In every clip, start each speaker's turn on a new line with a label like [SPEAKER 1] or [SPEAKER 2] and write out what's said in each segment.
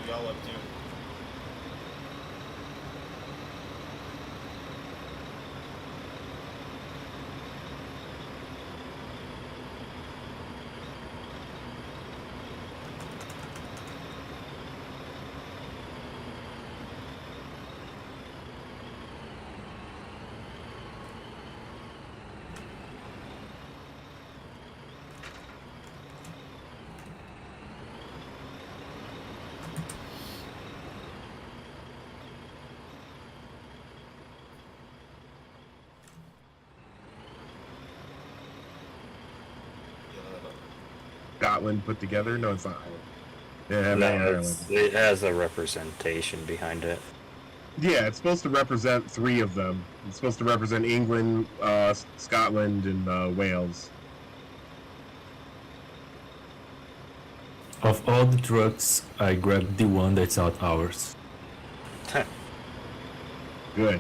[SPEAKER 1] y'all up to?
[SPEAKER 2] Scotland put together? No, it's not Ireland. Yeah,
[SPEAKER 3] No,
[SPEAKER 2] Ireland.
[SPEAKER 3] it has a representation behind it.
[SPEAKER 2] Yeah, it's supposed to represent 3 of them. It's supposed to represent England, Scotland, and Wales.
[SPEAKER 4] Of all the trucks, I grabbed the one that's not ours.
[SPEAKER 2] Good.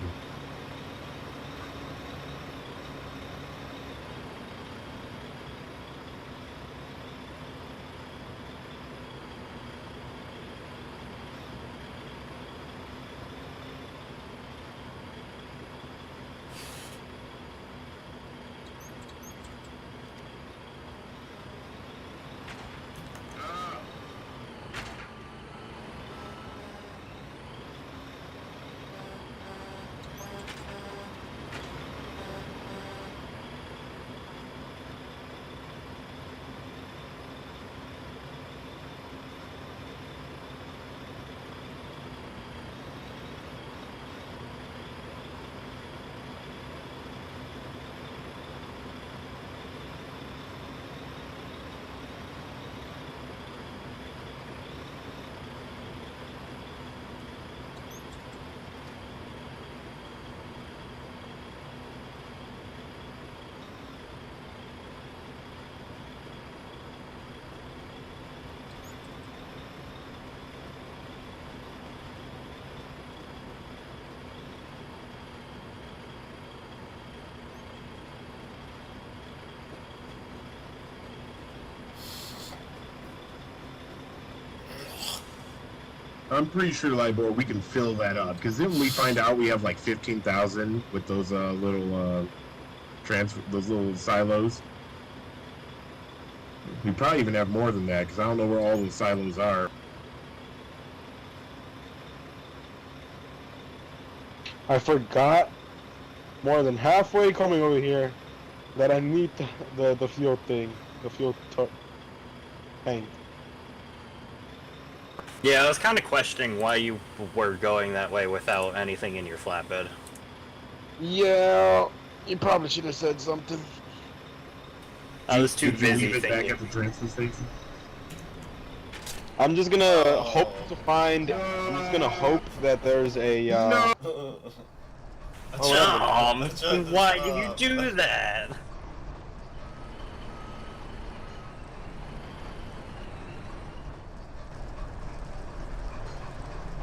[SPEAKER 2] I'm pretty sure, Libor, we can fill that up. Because then we find out we have like 15,000 with those little those little silos. We probably even have more than that, because I don't know where all those silos are.
[SPEAKER 5] I forgot more than halfway coming over here that I need the fuel thing, the fuel tank.
[SPEAKER 3] Yeah, I was kind of questioning why you were going that way without anything in your flatbed.
[SPEAKER 5] Yeah, you probably should have said something.
[SPEAKER 3] I was too
[SPEAKER 2] Did you
[SPEAKER 3] busy
[SPEAKER 2] leave it back
[SPEAKER 3] thinking.
[SPEAKER 2] at the transfer station?
[SPEAKER 5] I'm just gonna hope to find. I'm just gonna hope that there's a.
[SPEAKER 2] No.
[SPEAKER 3] Tom, why did you do that?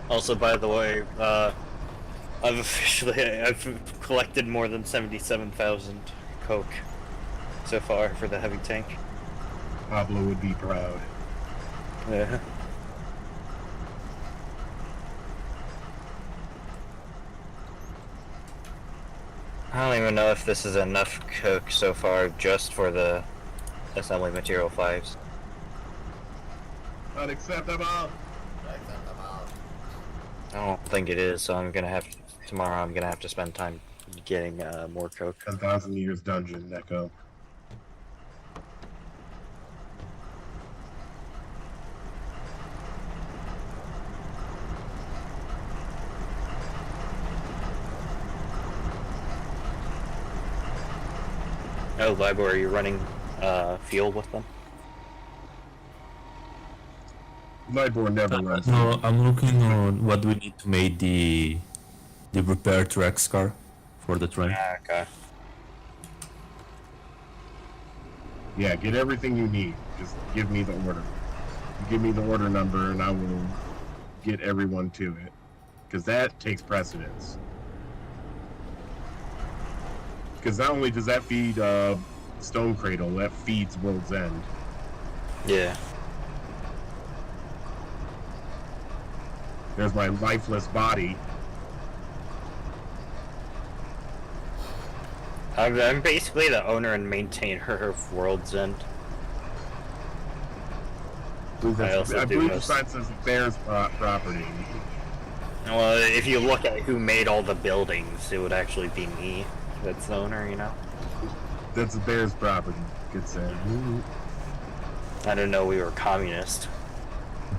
[SPEAKER 3] Also, by the way, I've collected more than 77,000 coke so far for the heavy tank.
[SPEAKER 2] Pablo would be proud.
[SPEAKER 3] Yeah. I don't even know if this is enough coke so far just for the assembly material 5s.
[SPEAKER 2] Unacceptable.
[SPEAKER 3] I don't think it is, so tomorrow I'm gonna have to spend time getting more coke.
[SPEAKER 2] 10,000 years dungeon, Neko.
[SPEAKER 3] Oh, Libor, are you running fuel with them?
[SPEAKER 2] Libor never runs.
[SPEAKER 4] No, I'm looking on what we need to make the repair tracks car for the train.
[SPEAKER 3] Okay.
[SPEAKER 2] Yeah, get everything you need. Just give me the order. Give me the order number and I will get everyone to it. Because that takes precedence. Because not only does that feed Stone Cradle, that feeds World's End.
[SPEAKER 3] Yeah.
[SPEAKER 2] There's my lifeless body.
[SPEAKER 3] I'm basically the owner and maintainer of World's End.
[SPEAKER 2] I believe the sign says Bear's property.
[SPEAKER 3] Well, if you look at who made all the buildings, it would actually be me that's the owner, you know?
[SPEAKER 2] That's the Bear's property. Good say.
[SPEAKER 3] I didn't know we were communist.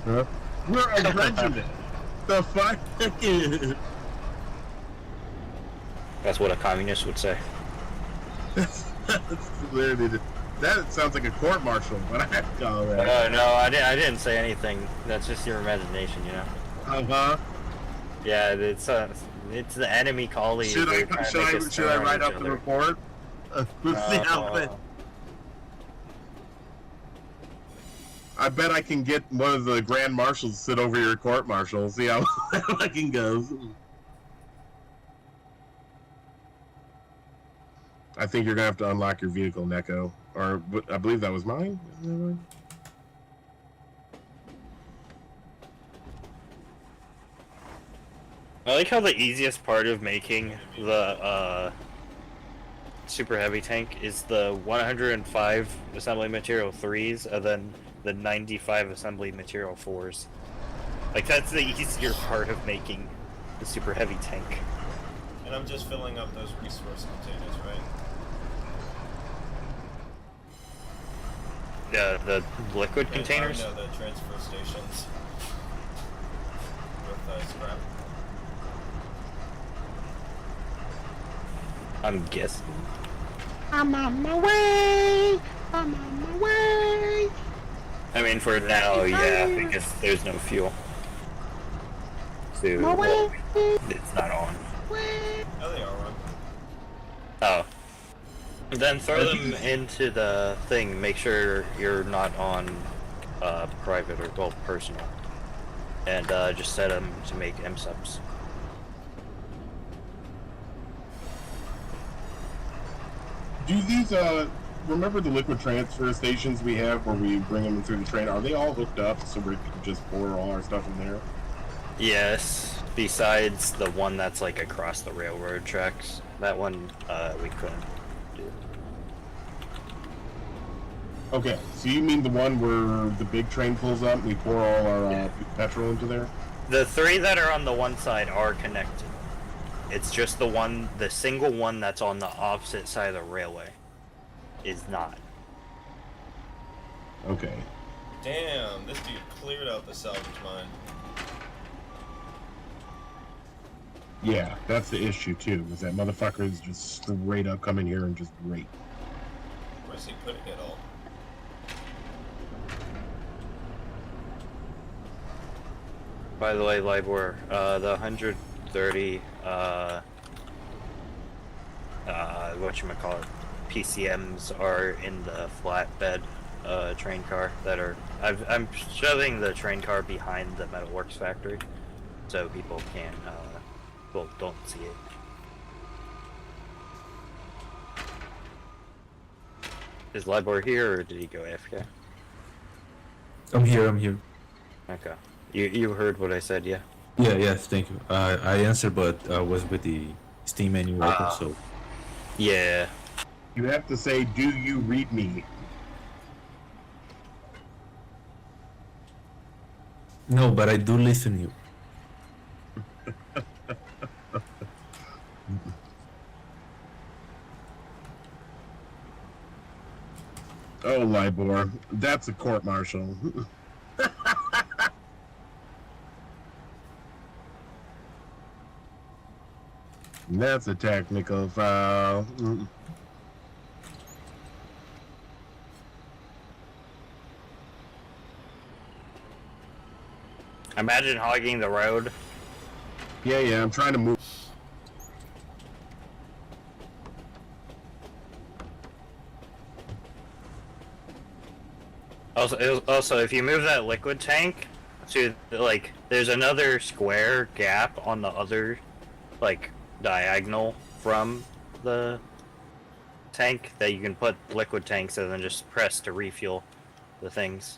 [SPEAKER 2] Huh? We're a regiment. The fuck?
[SPEAKER 3] That's what a communist would say.
[SPEAKER 2] That's literally that sounds like a court martial, but I call that.
[SPEAKER 3] No, I didn't say anything. That's just your imagination, you know?
[SPEAKER 2] Uh-huh.
[SPEAKER 3] Yeah, it's the enemy colleague.
[SPEAKER 2] Should I write up the report? Let's see how quick. I bet I can get one of the grand marshals to sit over your court martial. See how that fucking goes. I think you're gonna have to unlock your vehicle, Neko. Or I believe that was mine. Isn't that mine?
[SPEAKER 3] I like how the easiest part of making the super heavy tank is the 105 assembly material 3s and then the 95 assembly material 4s. Like, that's the easier part of making the super heavy tank.
[SPEAKER 1] And I'm just filling up those resource containers, right?
[SPEAKER 3] The liquid containers?
[SPEAKER 1] No, the transfer stations. With scrap.
[SPEAKER 3] I'm guessing.
[SPEAKER 5] I'm on my way. I'm on my way.
[SPEAKER 3] I mean, for now, yeah, because there's no fuel. So, well, it's not on.
[SPEAKER 1] Oh, they are on.
[SPEAKER 3] Oh. Then throw them into the thing. Make sure you're not on private or, well, personal. And just set them to make MSUPs.
[SPEAKER 2] Do these remember the liquid transfer stations we have where we bring them through the train? Are they all hooked up so we can just pour all our stuff in there?
[SPEAKER 3] Yes, besides the one that's like across the railroad tracks. That one we couldn't do.
[SPEAKER 2] Okay, so you mean the one where the big train pulls up and we pour all our petrol into there?
[SPEAKER 3] The 3 that are on the one side are connected. It's just the single one that's on the opposite side of the railway is not.
[SPEAKER 2] Okay.
[SPEAKER 1] Damn, this dude cleared out the salvage mine.
[SPEAKER 2] Yeah, that's the issue too, is that motherfuckers just straight up come in here and just rape.
[SPEAKER 1] Where's he putting it all?
[SPEAKER 3] By the way, Libor, the 130 whatchamacallit, PCMs are in the flatbed train car that are I'm shoving the train car behind the metalworks factory so people can well, don't see it. Is Libor here or did he go AFK?
[SPEAKER 4] I'm here.
[SPEAKER 3] Okay. You heard what I said, yeah?
[SPEAKER 4] Yeah, yes, thank you. I answered, but I was with the Steam menu open, so...
[SPEAKER 3] Yeah.
[SPEAKER 2] You have to say, do you read me?
[SPEAKER 4] No, but I do listen to you.
[SPEAKER 2] Oh, Libor, that's a court martial. That's a technical foul.
[SPEAKER 3] Imagine hogging the road.
[SPEAKER 2] Yeah, I'm trying to move.
[SPEAKER 3] Also, if you move that liquid tank to, like, there's another square gap on the other, like, diagonal from the tank that you can put liquid tanks and then just press to refuel the things.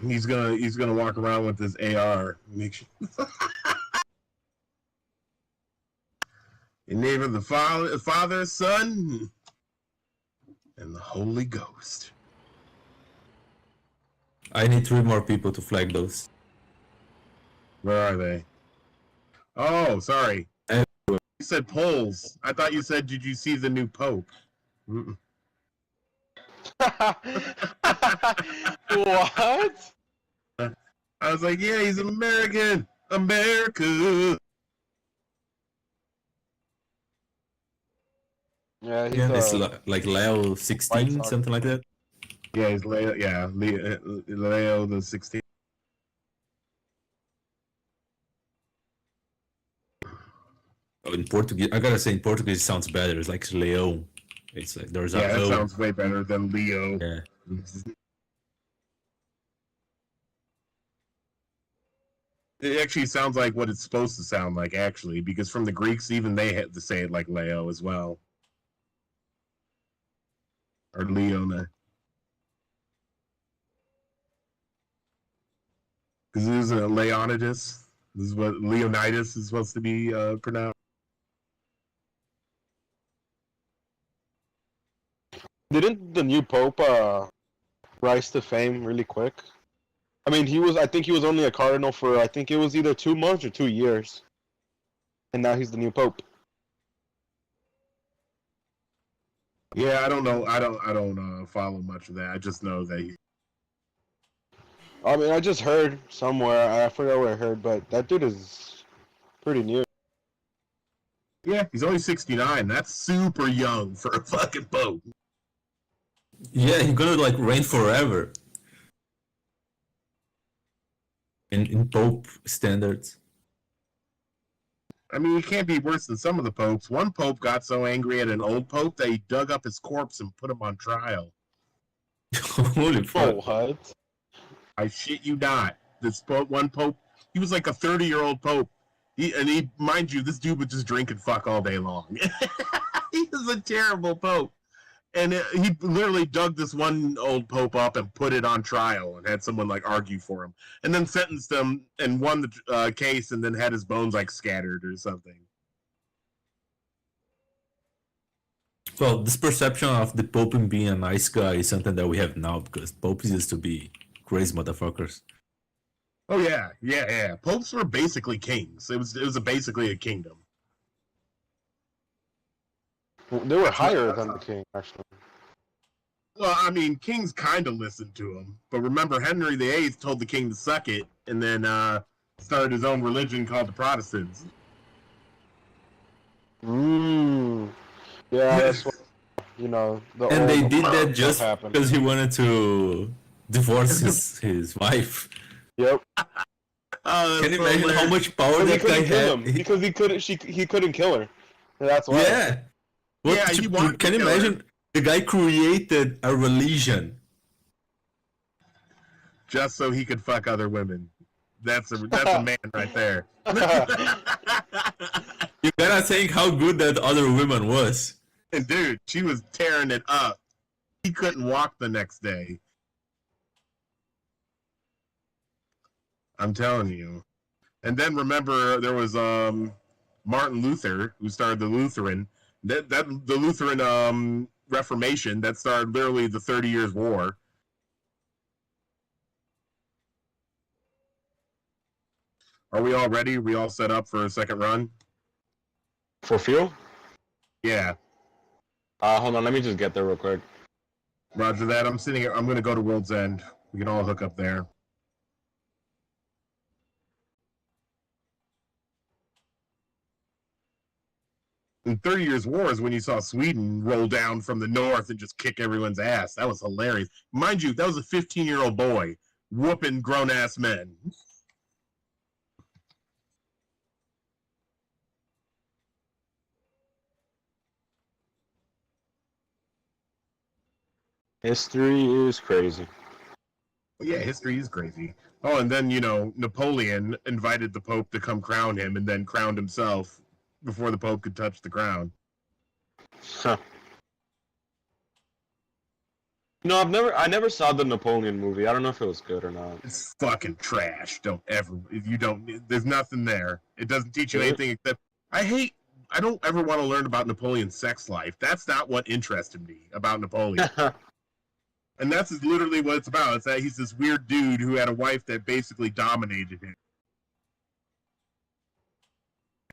[SPEAKER 2] He's gonna walk around with his AR. Make sure. In the name of the Father, Son, and the Holy Ghost.
[SPEAKER 4] I need 3 more people to flag those.
[SPEAKER 2] Where are they? Oh, sorry.
[SPEAKER 4] Eh.
[SPEAKER 2] You said polls. I thought you said, did you see the new Pope? Mm-mm.
[SPEAKER 5] What?
[SPEAKER 2] I was like, yeah, he's American. America.
[SPEAKER 5] Yeah, he's
[SPEAKER 4] Yeah, it's like Leo 16,
[SPEAKER 5] White
[SPEAKER 4] something like that.
[SPEAKER 2] Yeah, he's Leo. Yeah, Leo the 16th.
[SPEAKER 4] Oh, in Portuguese, I gotta say, in Portuguese it sounds better. It's like Leão. It's like there's
[SPEAKER 2] Yeah,
[SPEAKER 4] a
[SPEAKER 2] that
[SPEAKER 4] O.
[SPEAKER 2] sounds way better than Leo.
[SPEAKER 4] Yeah.
[SPEAKER 2] It actually sounds like what it's supposed to sound like, actually, because from the Greeks, even they had to say it like Leo as well. Or Leona. Because this is a Leonidas. This is what Leonidas is supposed to be pronounced.
[SPEAKER 5] Didn't the new Pope rise to fame really quick? I mean, I think he was only a cardinal for, I think it was either 2 months or 2 years. And now he's the new Pope.
[SPEAKER 2] Yeah, I don't know. I don't follow much of that. I just know that he.
[SPEAKER 5] I mean, I just heard somewhere, I forgot where I heard, but that dude is pretty new.
[SPEAKER 2] Yeah, he's only 69. That's super young for a fucking Pope.
[SPEAKER 4] Yeah, he's gonna like reign forever. In Pope standards.
[SPEAKER 2] I mean, he can't be worse than some of the popes. One pope got so angry at an old pope that he dug up his corpse and put him on trial.
[SPEAKER 4] Holy fuck.
[SPEAKER 5] Oh, what?
[SPEAKER 2] I shit you not. This one pope, he was like a 30-year-old pope. Mind you, this dude would just drink and fuck all day long. He was a terrible pope. And he literally dug this one old pope up and put it on trial and had someone like argue for him, and then sentenced him and won the case, and then had his bones like scattered or something.
[SPEAKER 4] Well, this perception of the Pope being a nice guy is something that we have now because popes used to be crazy motherfuckers.
[SPEAKER 2] Oh yeah. Popes were basically kings. It was basically a kingdom.
[SPEAKER 5] They were higher than the king, actually.
[SPEAKER 2] Well, I mean, kings kind of listened to him, but remember, Henry VIII told the king to suck it, and then started his own religion called the Protestants.
[SPEAKER 5] Yeah, that's what,
[SPEAKER 4] And they did that just
[SPEAKER 5] happened.
[SPEAKER 4] because he wanted to divorce his wife.
[SPEAKER 5] Yep.
[SPEAKER 4] Can you imagine how much power that guy had?
[SPEAKER 5] Because he couldn't kill her. That's why.
[SPEAKER 4] Yeah. What,
[SPEAKER 2] Yeah, he wanted
[SPEAKER 4] can
[SPEAKER 2] to
[SPEAKER 4] you
[SPEAKER 2] kill
[SPEAKER 4] imagine? The guy created a religion.
[SPEAKER 2] Just so he could fuck other women. That's a man right there.
[SPEAKER 4] You gotta think how good that other woman was.
[SPEAKER 2] And dude, she was tearing it up. He couldn't walk the next day. I'm telling you. And then remember, there was Martin Luther, who started the Lutheran. The Lutheran Reformation that started literally the 30 Years' War. Are we all ready? Are we all set up for a second run?
[SPEAKER 5] For fuel?
[SPEAKER 2] Yeah.
[SPEAKER 5] Hold on, let me just get there real quick.
[SPEAKER 2] Roger that. I'm sitting here. I'm going to go to World's End. We can all hook up there. In 30 Years' War is when you saw Sweden roll down from the north and just kick everyone's ass. That was hilarious. Mind you, that was a 15-year-old boy whooping grown-ass men.
[SPEAKER 5] History is crazy.
[SPEAKER 2] Yeah, history is crazy. Oh, and then, Napoleon invited the Pope to come crown him and then crowned himself before the Pope could touch the crown.
[SPEAKER 5] Huh. No, I never saw the Napoleon movie. I don't know if it was good or not.
[SPEAKER 2] It's fucking trash. Don't ever. If you don't, there's nothing there. It doesn't teach you
[SPEAKER 5] Really?
[SPEAKER 2] anything except. I don't ever want to learn about Napoleon's sex life. That's not what interested me about Napoleon. And that's literally what it's about. It's that he's this weird dude who had a wife that basically dominated him.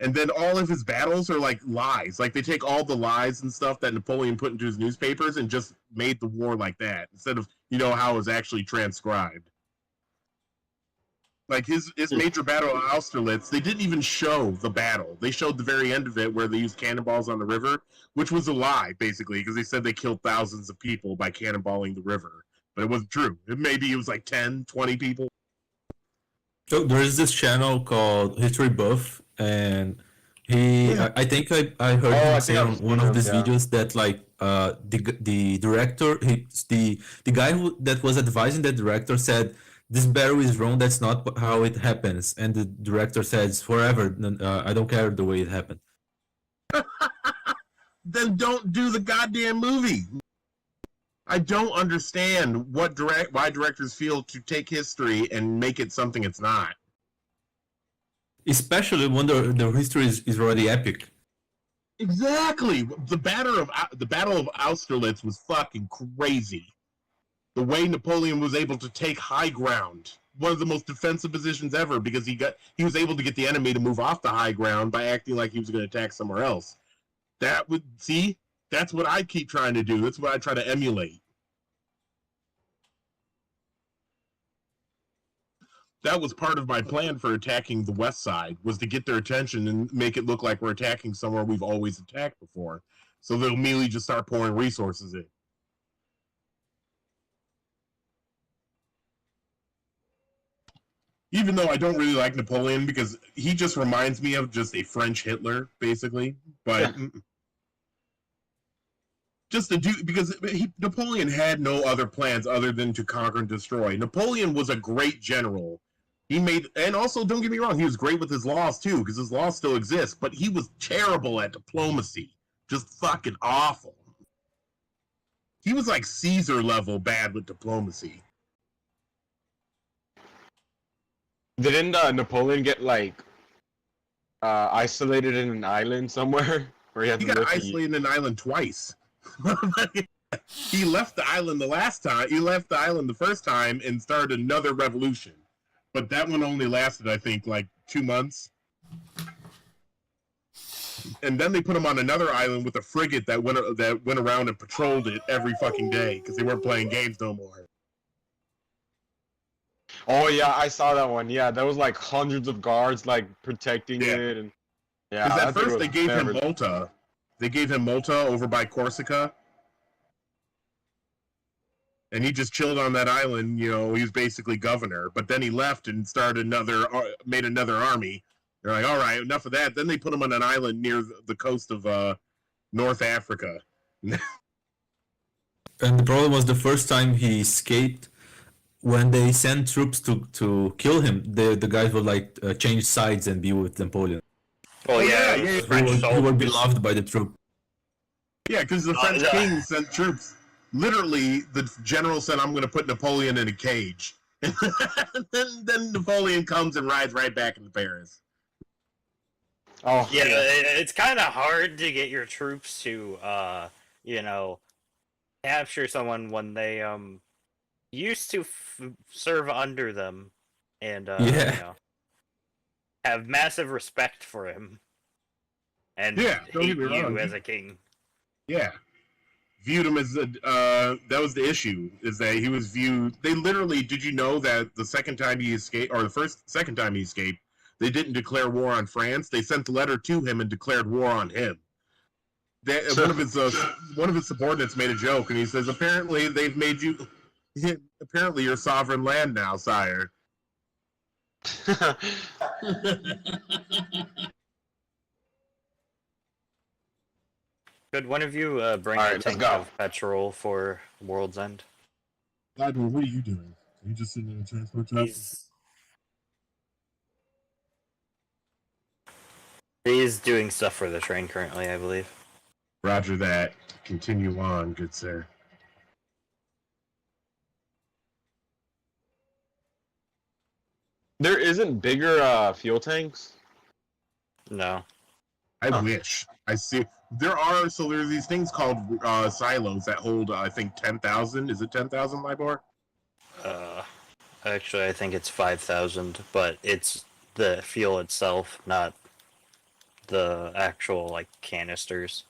[SPEAKER 2] And then all of his battles are like lies. Like they take all the lies and stuff that Napoleon put into his newspapers and just made the war like that instead of how it was actually transcribed. Like his major battle at Austerlitz, they didn't even show the battle. They showed the very end of it where they used cannonballs on the river, which was a lie basically because they said they killed thousands of people by cannonballing the river, but it wasn't true. Maybe it was like 10, 20 people.
[SPEAKER 4] So there is this channel called History Buff, and I think I heard
[SPEAKER 5] Oh, I
[SPEAKER 4] him
[SPEAKER 5] think
[SPEAKER 4] say
[SPEAKER 5] I've
[SPEAKER 4] on
[SPEAKER 5] seen
[SPEAKER 4] one of
[SPEAKER 5] him,
[SPEAKER 4] these
[SPEAKER 5] yeah.
[SPEAKER 4] videos that like the director, the guy that was advising the director said this battle is wrong. That's not how it happens, and the director says forever. I don't care the way it happened.
[SPEAKER 2] Then don't do the goddamn movie. I don't understand why directors feel to take history and make it something it's not.
[SPEAKER 4] Especially when the history is already epic.
[SPEAKER 2] Exactly. The Battle of Austerlitz was fucking crazy. The way Napoleon was able to take high ground, one of the most defensive positions ever, because he was able to get the enemy to move off the high ground by acting like he was going to attack somewhere else. That's what I keep trying to do. That's what I try to emulate. That was part of my plan for attacking the west side, was to get their attention and make it look like we're attacking somewhere we've always attacked before. So they'll immediately just start pouring resources in. Even though I don't really like Napoleon because he just reminds me of just a French Hitler, basically. But just a dude, because Napoleon had no other plans other than to conquer and destroy. Napoleon was a great general. And also, don't get me wrong, he was great with his laws too, because his laws still exist, but he was terrible at diplomacy. Just fucking awful. He was like Caesar level bad with diplomacy.
[SPEAKER 5] Didn't Napoleon get like isolated in an island somewhere where he had
[SPEAKER 2] He
[SPEAKER 5] to
[SPEAKER 2] got
[SPEAKER 5] live for
[SPEAKER 2] isolated in an island twice. He left the island the last time. He left the island the first time and started another revolution. But that one only lasted, I think, like 2 months. And then they put him on another island with a frigate that went around and patrolled it every fucking day because they weren't playing games no more.
[SPEAKER 5] Oh yeah, I saw that one. Yeah, there was like hundreds of guards like protecting it, and yeah.
[SPEAKER 2] Because
[SPEAKER 5] I
[SPEAKER 2] at
[SPEAKER 5] think it
[SPEAKER 2] first
[SPEAKER 5] was
[SPEAKER 2] they gave him
[SPEAKER 5] very-
[SPEAKER 2] Malta. They gave him Malta over by Corsica. And he just chilled on that island, he was basically governor. But then he left and made another army. They're like, all right, enough of that. Then they put him on an island near the coast of North Africa.
[SPEAKER 4] And the problem was the first time he escaped. When they sent troops to kill him, the guys would like change sides and be with Napoleon.
[SPEAKER 3] Well,
[SPEAKER 2] yeah,
[SPEAKER 3] yeah,
[SPEAKER 2] yeah,
[SPEAKER 3] French
[SPEAKER 4] He were
[SPEAKER 3] soldiers.
[SPEAKER 4] beloved by the troop.
[SPEAKER 2] Yeah, because the French
[SPEAKER 3] yeah.
[SPEAKER 2] king sent troops. Literally, the general said, I'm going to put Napoleon in a cage. then Napoleon comes and rides right back into Paris.
[SPEAKER 5] Oh
[SPEAKER 3] Yeah, it's kind of hard to get your troops to, capture someone when they used to serve under them and have massive respect for him and
[SPEAKER 2] Yeah, don't
[SPEAKER 3] hate
[SPEAKER 2] get me
[SPEAKER 3] you
[SPEAKER 2] wrong.
[SPEAKER 3] as a king.
[SPEAKER 2] Yeah. Viewed him as that was the issue, is that he was viewed. They literally, did you know that the second time he escaped, or second time he escaped, they didn't declare war on France. They sent a letter to him and declared war on him. One of his subordinates made a joke, and he says, apparently they've made you, apparently you're sovereign land now, sire.
[SPEAKER 3] Could one of you bring
[SPEAKER 5] All
[SPEAKER 3] a
[SPEAKER 5] right, let's
[SPEAKER 3] tank
[SPEAKER 5] go.
[SPEAKER 3] of petrol for World's End?
[SPEAKER 2] Gladwell, what are you doing? Are you just sitting in a transport truck?
[SPEAKER 3] He's doing stuff for the train currently, I believe.
[SPEAKER 2] Roger that. Continue on, good sir.
[SPEAKER 5] There isn't bigger fuel tanks.
[SPEAKER 3] No.
[SPEAKER 2] I
[SPEAKER 5] Huh.
[SPEAKER 2] wish. I see. There are these things called silos that hold I think 10,000. Is it 10,000, Libor?
[SPEAKER 3] Uh, Actually, I think it's 5,000, but it's the fuel itself, not the actual like canisters.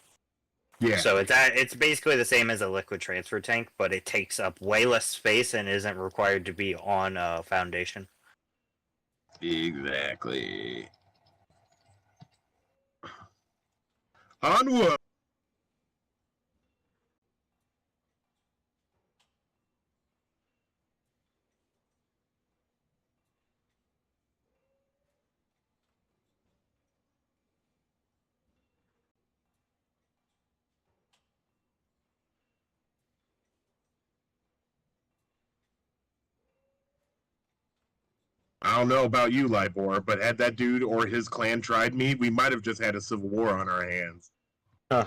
[SPEAKER 2] Yeah.
[SPEAKER 3] So it's basically the same as a liquid transfer tank, but it takes up way less space and isn't required to be on a foundation.
[SPEAKER 2] Exactly. Onward. I don't know about you, Libor, but had that dude or his clan tried me, we might have just had a civil war on our hands.
[SPEAKER 5] Huh.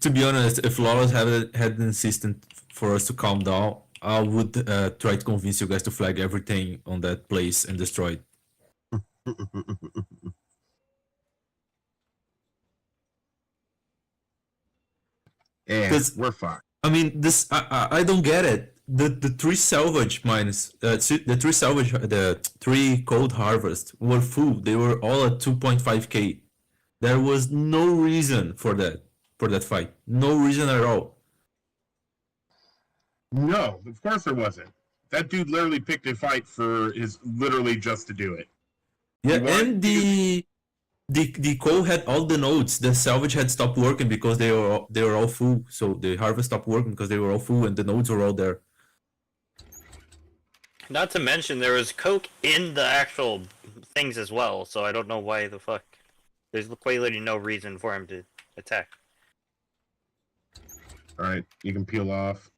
[SPEAKER 4] To be honest, if Lawless had insisted for us to calm down, I would try to convince you guys to flag everything on that place and destroy it.
[SPEAKER 2] Yeah,
[SPEAKER 4] 'Cause-
[SPEAKER 2] we're fine.
[SPEAKER 4] I mean, this I don't get it. The three salvage mines, the three cold harvest were full. They were all at 2.5k. There was no reason for that fight. No reason at all.
[SPEAKER 2] No, of course there wasn't. That dude literally picked a fight for his literally just to do it.
[SPEAKER 4] Yeah,
[SPEAKER 2] You want-
[SPEAKER 4] and the coal had all the nodes. The salvage had stopped working because they were all full. So the harvest stopped working because they were all full and the nodes were all there.
[SPEAKER 3] Not to mention there was coke in the actual things as well, so I don't know why the fuck. There's quite literally no reason for him to attack.
[SPEAKER 2] All right, you can peel off.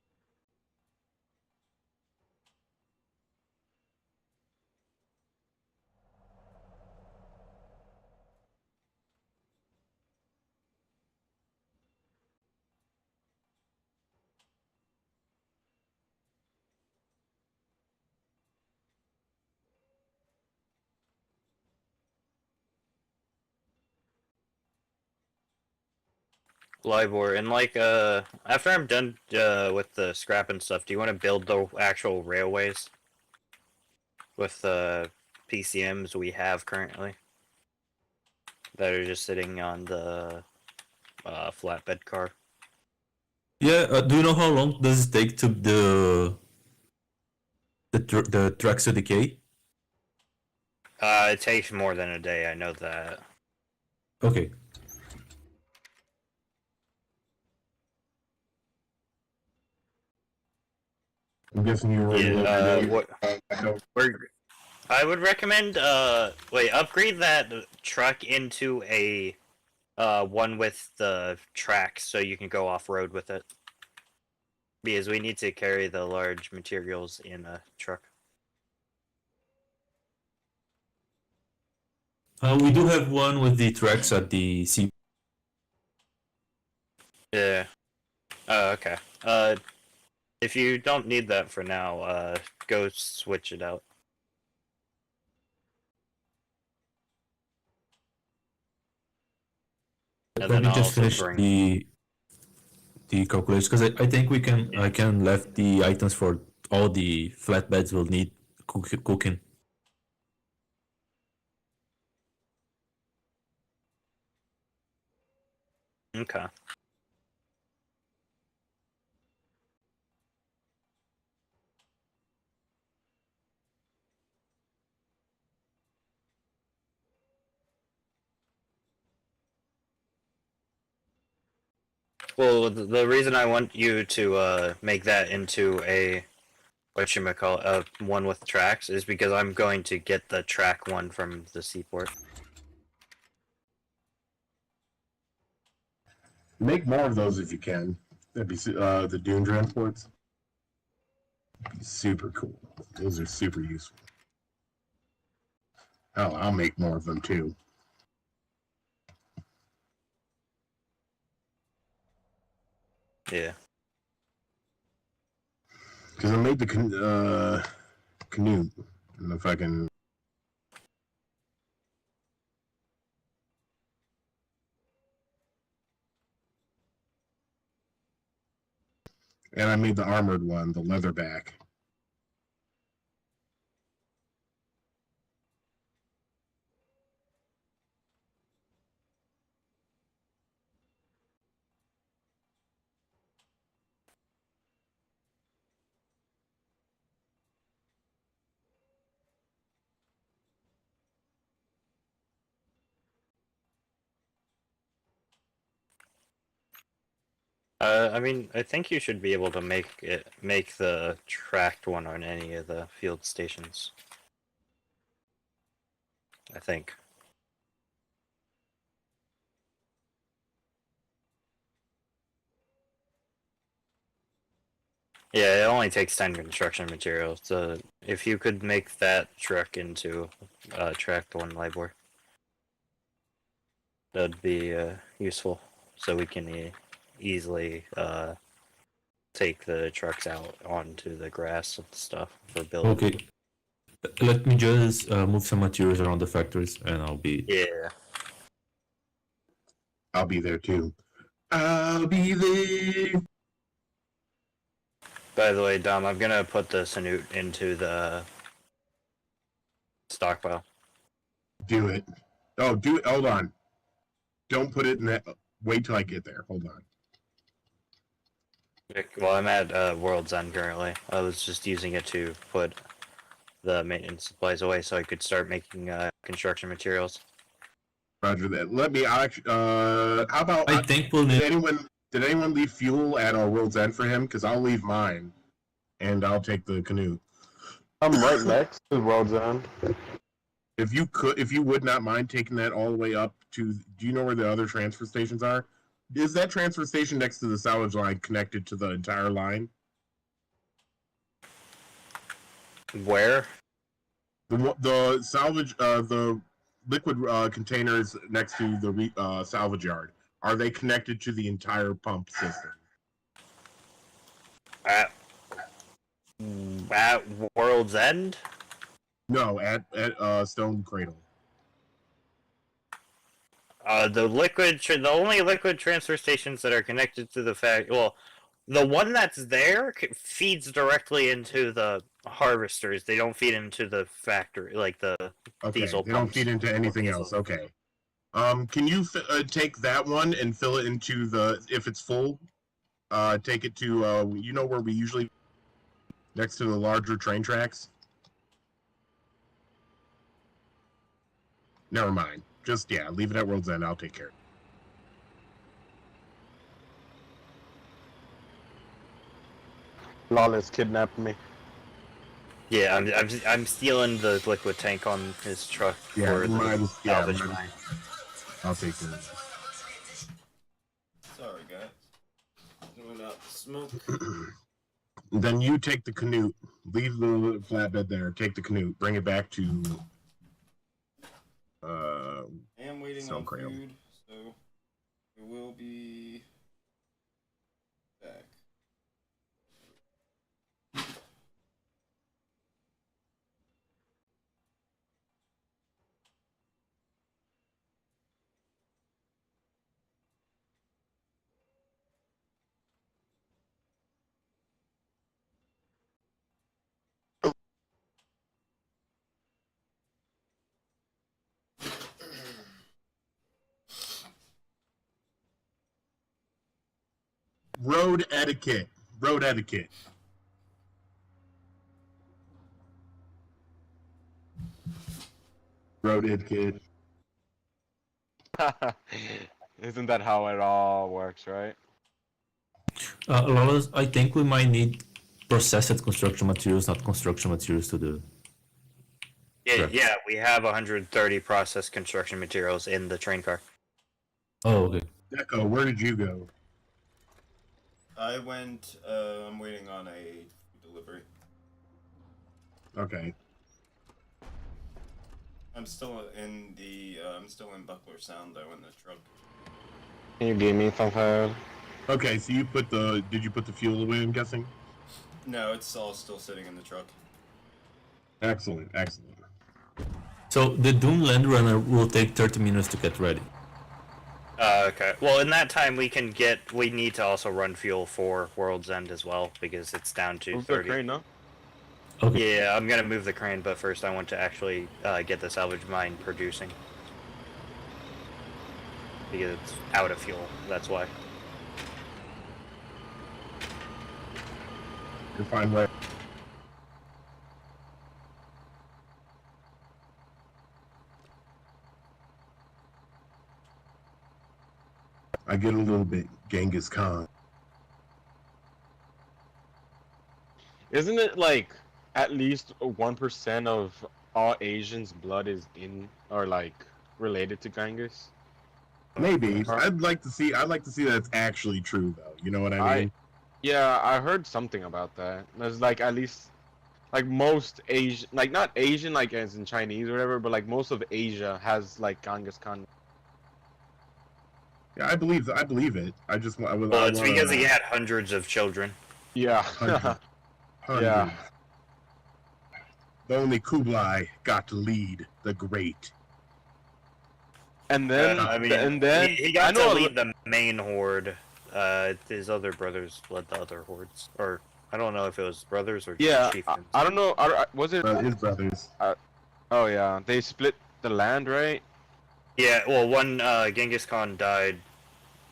[SPEAKER 3] Libor, and like after I'm done with the scrap and stuff, do you want to build the actual railways with the PCMs we have currently that are just sitting on the flatbed car?
[SPEAKER 4] Yeah, do you know how long does it take to the tracks to decay?
[SPEAKER 3] It takes more than a day. I know that.
[SPEAKER 4] Okay.
[SPEAKER 2] I'm guessing you were.
[SPEAKER 3] I would recommend upgrade that truck into a one with the tracks so you can go off road with it. Because we need to carry the large materials in a truck.
[SPEAKER 4] We do have one with the tracks at the sea.
[SPEAKER 3] Yeah. Okay. If you don't need that for now, go switch it out. And
[SPEAKER 4] Let
[SPEAKER 3] then
[SPEAKER 4] me
[SPEAKER 3] I'll
[SPEAKER 4] just
[SPEAKER 3] also
[SPEAKER 4] finish
[SPEAKER 3] bring-
[SPEAKER 4] the calculation because I think I can left the items for all the flatbeds will need cooking.
[SPEAKER 3] Okay. Well, the reason I want you to make that into a whatchamacallit, one with tracks is because I'm going to get the track one from the seaport.
[SPEAKER 2] Make more of those if you can. That'd be the dune transports. Be super cool. Those are super useful. Hell, I'll make more of them too.
[SPEAKER 3] Yeah.
[SPEAKER 2] Because I made the canoe and the fucking. And I made the armored one, the leatherback.
[SPEAKER 3] I mean, I think you should be able to make the tracked one on any of the field stations. I think. Yeah, it only takes 10 construction materials. So if you could make that truck into tracked one LIBOR, that'd be useful. So we can easily take the trucks out onto the grass and stuff for building.
[SPEAKER 4] Okay. Let me just move some materials around the factories, and I'll be.
[SPEAKER 3] Yeah.
[SPEAKER 2] I'll be there too. I'll be there.
[SPEAKER 3] By the way, Dom, I'm gonna put the Sanute into the stockpile.
[SPEAKER 2] Do it. Oh, do it. Hold on. Don't put it in that. Wait till I get there. Hold on.
[SPEAKER 3] Well, I'm at World's End currently. I was just using it to put the maintenance supplies away so I could start making construction materials.
[SPEAKER 2] Roger that. Let me. How about?
[SPEAKER 4] I think we'll
[SPEAKER 2] Did
[SPEAKER 4] need.
[SPEAKER 2] anyone leave fuel at our World's End for him? Because I'll leave mine, and I'll take the canoe.
[SPEAKER 5] I'm right next to World's End.
[SPEAKER 2] If you would not mind taking that all the way up to, do you know where the other transfer stations are? Is that transfer station next to the salvage line connected to the entire line?
[SPEAKER 3] Where?
[SPEAKER 2] The salvage, the liquid containers next to the salvage yard, are they connected to the entire pump system?
[SPEAKER 3] At World's End?
[SPEAKER 2] No, at Stone Cradle.
[SPEAKER 3] The only liquid transfer stations that are connected to the the one that's there feeds directly into the harvesters. They don't feed into the factory, like the
[SPEAKER 2] Okay,
[SPEAKER 3] diesel
[SPEAKER 2] they don't
[SPEAKER 3] pumps.
[SPEAKER 2] feed into anything
[SPEAKER 3] Diesel.
[SPEAKER 2] else. Okay. Can you take that one and fill it into the, if it's full, take it to, you know where we usually, next to the larger train tracks? Never mind. Just, yeah, leave it at World's End. I'll take care of
[SPEAKER 5] it. Lawless kidnapped me.
[SPEAKER 3] Yeah, I'm stealing the liquid tank on his truck for the salvage mine.
[SPEAKER 2] I'll take it.
[SPEAKER 1] Sorry, guys. Doing out the smoke.
[SPEAKER 2] Then you take the canoe. Leave the flatbed there. Take the canoe. Bring it back to,
[SPEAKER 1] I am waiting
[SPEAKER 2] Stone
[SPEAKER 1] on
[SPEAKER 2] Cradle.
[SPEAKER 1] food, so we will be back.
[SPEAKER 2] road etiquette. Road etiquette. Road etiquette.
[SPEAKER 6] Isn't that how it all works, right?
[SPEAKER 4] Lawless, I think we might need processed construction materials, not construction materials to do.
[SPEAKER 3] Yeah,
[SPEAKER 4] Correct.
[SPEAKER 3] yeah, we have 130 processed construction materials in the train car.
[SPEAKER 4] Oh, okay.
[SPEAKER 2] Deco, where did you go?
[SPEAKER 1] I went. I'm waiting on a delivery.
[SPEAKER 2] Okay.
[SPEAKER 1] I'm still in the. I'm still in Buckler Sound though in the truck.
[SPEAKER 5] Can you give me some food?
[SPEAKER 2] Okay, so you put the, did you put the fuel away, I'm guessing?
[SPEAKER 1] No, it's all still sitting in the truck.
[SPEAKER 2] Excellent, excellent.
[SPEAKER 4] So the Doom Land Runner will take 30 minutes to get ready.
[SPEAKER 3] Okay. Well, in that time, we need to also run fuel for World's End as well, because it's down to
[SPEAKER 5] Move the
[SPEAKER 3] 30.
[SPEAKER 5] crane, no?
[SPEAKER 4] Okay.
[SPEAKER 3] Yeah, I'm gonna move the crane, but first I want to actually get the salvage mine producing. Because it's out of fuel, that's why.
[SPEAKER 2] You're fine, way. I get a little bit Genghis Khan.
[SPEAKER 5] Isn't it like at least 1% of all Asians' blood is in or like related to Genghis?
[SPEAKER 2] Maybe. I'd like to see that it's actually true though. You know what I mean?
[SPEAKER 5] Yeah, I heard something about that. There's like at least like most Asian, like not Asian like as in Chinese or whatever, but like most of Asia has like Genghis Khan.
[SPEAKER 2] Yeah, I believe it. I just I would.
[SPEAKER 3] Well,
[SPEAKER 2] I
[SPEAKER 3] it's
[SPEAKER 2] wanna-
[SPEAKER 3] because he had hundreds of children.
[SPEAKER 5] Yeah.
[SPEAKER 2] Hundreds.
[SPEAKER 5] Yeah.
[SPEAKER 2] Only Kublai got to lead the great.
[SPEAKER 5] And then
[SPEAKER 3] I mean,
[SPEAKER 5] and then
[SPEAKER 3] he
[SPEAKER 5] I
[SPEAKER 3] got
[SPEAKER 5] know
[SPEAKER 3] to
[SPEAKER 5] a
[SPEAKER 3] lead the main horde. His other brothers led the other hordes, or I don't know if it was brothers or
[SPEAKER 5] Yeah,
[SPEAKER 3] chieftains.
[SPEAKER 5] I don't know. Was it?
[SPEAKER 2] His brothers.
[SPEAKER 5] Oh yeah, they split the land, right?
[SPEAKER 3] Yeah, well, one Genghis Khan died.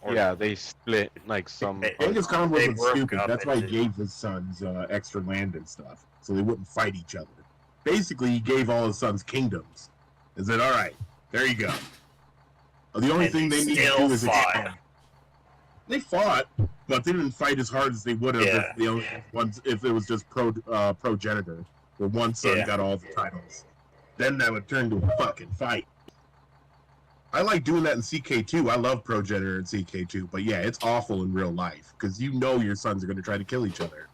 [SPEAKER 3] Or
[SPEAKER 5] Yeah, they split like some.
[SPEAKER 2] Genghis Khan
[SPEAKER 3] They
[SPEAKER 2] wasn't
[SPEAKER 3] broke
[SPEAKER 2] stupid.
[SPEAKER 3] up
[SPEAKER 2] That's why he
[SPEAKER 3] into-
[SPEAKER 2] gave his sons extra land and stuff, so they wouldn't fight each other. Basically, he gave all his sons kingdoms. He said, "All right, there you go." The only
[SPEAKER 3] And
[SPEAKER 2] thing they need to
[SPEAKER 3] still
[SPEAKER 2] do is
[SPEAKER 3] fought.
[SPEAKER 2] They fought, but they didn't fight as hard as they would have
[SPEAKER 3] Yeah.
[SPEAKER 2] if the only ones if it was just progenitor, where one son
[SPEAKER 3] Yeah.
[SPEAKER 2] got all the titles. Then that would turn to a fucking fight. I like doing that in CK2. I love progenitor in CK2, but yeah, it's awful in real life because you know your sons are going to try to kill each other.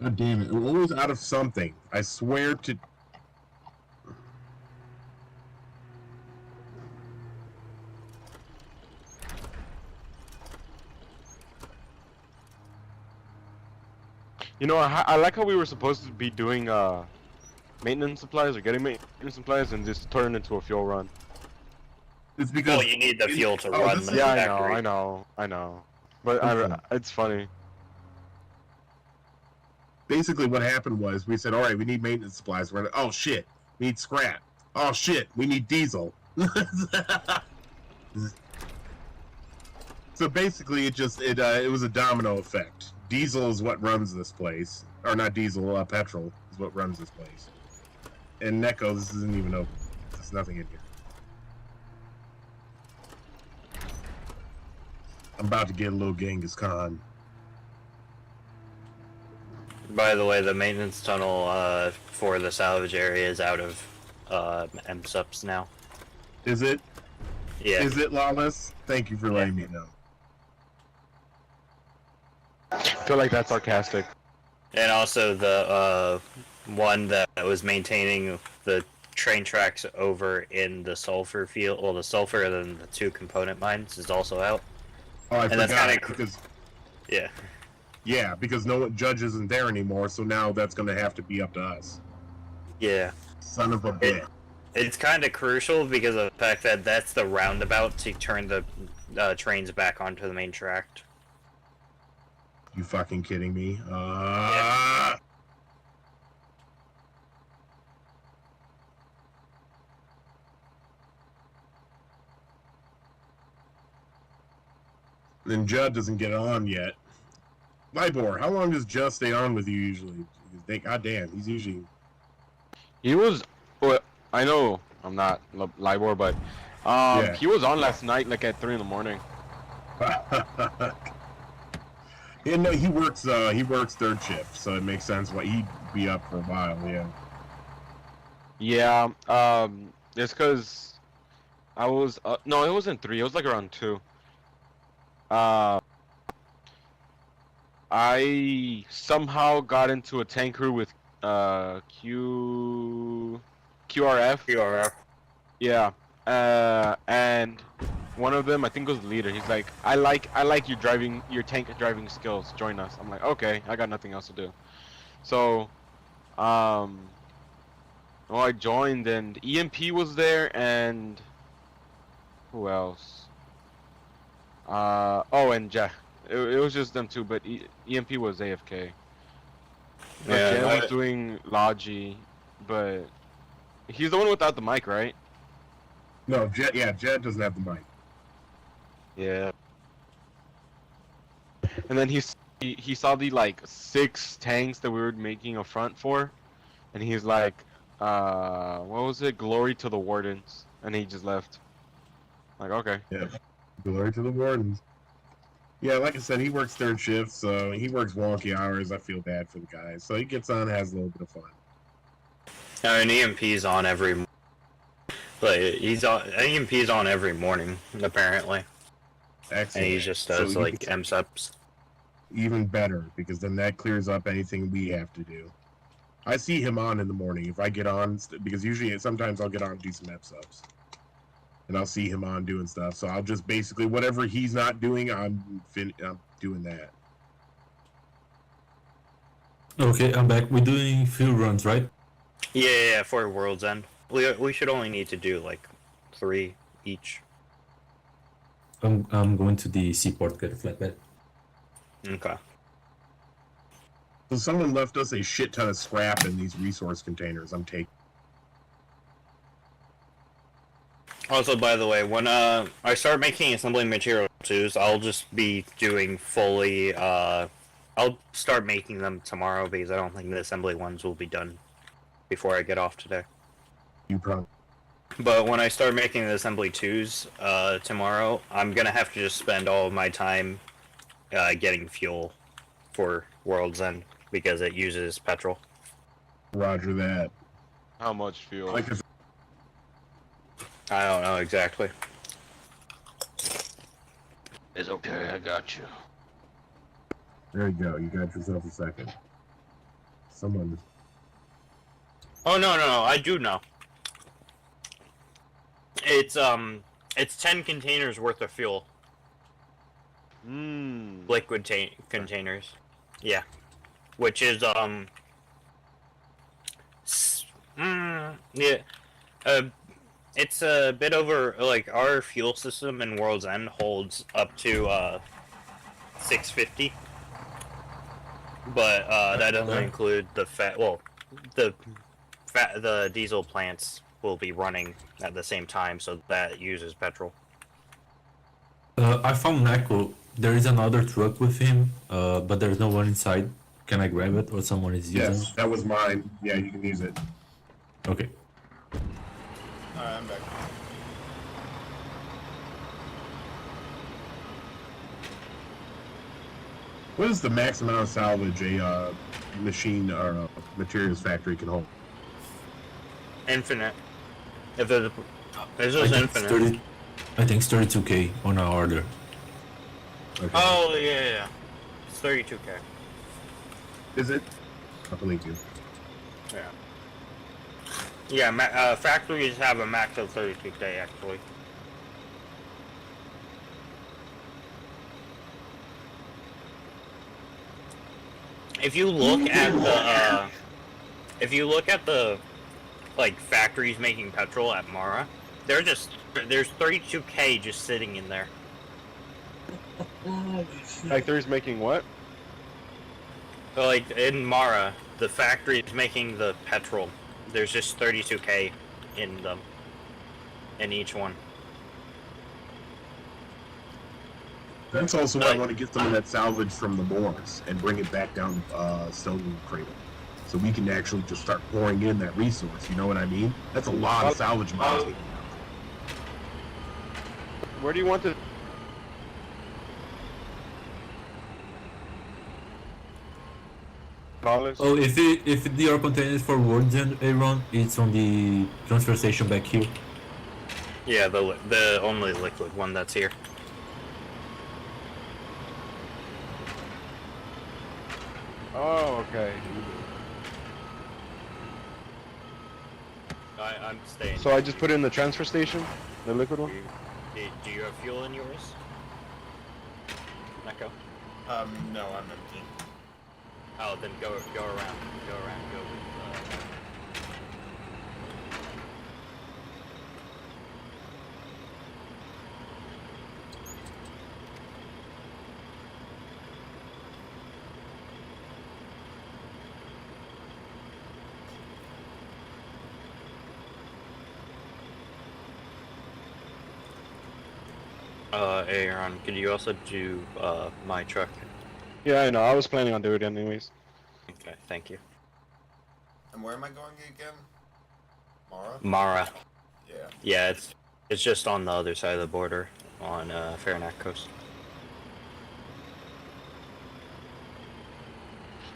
[SPEAKER 2] God damn it. We're always out of something. I swear to.
[SPEAKER 5] You know, I like how we were supposed to be doing maintenance supplies or getting maintenance supplies and just turn into a fuel run.
[SPEAKER 2] It's because.
[SPEAKER 3] Well, you need the fuel to
[SPEAKER 2] Oh,
[SPEAKER 3] run
[SPEAKER 2] this
[SPEAKER 3] the
[SPEAKER 2] is-
[SPEAKER 5] Yeah,
[SPEAKER 3] factory.
[SPEAKER 5] I know. But
[SPEAKER 2] Okay.
[SPEAKER 5] it's funny.
[SPEAKER 2] Basically, what happened was we said, all right, we need maintenance supplies. We're like, oh shit, we need scrap. Oh shit, we need diesel. So basically, it was a domino effect. Diesel is what runs this place, or not diesel, petrol is what runs this place. And Neko, this isn't even open. There's nothing in here. I'm about to get a little Genghis Khan.
[SPEAKER 3] By the way, the maintenance tunnel for the salvage area is out of MSUPs now.
[SPEAKER 2] Is it?
[SPEAKER 3] Yeah.
[SPEAKER 2] Is it, Lawless? Thank you for letting me know.
[SPEAKER 5] I feel like that's sarcastic.
[SPEAKER 3] And also the one that was maintaining the train tracks over in the sulfur field, well, the sulfur and then the 2 component mines is also out.
[SPEAKER 2] Oh, I
[SPEAKER 3] And that's
[SPEAKER 2] forgot
[SPEAKER 3] kinda
[SPEAKER 2] because
[SPEAKER 3] Yeah.
[SPEAKER 2] yeah, because no one judge isn't there anymore, so now that's going to have to be up to us.
[SPEAKER 3] Yeah.
[SPEAKER 2] Son of a bitch.
[SPEAKER 3] It's kind of crucial because of the fact that that's the roundabout to turn the trains back onto the main track.
[SPEAKER 2] You fucking kidding me? Then Judd doesn't get on yet. Libor, how long does Judd stay on with you usually? God damn, he's usually.
[SPEAKER 5] He was. Well, I know I'm not Libor, but
[SPEAKER 2] Yeah.
[SPEAKER 5] he was on last night, like at 3 in the morning.
[SPEAKER 2] Yeah, no, he works third shift, so it makes sense why he'd be up for a while. Yeah.
[SPEAKER 5] Yeah. It's because I was. No, it wasn't 3. It was like around 2. I somehow got into a tank crew with
[SPEAKER 6] QRF.
[SPEAKER 3] QRF.
[SPEAKER 6] Yeah. And one of them, I think, was the leader. He's like, I like your tank driving skills. Join us. I'm like, okay, I got nothing else to do. So, well, I joined, and EMP was there, and who else? Oh, and Jack. It was just them two, but EMP was AFK.
[SPEAKER 3] Yeah,
[SPEAKER 6] Jen
[SPEAKER 3] I-
[SPEAKER 6] was doing Logi, but he's the one without the mic, right?
[SPEAKER 2] No, Jet. Yeah, Jet doesn't have the mic.
[SPEAKER 6] Yeah. And then he saw the like 6 tanks that we were making a front for, and he's like, what was it? Glory to the Wardens, and he just left. Like, okay.
[SPEAKER 2] Yeah. Glory to the Wardens. Yeah, like I said, he works third shift, so he works wonky hours. I feel bad for the guy. So he gets on, has a little bit of fun.
[SPEAKER 3] I mean, EMP's on every. Like EMP's on every morning apparently,
[SPEAKER 2] Excellent.
[SPEAKER 3] and he just
[SPEAKER 2] So
[SPEAKER 3] does
[SPEAKER 2] he
[SPEAKER 3] like
[SPEAKER 2] gets
[SPEAKER 3] MSUPs.
[SPEAKER 2] even better, because then that clears up anything we have to do. I see him on in the morning. If I get on, because usually sometimes I'll get on and do some subs, and I'll see him on doing stuff. So I'll just basically whatever he's not doing, I'm doing that.
[SPEAKER 4] Okay, I'm back. We're doing field runs, right?
[SPEAKER 3] Yeah, for World's End. We should only need to do like 3 each.
[SPEAKER 4] I'm going to the seaport, get a flatbed.
[SPEAKER 3] Okay.
[SPEAKER 2] So someone left us a shit ton of scrap in these resource containers. I'm taking.
[SPEAKER 3] Also, by the way, when I start making assembly material 2s, I'll just be doing fully. I'll start making them tomorrow because I don't think the assembly ones will be done before I get off today.
[SPEAKER 2] You probably.
[SPEAKER 3] But when I start making the assembly 2s tomorrow, I'm gonna have to just spend all of my time getting fuel for World's End because it uses petrol.
[SPEAKER 2] Roger that.
[SPEAKER 6] How much fuel?
[SPEAKER 2] Like if
[SPEAKER 3] I don't know exactly.
[SPEAKER 6] It's okay, I got you.
[SPEAKER 2] there you go. You got yourself a second. Someone.
[SPEAKER 3] Oh no, I do know. It's 10 containers worth of fuel. Liquid containers. Yeah. Which is yeah. It's a bit over, like, our fuel system in World's End holds up to 650. But that doesn't include the the diesel plants will be running at the same time, so that uses petrol.
[SPEAKER 4] I found Neko. There is another truck with him, but there's no one inside. Can I grab it, or someone is using
[SPEAKER 2] Yes, that was mine. Yeah, you can use it.
[SPEAKER 4] it? Okay.
[SPEAKER 1] Alright, I'm back.
[SPEAKER 2] What is the max amount of salvage a machine or a materials factory can hold?
[SPEAKER 3] Infinite. If it's
[SPEAKER 4] I
[SPEAKER 3] just
[SPEAKER 4] think it's
[SPEAKER 3] infinite.
[SPEAKER 4] I think it's 32k on our order.
[SPEAKER 2] Okay.
[SPEAKER 3] Oh yeah. It's 32k.
[SPEAKER 2] Is it? I believe you.
[SPEAKER 3] Yeah. Yeah, factories have a max of 32k actually. If you look at the like factories making petrol at Mara, there's 32k just sitting in there.
[SPEAKER 6] Factory's making what?
[SPEAKER 3] So, like in Mara, the factories making the petrol, there's just 32k in them, in each one.
[SPEAKER 2] That's also why I want to get some of that salvage from the moors and bring it back down Stone Cradle. So we can actually just start pouring in that resource, you know what I mean? That's a lot of salvage miles.
[SPEAKER 6] Where do you want to?
[SPEAKER 4] Oh, if the ore container is for World's End, Aaron, it's on the transfer station back here.
[SPEAKER 3] Yeah, the only liquid one that's here.
[SPEAKER 6] Oh, okay.
[SPEAKER 3] I'm staying.
[SPEAKER 5] So I just put it in the transfer station, the liquid one.
[SPEAKER 3] Do you have fuel in yours? Neko?
[SPEAKER 1] No, I'm empty.
[SPEAKER 3] Oh, then go around. Go with. Aaron, could you also do my truck?
[SPEAKER 5] Yeah, I know. I was planning on doing it anyways.
[SPEAKER 3] Okay, thank you.
[SPEAKER 1] And where am I going again? Mara?
[SPEAKER 3] Mara.
[SPEAKER 1] Yeah.
[SPEAKER 3] Yeah, it's just on the other side of the border on Faranac Coast.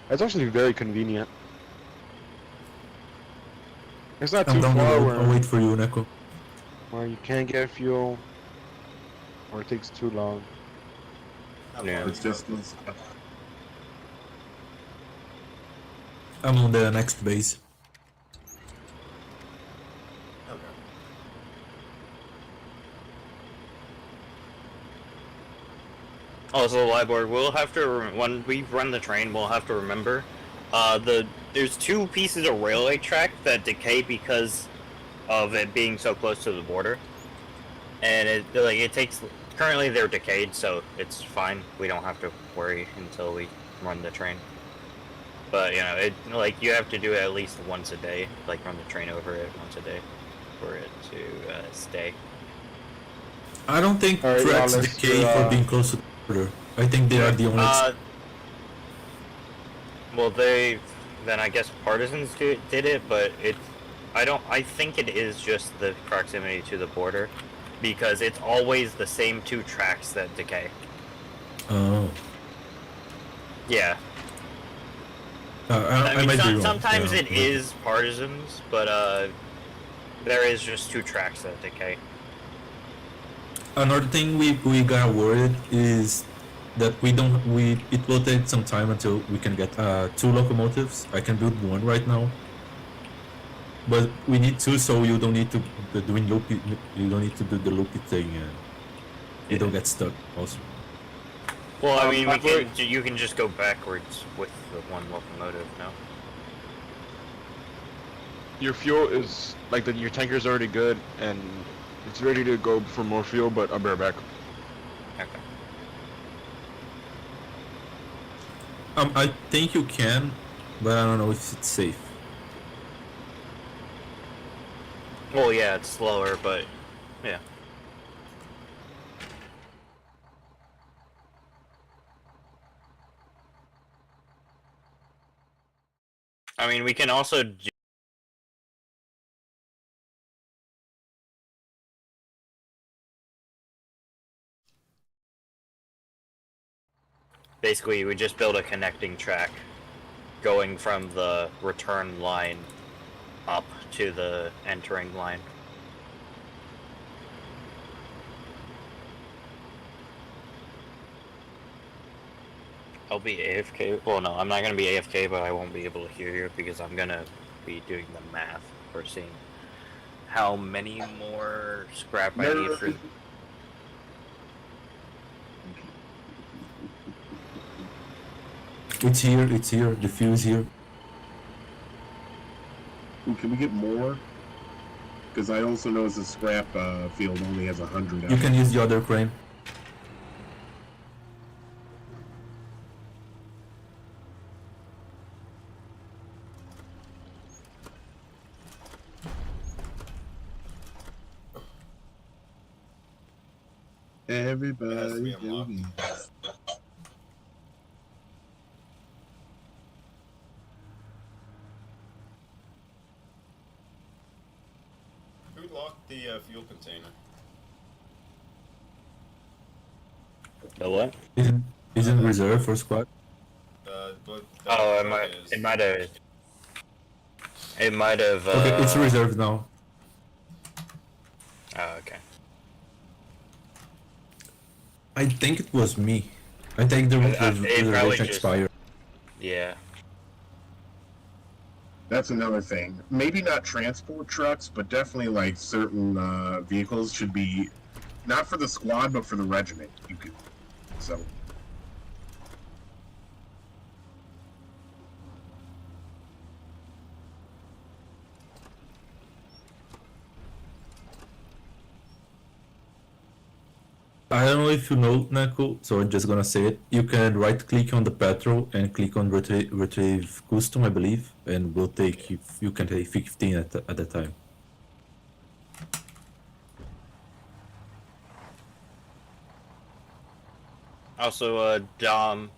[SPEAKER 5] It's actually very convenient. It's not
[SPEAKER 4] I'm
[SPEAKER 5] too
[SPEAKER 4] down the
[SPEAKER 5] far
[SPEAKER 4] road. I'll
[SPEAKER 5] where,
[SPEAKER 4] wait for you, Neko.
[SPEAKER 5] where you can't get fuel, or it takes too long.
[SPEAKER 1] How
[SPEAKER 3] Yeah.
[SPEAKER 1] far
[SPEAKER 2] It's
[SPEAKER 1] are you
[SPEAKER 2] just
[SPEAKER 1] from-
[SPEAKER 4] I'm on the next base.
[SPEAKER 1] Okay.
[SPEAKER 3] Also, Liborg, we'll have to when we run the train, we'll have to remember, there's two pieces of railway track that decay because of it being so close to the border, and it takes. Currently, they're decayed, so it's fine. We don't have to worry until we run the train. But you have to do it at least once a day, like run the train over it once a day, for it to stay.
[SPEAKER 4] I don't think
[SPEAKER 5] Alright,
[SPEAKER 4] tracks
[SPEAKER 5] now let's
[SPEAKER 4] decay
[SPEAKER 5] do,
[SPEAKER 4] for being close to the border. I think they are the only.
[SPEAKER 3] Well, then I guess Partisans did it, but I think it is just the proximity to the border, because it's always the same two tracks that decay.
[SPEAKER 4] Oh.
[SPEAKER 3] Yeah.
[SPEAKER 4] I
[SPEAKER 3] I mean,
[SPEAKER 4] might be wrong.
[SPEAKER 3] sometimes
[SPEAKER 4] Yeah,
[SPEAKER 3] it is Partisans, but there is just two tracks that decay.
[SPEAKER 4] Another thing we got worried is that it will take some time until we can get 2 locomotives. I can build 1 right now, but we need 2, so you don't need to you don't need to do the loopy thing, and you don't get stuck also.
[SPEAKER 3] Well, I mean,
[SPEAKER 5] I've
[SPEAKER 3] you can just go backwards with the 1 locomotive now.
[SPEAKER 5] Your fuel is like your tanker's already good and it's ready to go for more fuel, but I'll be right back.
[SPEAKER 3] Okay.
[SPEAKER 4] I think you can, but I don't know if it's safe.
[SPEAKER 3] Well, yeah, it's slower, but yeah. I mean, we can also do. Basically, we just build a connecting track going from the return line up to the entering line. I'll be AFK. Well, no, I'm not going to be AFK, but I won't be able to hear you because I'm going to be doing the math for seeing how many more scrap I need for.
[SPEAKER 4] It's here, the fuel's here.
[SPEAKER 2] Ooh, can we get more? Because I also know the scrap field only has 100.
[SPEAKER 4] You can use the other crane.
[SPEAKER 2] Everybody.
[SPEAKER 1] unlocked. Who locked the fuel container?
[SPEAKER 3] The what?
[SPEAKER 4] Isn't reserved for squad?
[SPEAKER 1] But
[SPEAKER 3] Oh,
[SPEAKER 1] truck is.
[SPEAKER 3] it might have. It might have.
[SPEAKER 4] Okay, it's reserved now.
[SPEAKER 3] Oh, okay.
[SPEAKER 4] I think it was me. I think the
[SPEAKER 3] It probably
[SPEAKER 4] reservation
[SPEAKER 3] just-
[SPEAKER 4] expired.
[SPEAKER 3] Yeah.
[SPEAKER 2] That's another thing. Maybe not transport trucks, but definitely like certain vehicles should be not for the squad, but for the regiment. You could so.
[SPEAKER 4] I don't know if you know, Neko, so I'm just gonna say it. You can right click on the petrol and click on retrieve custom, I believe, and we'll take you can take 15 at a time.
[SPEAKER 3] Also, Dom,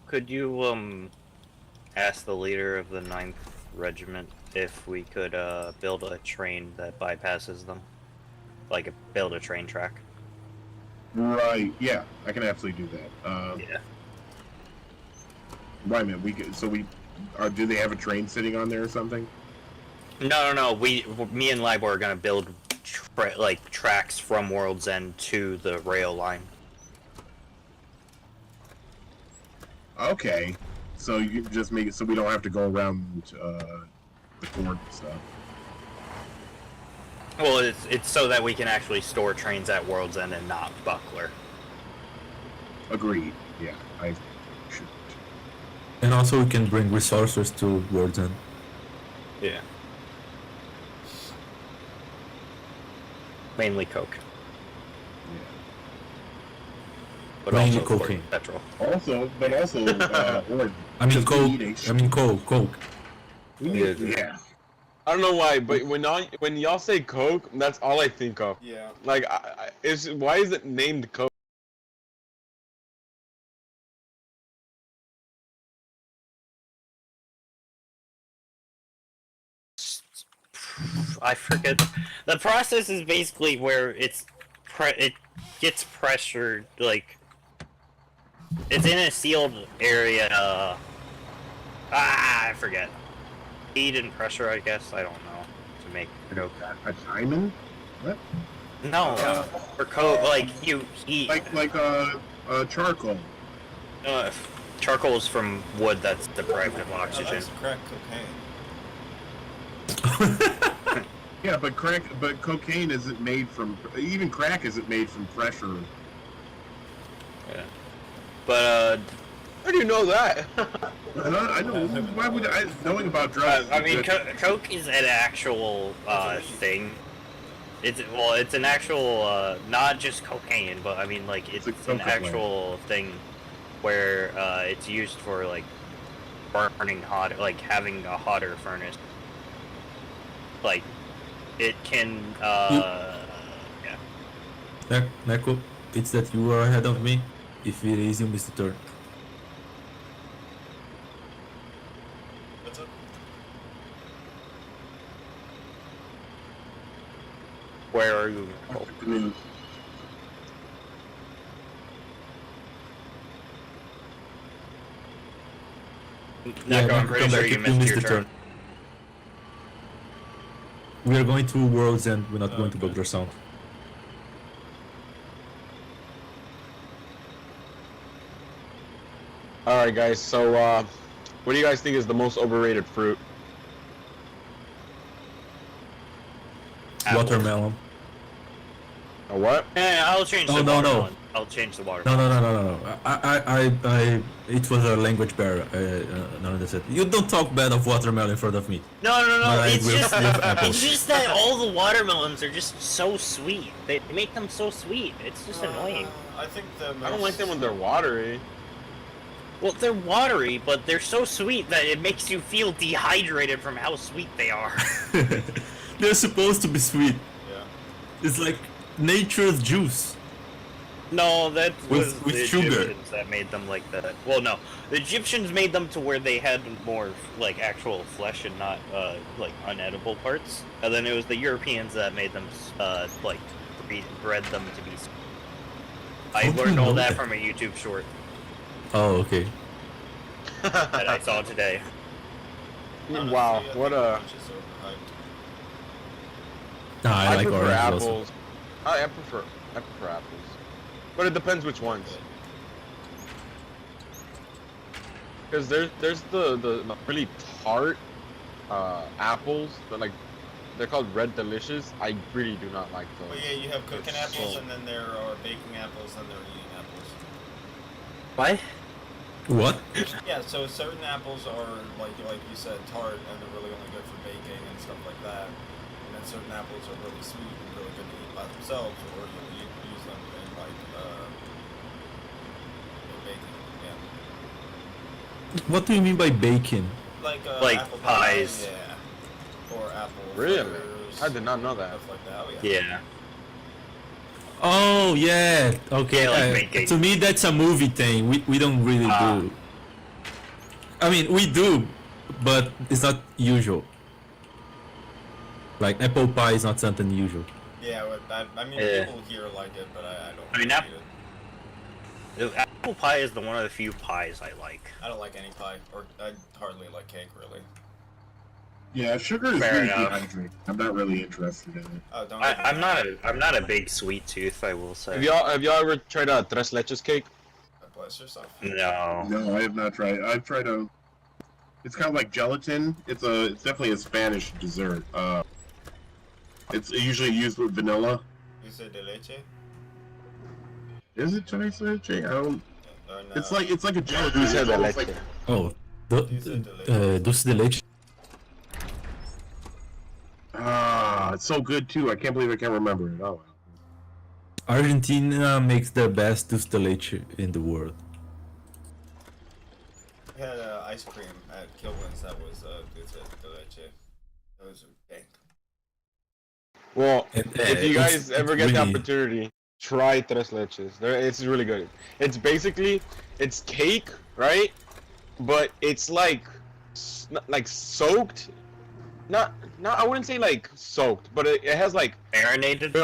[SPEAKER 3] could you ask the leader of the 9th Regiment if we could build a train that bypasses them, like build a train track?
[SPEAKER 2] Right. Yeah, I can absolutely do that.
[SPEAKER 3] Yeah.
[SPEAKER 2] Right, man. We could, so we do they have a train sitting on there or something?
[SPEAKER 3] No. Me and Libor are gonna build like tracks from World's End to the rail line.
[SPEAKER 2] Okay. So you just make it so we don't have to go around the court and stuff.
[SPEAKER 3] Well, it's so that we can actually store trains at World's End and not Buckler.
[SPEAKER 2] Agreed. Yeah, I should.
[SPEAKER 4] And also we can bring resources to World's End.
[SPEAKER 3] Yeah. Mainly coke,
[SPEAKER 2] Yeah.
[SPEAKER 3] but
[SPEAKER 4] Mainly
[SPEAKER 3] also of course,
[SPEAKER 4] cocaine.
[SPEAKER 3] petrol.
[SPEAKER 2] Also, Orden.
[SPEAKER 4] I mean
[SPEAKER 2] Just
[SPEAKER 4] coke.
[SPEAKER 2] need a
[SPEAKER 4] I mean coke.
[SPEAKER 2] yeah.
[SPEAKER 6] I don't know why, but when y'all say Coke, that's all I think of.
[SPEAKER 1] Yeah.
[SPEAKER 6] Like, why is it named Coke?
[SPEAKER 3] I forget. The process is basically where it gets pressured, like it's in a sealed area. I forget. Heat and pressure, I guess. I don't know. To make coke.
[SPEAKER 2] A diamond? What?
[SPEAKER 3] No, for coke, like you heat.
[SPEAKER 2] Like charcoal.
[SPEAKER 3] Charcoal is from wood that's deprived of
[SPEAKER 1] Oh,
[SPEAKER 3] oxygen.
[SPEAKER 1] that's crack cocaine.
[SPEAKER 2] Yeah, but cocaine isn't made from. Even crack isn't made from pressure.
[SPEAKER 3] Yeah. But
[SPEAKER 6] How do you know that?
[SPEAKER 2] I know. Why would I? Knowing about drugs.
[SPEAKER 3] I mean,
[SPEAKER 2] is good.
[SPEAKER 3] coke is an actual thing. It's an actual not just cocaine, but I mean like it's
[SPEAKER 2] It's a
[SPEAKER 3] an
[SPEAKER 2] coca plant.
[SPEAKER 3] actual thing where it's used for like burning hot, like having a hotter furnace. Like it can yeah.
[SPEAKER 4] Neko, it's that you are ahead of me. If it is, you missed the turn.
[SPEAKER 1] What's up?
[SPEAKER 3] Where are you? Oh,
[SPEAKER 2] I mean,
[SPEAKER 3] Neko, I'm
[SPEAKER 4] Neko,
[SPEAKER 3] pretty
[SPEAKER 4] come
[SPEAKER 3] sure
[SPEAKER 4] back
[SPEAKER 3] you
[SPEAKER 4] if
[SPEAKER 3] missed your turn.
[SPEAKER 4] We are going to Worlds and we're not going to
[SPEAKER 1] Okay.
[SPEAKER 4] Bugler Sound.
[SPEAKER 6] Alright, guys, so, what do you guys think is the most overrated fruit?
[SPEAKER 3] Apple.
[SPEAKER 4] Watermelon.
[SPEAKER 6] A what?
[SPEAKER 3] I'll change
[SPEAKER 4] Oh,
[SPEAKER 3] the
[SPEAKER 4] no.
[SPEAKER 3] watermelon. I'll change the water.
[SPEAKER 4] No. It was a language barrier. No, that's it. You don't talk bad of watermelon in front of me.
[SPEAKER 3] No.
[SPEAKER 4] But I
[SPEAKER 3] It's
[SPEAKER 4] will
[SPEAKER 3] just,
[SPEAKER 4] sniff apples.
[SPEAKER 3] it's just that all the watermelons are just so sweet. They make them so sweet. It's just annoying.
[SPEAKER 1] I think the
[SPEAKER 6] I don't like them when they're watery.
[SPEAKER 3] Well, they're watery, but they're so sweet that it makes you feel dehydrated from how sweet they are.
[SPEAKER 4] They're supposed to be sweet.
[SPEAKER 1] Yeah.
[SPEAKER 4] It's like nature's juice.
[SPEAKER 3] No, that was
[SPEAKER 4] With
[SPEAKER 3] the
[SPEAKER 4] sugar.
[SPEAKER 3] Egyptians that made them like that. Well, no, the Egyptians made them to where they had more like actual flesh and not like unedible parts. And then it was the Europeans that made them like bred them to be. I
[SPEAKER 4] How do you
[SPEAKER 3] learned all
[SPEAKER 4] know
[SPEAKER 3] that
[SPEAKER 4] that?
[SPEAKER 3] from a YouTube short
[SPEAKER 4] Oh, okay.
[SPEAKER 3] that I saw today.
[SPEAKER 1] Honestly,
[SPEAKER 6] Wow,
[SPEAKER 1] I think
[SPEAKER 6] what a...
[SPEAKER 1] orange is overhyped.
[SPEAKER 4] Nah, I like
[SPEAKER 6] prefer
[SPEAKER 4] orange
[SPEAKER 6] apples.
[SPEAKER 4] also.
[SPEAKER 6] I prefer apples. But it depends which ones. Because there's the really tart apples, but like they're called Red Delicious. I really do not like
[SPEAKER 1] Well,
[SPEAKER 6] those.
[SPEAKER 1] yeah, you have cooking
[SPEAKER 6] It's
[SPEAKER 1] apples,
[SPEAKER 6] so-
[SPEAKER 1] and then there are baking apples, and there are eating apples.
[SPEAKER 3] What?
[SPEAKER 4] What?
[SPEAKER 1] Yeah, so certain apples are like you said, tart, and they're really only good for baking and stuff like that. And then certain apples are really sweet and really good to eat by themselves, or you use them in like in baking. Yeah,
[SPEAKER 4] What do you mean by bacon?
[SPEAKER 1] like
[SPEAKER 3] Like
[SPEAKER 1] apple
[SPEAKER 3] pies.
[SPEAKER 1] pie, yeah, or apple
[SPEAKER 6] Really?
[SPEAKER 1] fritters,
[SPEAKER 6] I did not know that.
[SPEAKER 1] stuff like that. Oh, yeah.
[SPEAKER 3] Yeah.
[SPEAKER 4] Oh yeah, okay.
[SPEAKER 3] Yeah, like baking.
[SPEAKER 4] To me, that's a movie thing. We don't really do. I mean, we do, but it's not usual. Like apple pie is not something usual.
[SPEAKER 1] Yeah, I mean,
[SPEAKER 3] Yeah.
[SPEAKER 1] people here like it, but I don't.
[SPEAKER 3] I mean,
[SPEAKER 1] really eat it.
[SPEAKER 3] Apple pie is one of the few pies I like.
[SPEAKER 1] I don't like any pie, or I hardly like cake, really.
[SPEAKER 2] Yeah, sugar is
[SPEAKER 3] Fair
[SPEAKER 2] really
[SPEAKER 3] enough.
[SPEAKER 2] dehydrating. I'm not really interested in it.
[SPEAKER 1] Oh, don't.
[SPEAKER 3] I'm not a big sweet tooth, I will say.
[SPEAKER 6] Have y'all ever tried a tres leches cake?
[SPEAKER 1] Bless yourself.
[SPEAKER 3] No.
[SPEAKER 2] No, I have not tried. I've tried a. It's kind of like gelatin. It's definitely a Spanish dessert. It's usually used with vanilla.
[SPEAKER 1] Dulce de leche?
[SPEAKER 2] Is it tres leche? I don't.
[SPEAKER 1] Or no?
[SPEAKER 2] It's like a gelatin.
[SPEAKER 6] Dulce
[SPEAKER 2] It's
[SPEAKER 6] de
[SPEAKER 2] almost
[SPEAKER 6] leche.
[SPEAKER 2] like-
[SPEAKER 4] Oh, dulce de leche.
[SPEAKER 2] it's so good too. I can't believe I can't remember it. Oh well.
[SPEAKER 4] Argentina makes the best dulce de leche in the world.
[SPEAKER 1] We had ice cream at Kilwin's that was dulce de leche. That was dank.
[SPEAKER 6] Well,
[SPEAKER 4] And,
[SPEAKER 6] if you
[SPEAKER 4] it's-
[SPEAKER 6] guys ever
[SPEAKER 4] it's
[SPEAKER 6] get the
[SPEAKER 4] really-
[SPEAKER 6] opportunity, try tres leches. It's really good. It's basically cake, right? But it's like soaked. Not I wouldn't say like soaked, but it has like
[SPEAKER 3] Marinated?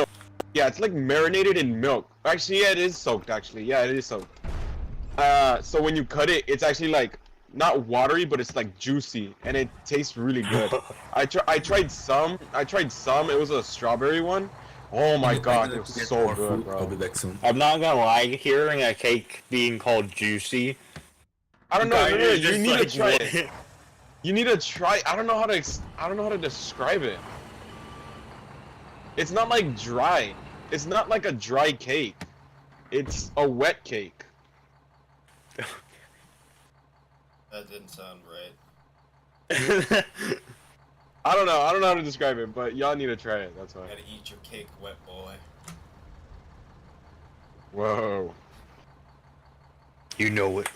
[SPEAKER 6] yeah, it's like marinated in milk. Actually, yeah, it is soaked. Actually, yeah, it is soaked. So when you cut it, it's actually like not watery, but it's like juicy, and it tastes really good. I tried some. It was a strawberry one. Oh my god, it was so good,
[SPEAKER 4] I'll be
[SPEAKER 6] bro.
[SPEAKER 4] back soon.
[SPEAKER 3] I'm not gonna lie, hearing a cake being called juicy.
[SPEAKER 6] I don't know.
[SPEAKER 3] kinda
[SPEAKER 6] No,
[SPEAKER 3] is
[SPEAKER 6] you
[SPEAKER 3] just
[SPEAKER 6] need
[SPEAKER 3] like,
[SPEAKER 6] to try
[SPEAKER 3] what?
[SPEAKER 6] it. You need to try. I don't know how to describe it. It's not like dry. It's not like a dry cake. It's a wet cake.
[SPEAKER 1] That didn't sound right.
[SPEAKER 6] I don't know how to describe it, but y'all need to try it. That's why.
[SPEAKER 1] Gotta eat your cake, wet boy.
[SPEAKER 6] Whoa.
[SPEAKER 3] You know it.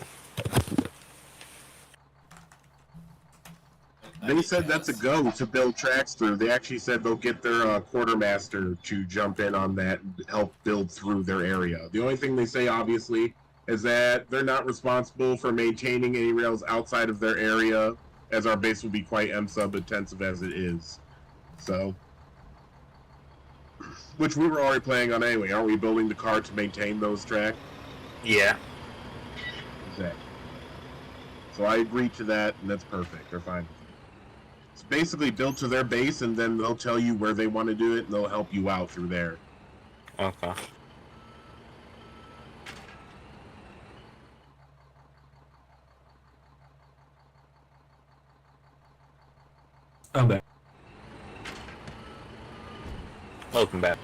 [SPEAKER 2] They said that's a go to build tracks through. They actually said they'll get their quartermaster to jump in on that and help build through their area. The only thing they say, obviously, is that they're not responsible for maintaining any rails outside of their area, as our base will be quite M-sub intensive as it is. So, which we were already planning on anyway. Aren't we building the car to maintain those tracks?
[SPEAKER 3] Yeah.
[SPEAKER 2] Exactly. So I agreed to that, and that's perfect. They're fine with it. It's basically built to their base, and then they'll tell you where they want to do it, and they'll help you out through there.
[SPEAKER 3] Okay.
[SPEAKER 4] I'm back.
[SPEAKER 3] Welcome back.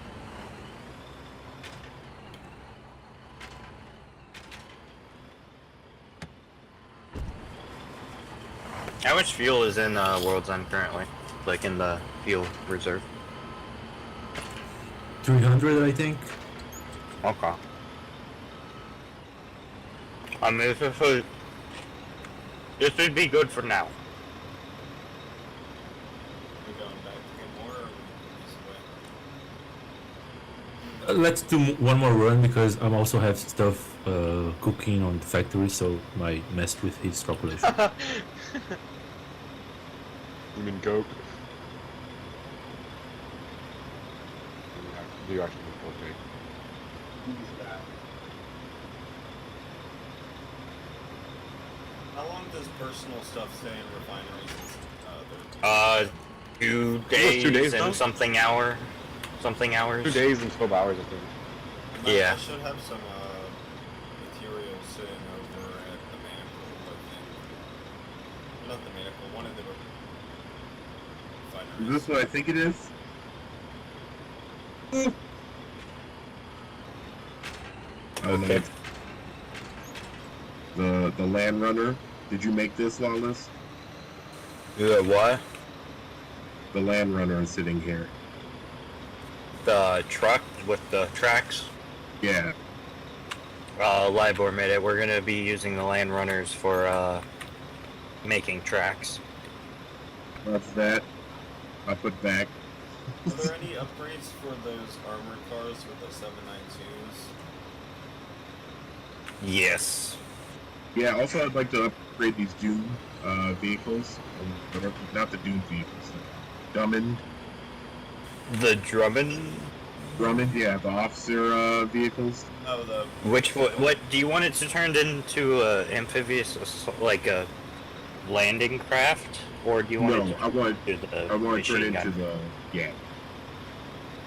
[SPEAKER 3] How much fuel is in World's End currently? Like in the fuel reserve?
[SPEAKER 4] 300, I think.
[SPEAKER 3] Okay. I mean, this would be good for now.
[SPEAKER 1] We going back to get more, or we this way?
[SPEAKER 4] Let's do one more run because I also have stuff cooking on the factory, so might mess with his calculation.
[SPEAKER 6] You mean goat? Do you actually mean okay?
[SPEAKER 1] How long does personal stuff stay in refineries?
[SPEAKER 3] 2
[SPEAKER 6] It was 2 days
[SPEAKER 3] and
[SPEAKER 6] now?
[SPEAKER 3] something hours.
[SPEAKER 6] 2 days and 12 hours, I think.
[SPEAKER 3] Yeah.
[SPEAKER 1] I should have some materials sitting over at the Manacle, I think. Not the Manacle, one of the
[SPEAKER 2] Is this what I think it is? Oh no.
[SPEAKER 3] Okay.
[SPEAKER 2] The Land Runner. Did you make this, Lawless?
[SPEAKER 3] What?
[SPEAKER 2] The Land Runner is sitting here.
[SPEAKER 3] The truck with the tracks?
[SPEAKER 2] Yeah.
[SPEAKER 3] Libor made it. We're gonna be using the land runners for making tracks.
[SPEAKER 2] That's that. I'll put back.
[SPEAKER 1] Are there any upgrades for those armored cars with the 792s?
[SPEAKER 3] Yes.
[SPEAKER 2] Yeah, also I'd like to upgrade these Doom vehicles. Not the Doom vehicles. Drummond,
[SPEAKER 3] The Drummond.
[SPEAKER 2] yeah, the officer vehicles.
[SPEAKER 1] Oh, the
[SPEAKER 3] What do you want it to turn into amphibious, like a landing craft, or do you want
[SPEAKER 2] No,
[SPEAKER 3] it to
[SPEAKER 2] I want
[SPEAKER 3] do the
[SPEAKER 2] to turn
[SPEAKER 3] machine
[SPEAKER 2] into
[SPEAKER 3] gun?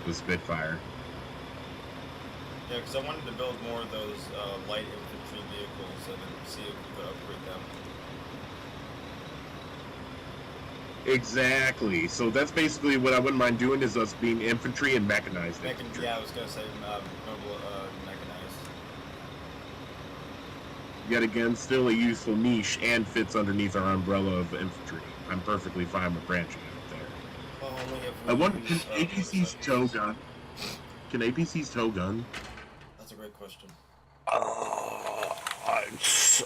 [SPEAKER 2] the Spitfire.
[SPEAKER 1] yeah, because I wanted to build more of those light infantry vehicles and then see if we could upgrade them.
[SPEAKER 2] Exactly. So that's basically what I wouldn't mind doing is us being infantry and mechanized infantry.
[SPEAKER 1] Yeah, I was gonna say mobile mechanized.
[SPEAKER 2] Yet again, still a useful niche and fits underneath our umbrella of infantry. I'm perfectly fine with branching out there.
[SPEAKER 1] Well, only if we
[SPEAKER 2] I wonder,
[SPEAKER 1] use,
[SPEAKER 2] can APC's tow gun? Can APC's tow gun?
[SPEAKER 1] That's a great question.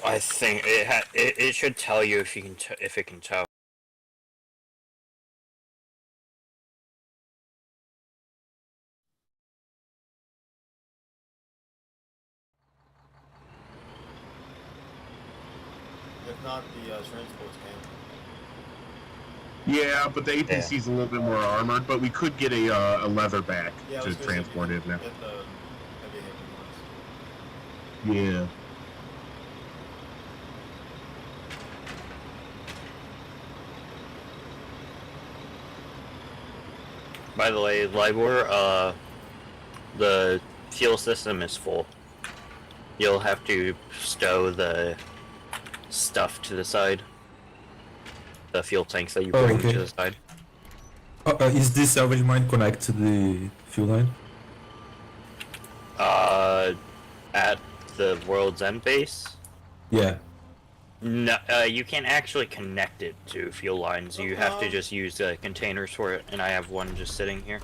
[SPEAKER 3] I think it should tell you if you can if it can tow.
[SPEAKER 1] If not, the transports can.
[SPEAKER 2] Yeah, but the APC's a little bit more armored, but we could get a leather back
[SPEAKER 1] Yeah, I
[SPEAKER 2] to
[SPEAKER 1] was gonna say
[SPEAKER 2] transport
[SPEAKER 1] we
[SPEAKER 2] it
[SPEAKER 1] can
[SPEAKER 2] now.
[SPEAKER 1] get the heavy ones.
[SPEAKER 2] Yeah.
[SPEAKER 3] By the way, Libor, the fuel system is full. You'll have to stow the stuff to the side. The fuel tanks that you
[SPEAKER 4] Oh,
[SPEAKER 3] bring
[SPEAKER 4] okay.
[SPEAKER 3] to the side.
[SPEAKER 4] Is this salvage mine connected to the fuel line?
[SPEAKER 3] At the World's End base?
[SPEAKER 4] Yeah.
[SPEAKER 3] No, you can't actually connect it to fuel lines. You have to just use containers for it, and I have one just sitting here.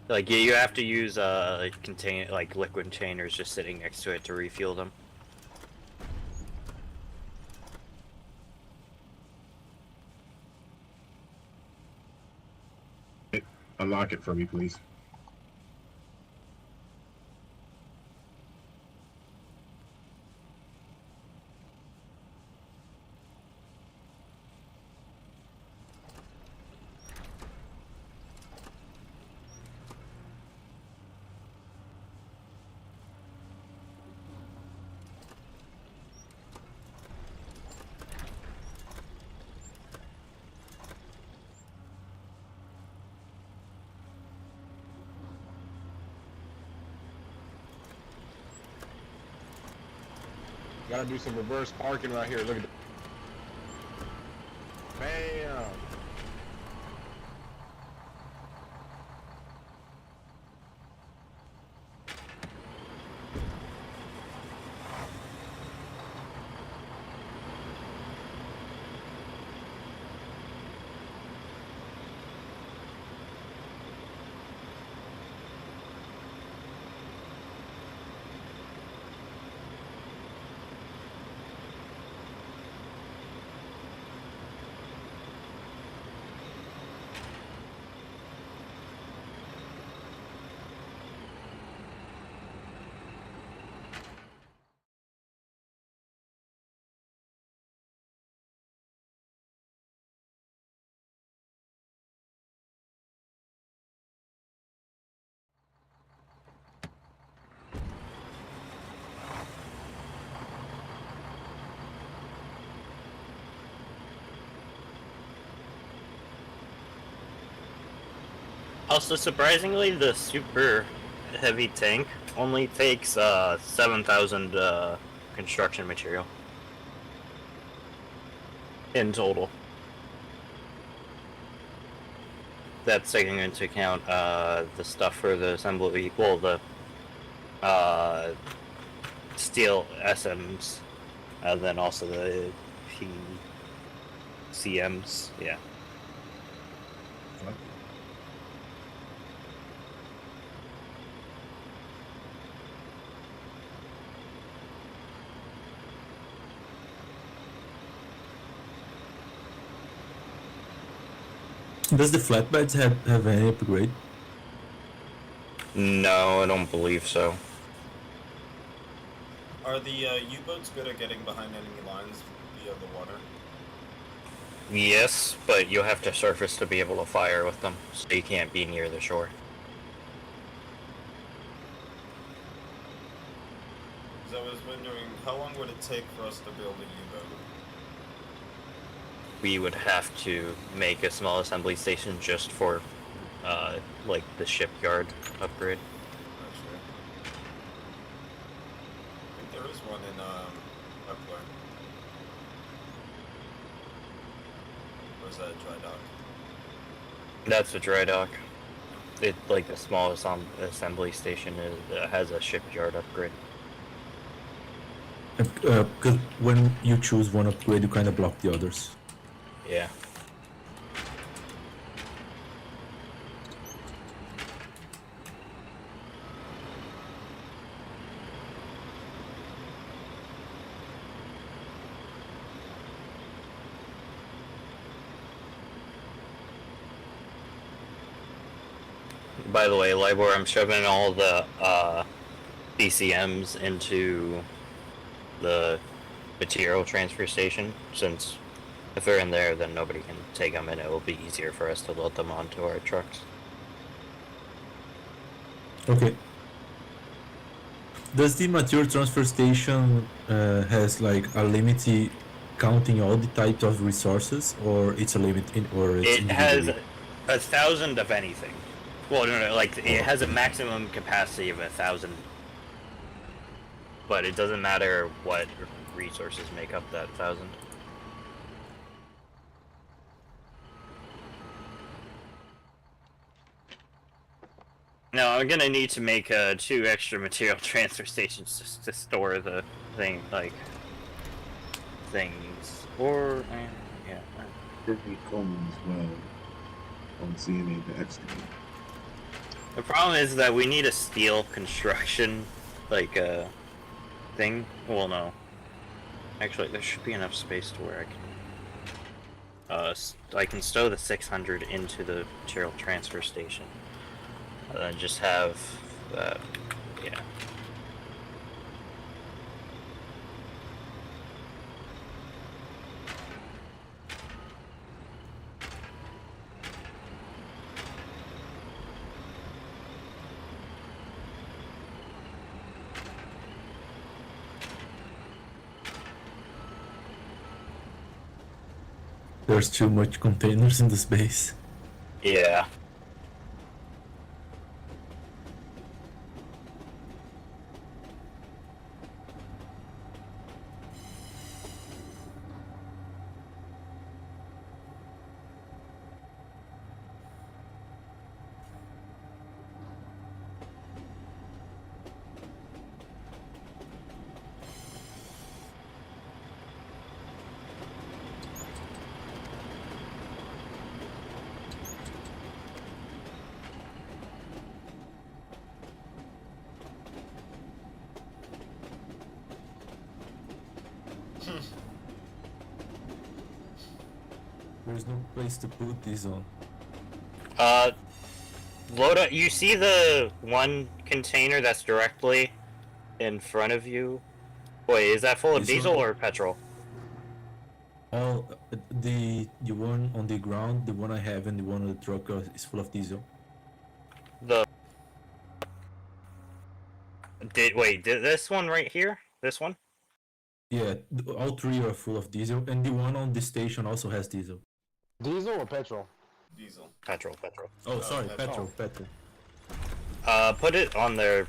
[SPEAKER 3] Like you have to use contain like liquid containers just sitting next to it to refuel them.
[SPEAKER 2] Unlock it for me, please.
[SPEAKER 5] Gotta do some reverse parking right here. Look at that. Bam!
[SPEAKER 3] Also, surprisingly, the super heavy tank only takes 7,000 construction material. in total. That's taking into account the stuff for the assembly, well, the steel SMs, and then also the PCMs. Yeah.
[SPEAKER 4] Does the flatbeds have any upgrade?
[SPEAKER 3] No, I don't believe so.
[SPEAKER 1] Are the U-boats good at getting behind enemy lines via the water?
[SPEAKER 3] Yes, but you'll have to surface to be able to fire with them, so you can't be near the shore.
[SPEAKER 1] Because I was wondering, how long would it take for us to build a U-boat?
[SPEAKER 3] We would have to make a small assembly station just for, like, the shipyard upgrade.
[SPEAKER 1] Actually, I think there is one in Upler. Or is that a dry dock?
[SPEAKER 3] That's a dry dock. It, like, the small assembly station has a shipyard upgrade.
[SPEAKER 4] Because when you choose one upgrade, you kind of block the others.
[SPEAKER 3] Yeah. By the way, Libor, I'm shoving all the BCMs into the material transfer station, since if they're in there, then nobody can take them, and it will be easier for us to load them onto our trucks.
[SPEAKER 4] Okay. Does the material transfer station has like a limit counting all the types of resources, or it's a limit in, or it's
[SPEAKER 3] It has
[SPEAKER 4] individually?
[SPEAKER 3] 1,000 of anything. Well, no, like it has a maximum capacity of 1,000, but it doesn't matter what resources make up that 1,000. Now I'm gonna need to make 2 extra material transfer stations just to store the things. Yeah.
[SPEAKER 2] Could be common as well. On CNA to excavate.
[SPEAKER 3] The problem is that we need a steel construction, like, thing. Well, no. Actually, there should be enough space to where I can stow the 600 into the material transfer station. And then just have, yeah.
[SPEAKER 4] There's too much containers in the space.
[SPEAKER 3] Yeah.
[SPEAKER 4] There's no place to put these on.
[SPEAKER 3] Load up. You see the one container that's directly in front of you? Wait, is that full of
[SPEAKER 4] This
[SPEAKER 3] diesel
[SPEAKER 4] one?
[SPEAKER 3] or petrol?
[SPEAKER 4] All the one on the ground, the one I have, and the one on the truck is full of diesel.
[SPEAKER 3] Did this one right here? This one?
[SPEAKER 4] Yeah, all three are full of diesel, and the one on the station also has diesel.
[SPEAKER 5] Diesel or petrol?
[SPEAKER 1] Diesel.
[SPEAKER 3] Petrol.
[SPEAKER 4] Oh, sorry,
[SPEAKER 1] petrol.
[SPEAKER 4] petrol.
[SPEAKER 3] Put it on there.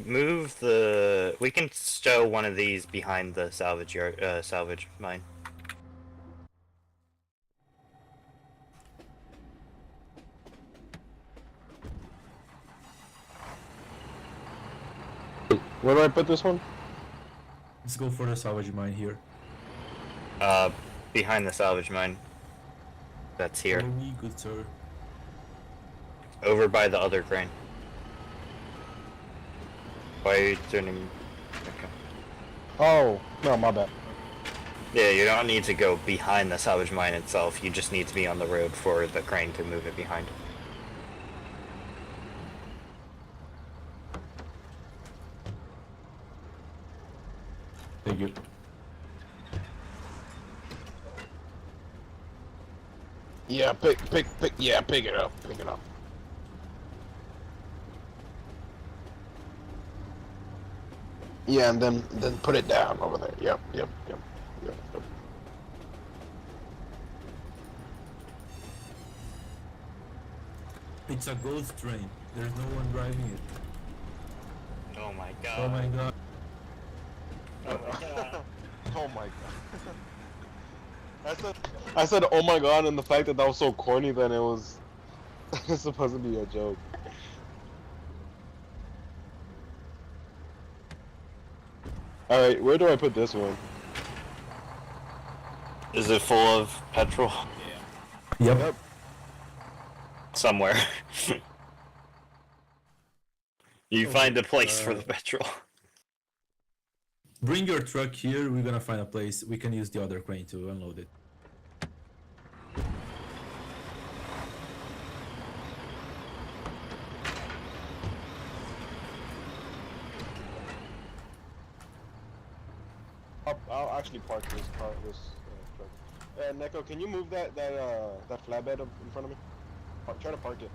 [SPEAKER 3] Move the. We can stow one of these behind the salvage yard. Salvage mine.
[SPEAKER 5] Where do I put this one?
[SPEAKER 4] Let's go for the salvage mine here.
[SPEAKER 3] Behind the salvage mine. That's here.
[SPEAKER 4] Follow me, good sir.
[SPEAKER 3] Over by the other crane. Why are you turning? Okay.
[SPEAKER 5] Oh, no, my bad.
[SPEAKER 3] Yeah, you don't need to go behind the salvage mine itself. You just need to be on the road for the crane to move it behind.
[SPEAKER 4] Thank you.
[SPEAKER 5] Yeah, yeah, pick it up, pick it up. Yeah, and then put it down over there. Yep.
[SPEAKER 4] It's a ghost train. There's no one driving it.
[SPEAKER 3] Oh my god.
[SPEAKER 4] Oh my god.
[SPEAKER 3] Oh my god.
[SPEAKER 5] Oh my god. I said, oh my god, and the fact that was so corny, then it was it's supposed to be a joke. Alright, where do I put this one?
[SPEAKER 3] Is it full of petrol?
[SPEAKER 1] Yeah.
[SPEAKER 4] Yep.
[SPEAKER 3] Somewhere. You find a place for the petrol.
[SPEAKER 4] Bring your truck here. We're gonna find a place. We can use the other crane to unload it.
[SPEAKER 5] I'll actually park this car, truck. Neko, can you move that flatbed up in front of me? Try to park it.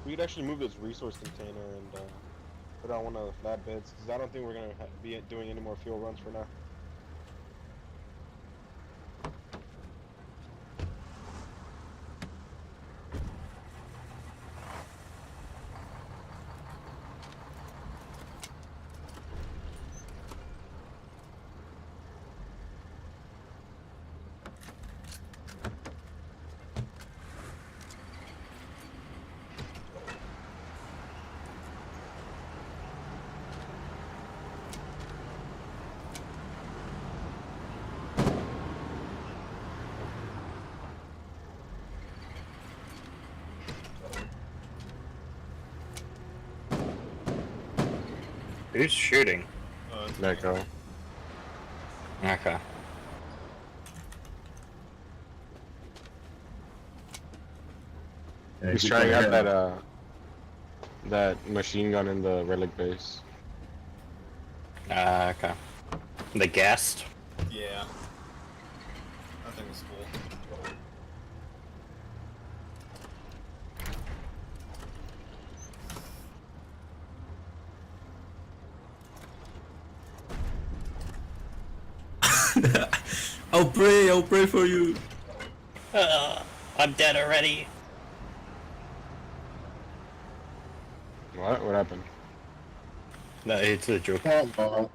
[SPEAKER 5] We could actually move this resource container and put on one of the flatbeds, because I don't think we're going to be doing any more fuel runs for now.
[SPEAKER 3] Who's shooting?
[SPEAKER 6] Neko.
[SPEAKER 3] Okay.
[SPEAKER 2] Yeah,
[SPEAKER 6] He's
[SPEAKER 2] keep
[SPEAKER 6] trying
[SPEAKER 2] going
[SPEAKER 6] out
[SPEAKER 2] ahead.
[SPEAKER 6] that machine gun in the relic base.
[SPEAKER 3] Okay. The guest?
[SPEAKER 1] Yeah. I think it's cool.
[SPEAKER 4] I'll pray for you.
[SPEAKER 3] I'm dead already.
[SPEAKER 6] What? What happened?
[SPEAKER 3] No, it's a joke.
[SPEAKER 2] Oh,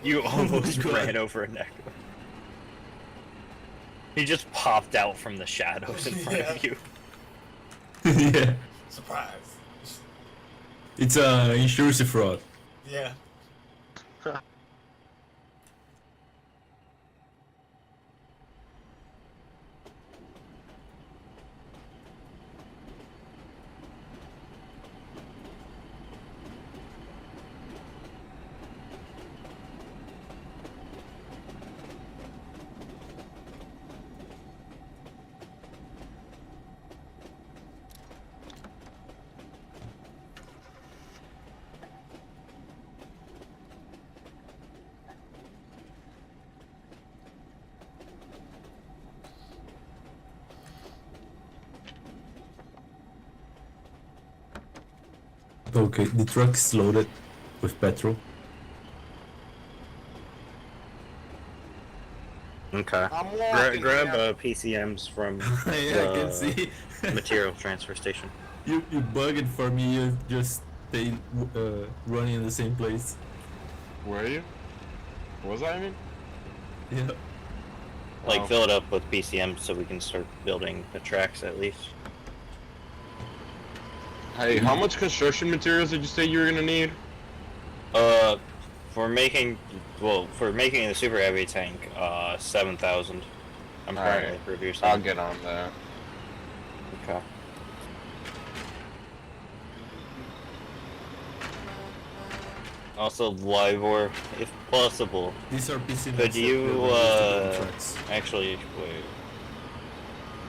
[SPEAKER 3] You almost
[SPEAKER 4] God.
[SPEAKER 3] ran over a neck. He just popped out from the shadows in front of you.
[SPEAKER 4] Yeah.
[SPEAKER 1] Surprise.
[SPEAKER 4] It's a insurance fraud.
[SPEAKER 1] Yeah.
[SPEAKER 4] Okay, the truck is loaded with petrol.
[SPEAKER 3] Okay.
[SPEAKER 6] I'm walking.
[SPEAKER 3] Grab
[SPEAKER 6] here.
[SPEAKER 3] PCMs from
[SPEAKER 4] Yeah, I can
[SPEAKER 3] the
[SPEAKER 4] see.
[SPEAKER 3] material transfer station.
[SPEAKER 4] You bugged for me. You just stay running in the same place.
[SPEAKER 6] Where are you? Was I? I mean.
[SPEAKER 4] Yeah.
[SPEAKER 3] Like
[SPEAKER 6] Oh.
[SPEAKER 3] fill it up with PCMs so we can start building the tracks at least.
[SPEAKER 6] Hey, how much construction materials did you say you were gonna need?
[SPEAKER 3] For making the super heavy tank, 7,000. I'm
[SPEAKER 6] Alright.
[SPEAKER 3] currently producing.
[SPEAKER 6] I'll get on that.
[SPEAKER 3] Okay. Also, LIBOR, if possible.
[SPEAKER 4] These are PC.
[SPEAKER 3] Could you, actually, wait.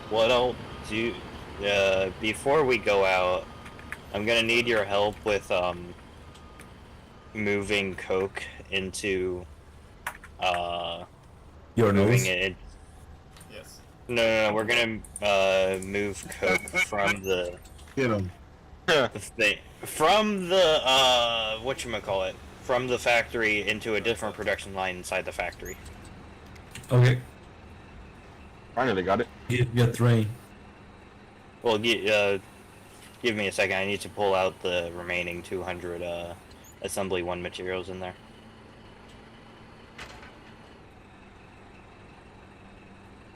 [SPEAKER 3] What I'll do, before we go out, I'm gonna need your help with, moving coke into,
[SPEAKER 4] Your
[SPEAKER 3] moving
[SPEAKER 4] nose.
[SPEAKER 3] it.
[SPEAKER 1] Yes.
[SPEAKER 3] No, we're gonna, move coke from the,
[SPEAKER 2] Hit him.
[SPEAKER 3] from the, whatchamacallit, from the factory into a different production line inside the factory.
[SPEAKER 4] Okay.
[SPEAKER 6] Finally got it.
[SPEAKER 4] Give me a train.
[SPEAKER 3] Well, give me a second. I need to pull out the remaining 200 assembly 1 materials in there.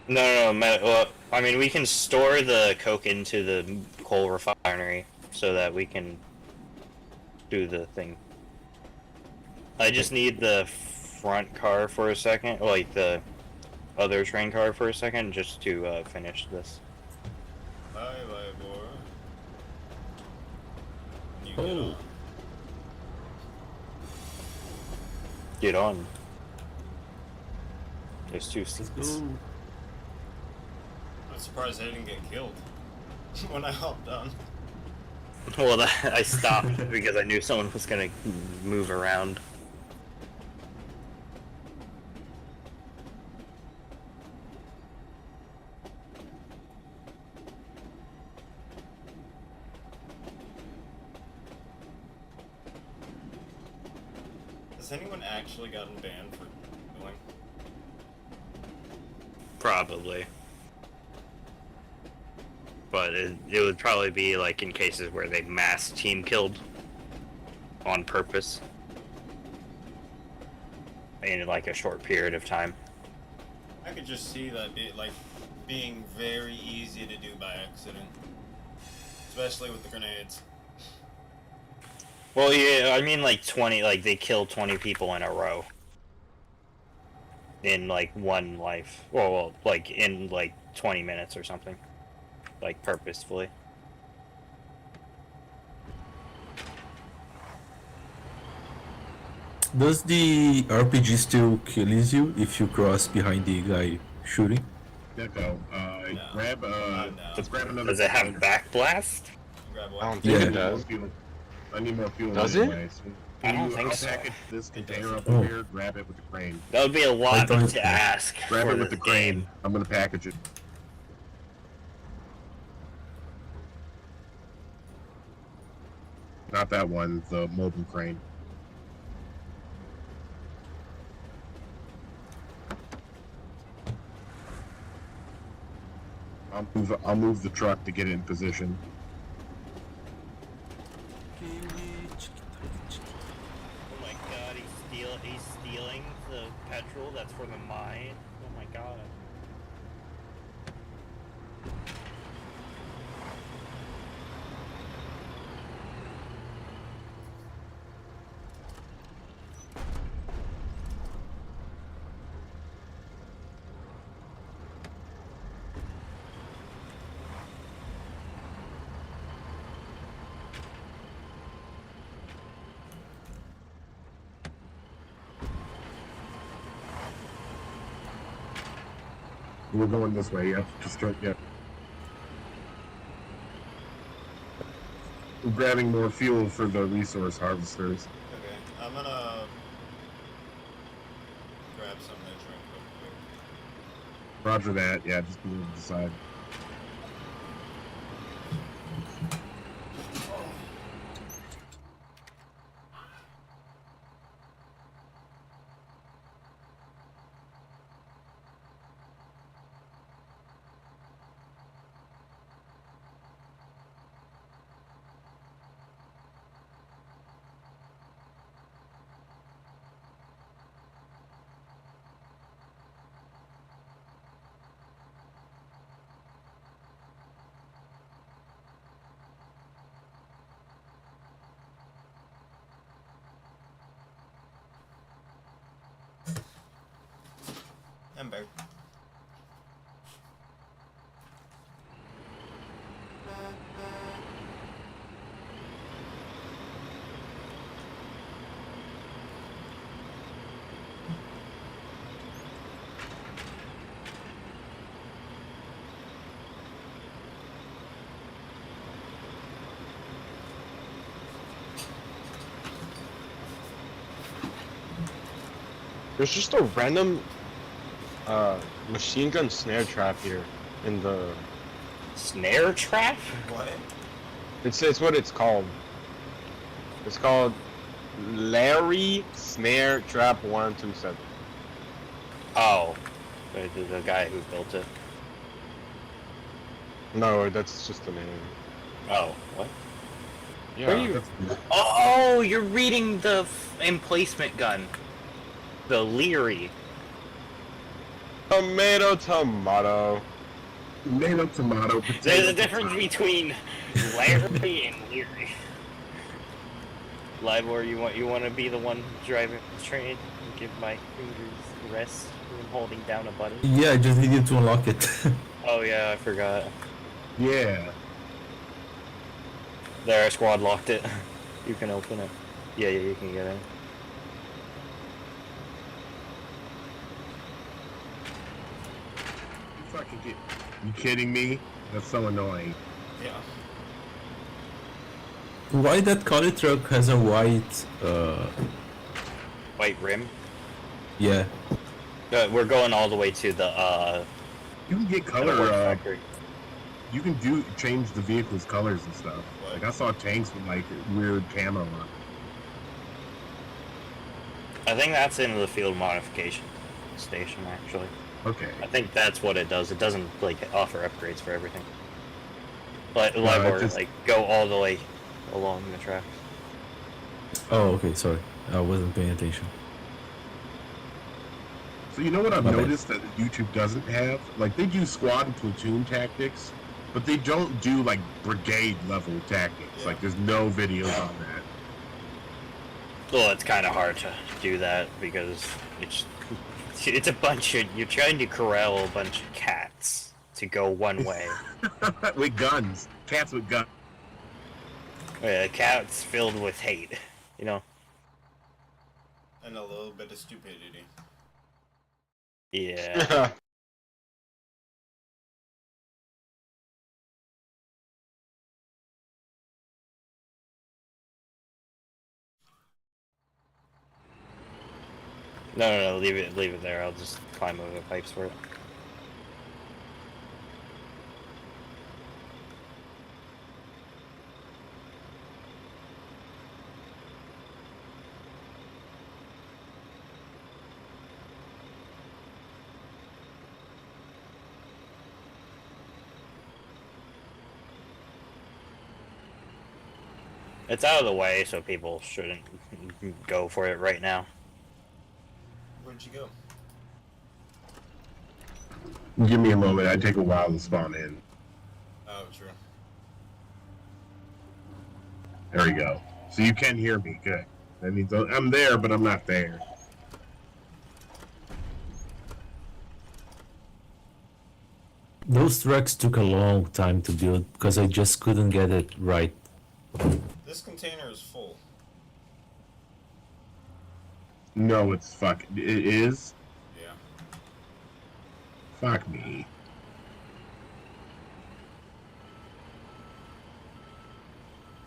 [SPEAKER 3] No. Well, I mean, we can store the coke into the coal refinery so that we can do the thing. I just need the front car for a second, like the other train car for a second, just to finish this.
[SPEAKER 1] Bye, LIBOR. You
[SPEAKER 4] Oh.
[SPEAKER 3] Get on. There's 2 seats.
[SPEAKER 1] I'm surprised I didn't get killed when I hopped on.
[SPEAKER 3] Well, I stopped because I knew someone was gonna move around.
[SPEAKER 1] Has anyone actually gotten banned for doing?
[SPEAKER 3] Probably. But it would probably be like in cases where they mass team killed on purpose in like a short period of time.
[SPEAKER 1] I could just see that being very easy to do by accident, especially with the grenades.
[SPEAKER 3] Well, yeah, I mean like 20, like they kill 20 people in a row. In like one life. Well, like in like 20 minutes or something. Like purposefully.
[SPEAKER 4] Does the RPG still kills you if you cross behind the guy shooting?
[SPEAKER 2] Deco.
[SPEAKER 1] No.
[SPEAKER 2] Grab
[SPEAKER 1] No.
[SPEAKER 2] grab another.
[SPEAKER 3] Does it have backblast?
[SPEAKER 1] Grab
[SPEAKER 6] I
[SPEAKER 1] one.
[SPEAKER 6] don't think
[SPEAKER 4] Yeah.
[SPEAKER 6] it does.
[SPEAKER 2] I need more fuel.
[SPEAKER 6] Does it?
[SPEAKER 2] anyway, so
[SPEAKER 3] I don't
[SPEAKER 2] you-
[SPEAKER 3] think
[SPEAKER 2] I'll
[SPEAKER 3] so.
[SPEAKER 2] package this container up
[SPEAKER 4] Oh.
[SPEAKER 2] over here. Grab it with the crane.
[SPEAKER 3] That would be a lot
[SPEAKER 4] thought
[SPEAKER 3] to
[SPEAKER 4] it-
[SPEAKER 3] ask
[SPEAKER 2] Grab
[SPEAKER 3] for
[SPEAKER 2] it with
[SPEAKER 3] this
[SPEAKER 2] the crane.
[SPEAKER 3] game.
[SPEAKER 2] I'm gonna package it. Not that one. The mobile crane. I'll move the truck to get it in position.
[SPEAKER 3] Oh my god, he's stealing the petrol that's for the mine. Oh my god.
[SPEAKER 2] We're going this way, yeah. Just start, yeah. We're grabbing more fuel for the resource harvesters.
[SPEAKER 1] Okay, I'm gonna grab some of that drink real quick.
[SPEAKER 2] Roger that, yeah, just move to the side.
[SPEAKER 1] I'm back.
[SPEAKER 5] There's just a random machine gun snare trap here in the.
[SPEAKER 3] Snare trap?
[SPEAKER 1] What?
[SPEAKER 5] It's what it's called. It's called Larry Snare Trap 127.
[SPEAKER 3] Oh, the guy who built it.
[SPEAKER 5] No, that's just the name.
[SPEAKER 3] Oh, what?
[SPEAKER 5] Yeah.
[SPEAKER 3] Where are you? Oh, you're reading the emplacement gun. The Leary.
[SPEAKER 5] Tomato, tomato.
[SPEAKER 2] Tomato, tomato, potato.
[SPEAKER 3] There's a difference between Larry and Leary. Libor, you want to be the one driving the train and give my fingers rest when holding down a button?
[SPEAKER 4] Yeah, I just needed to unlock it.
[SPEAKER 3] Oh yeah, I forgot.
[SPEAKER 2] Yeah.
[SPEAKER 3] There, squad locked it. You can open it. Yeah, you can get in.
[SPEAKER 2] You kidding me? That's so annoying.
[SPEAKER 1] Yeah.
[SPEAKER 4] Why that collie truck has a white,
[SPEAKER 3] White rim.
[SPEAKER 4] yeah.
[SPEAKER 3] We're going all the way to the
[SPEAKER 2] You can get
[SPEAKER 3] the
[SPEAKER 2] color.
[SPEAKER 3] work factory.
[SPEAKER 2] You can change the vehicle's colors and stuff. Like I saw tanks with like weird camo on.
[SPEAKER 3] I think that's in the field modification station, actually.
[SPEAKER 2] Okay.
[SPEAKER 3] I think that's what it does. It doesn't like offer upgrades for everything. But
[SPEAKER 2] No,
[SPEAKER 3] Libor,
[SPEAKER 2] it just-
[SPEAKER 3] like go all the way along the track.
[SPEAKER 4] Oh, okay, sorry. I wasn't paying attention.
[SPEAKER 2] So you know what I've
[SPEAKER 4] My bad.
[SPEAKER 2] noticed that YouTube doesn't have? Like they do squad and platoon tactics, but they don't do like brigade level tactics.
[SPEAKER 1] Yeah.
[SPEAKER 2] Like there's no videos on that.
[SPEAKER 3] Well, it's kind of hard to do that because it's a bunch of you're trying to corral a bunch of cats to go one way.
[SPEAKER 2] With guns. Cats with guns.
[SPEAKER 3] Cats filled with hate, you know.
[SPEAKER 1] And a little bit of stupidity.
[SPEAKER 3] Yeah. No, leave it there. I'll just climb over the pipes for it. It's out of the way, so people shouldn't go for it right now.
[SPEAKER 1] Where'd you go?
[SPEAKER 2] Give me a moment. I take a while to spawn in.
[SPEAKER 1] Oh, true.
[SPEAKER 2] There we go. So you can hear me. Good. That means I'm there, but I'm not there.
[SPEAKER 4] Those trucks took a long time to build because I just couldn't get it right.
[SPEAKER 1] This container is full.
[SPEAKER 2] No, it's fuck. It is?
[SPEAKER 1] Yeah.
[SPEAKER 2] Fuck me.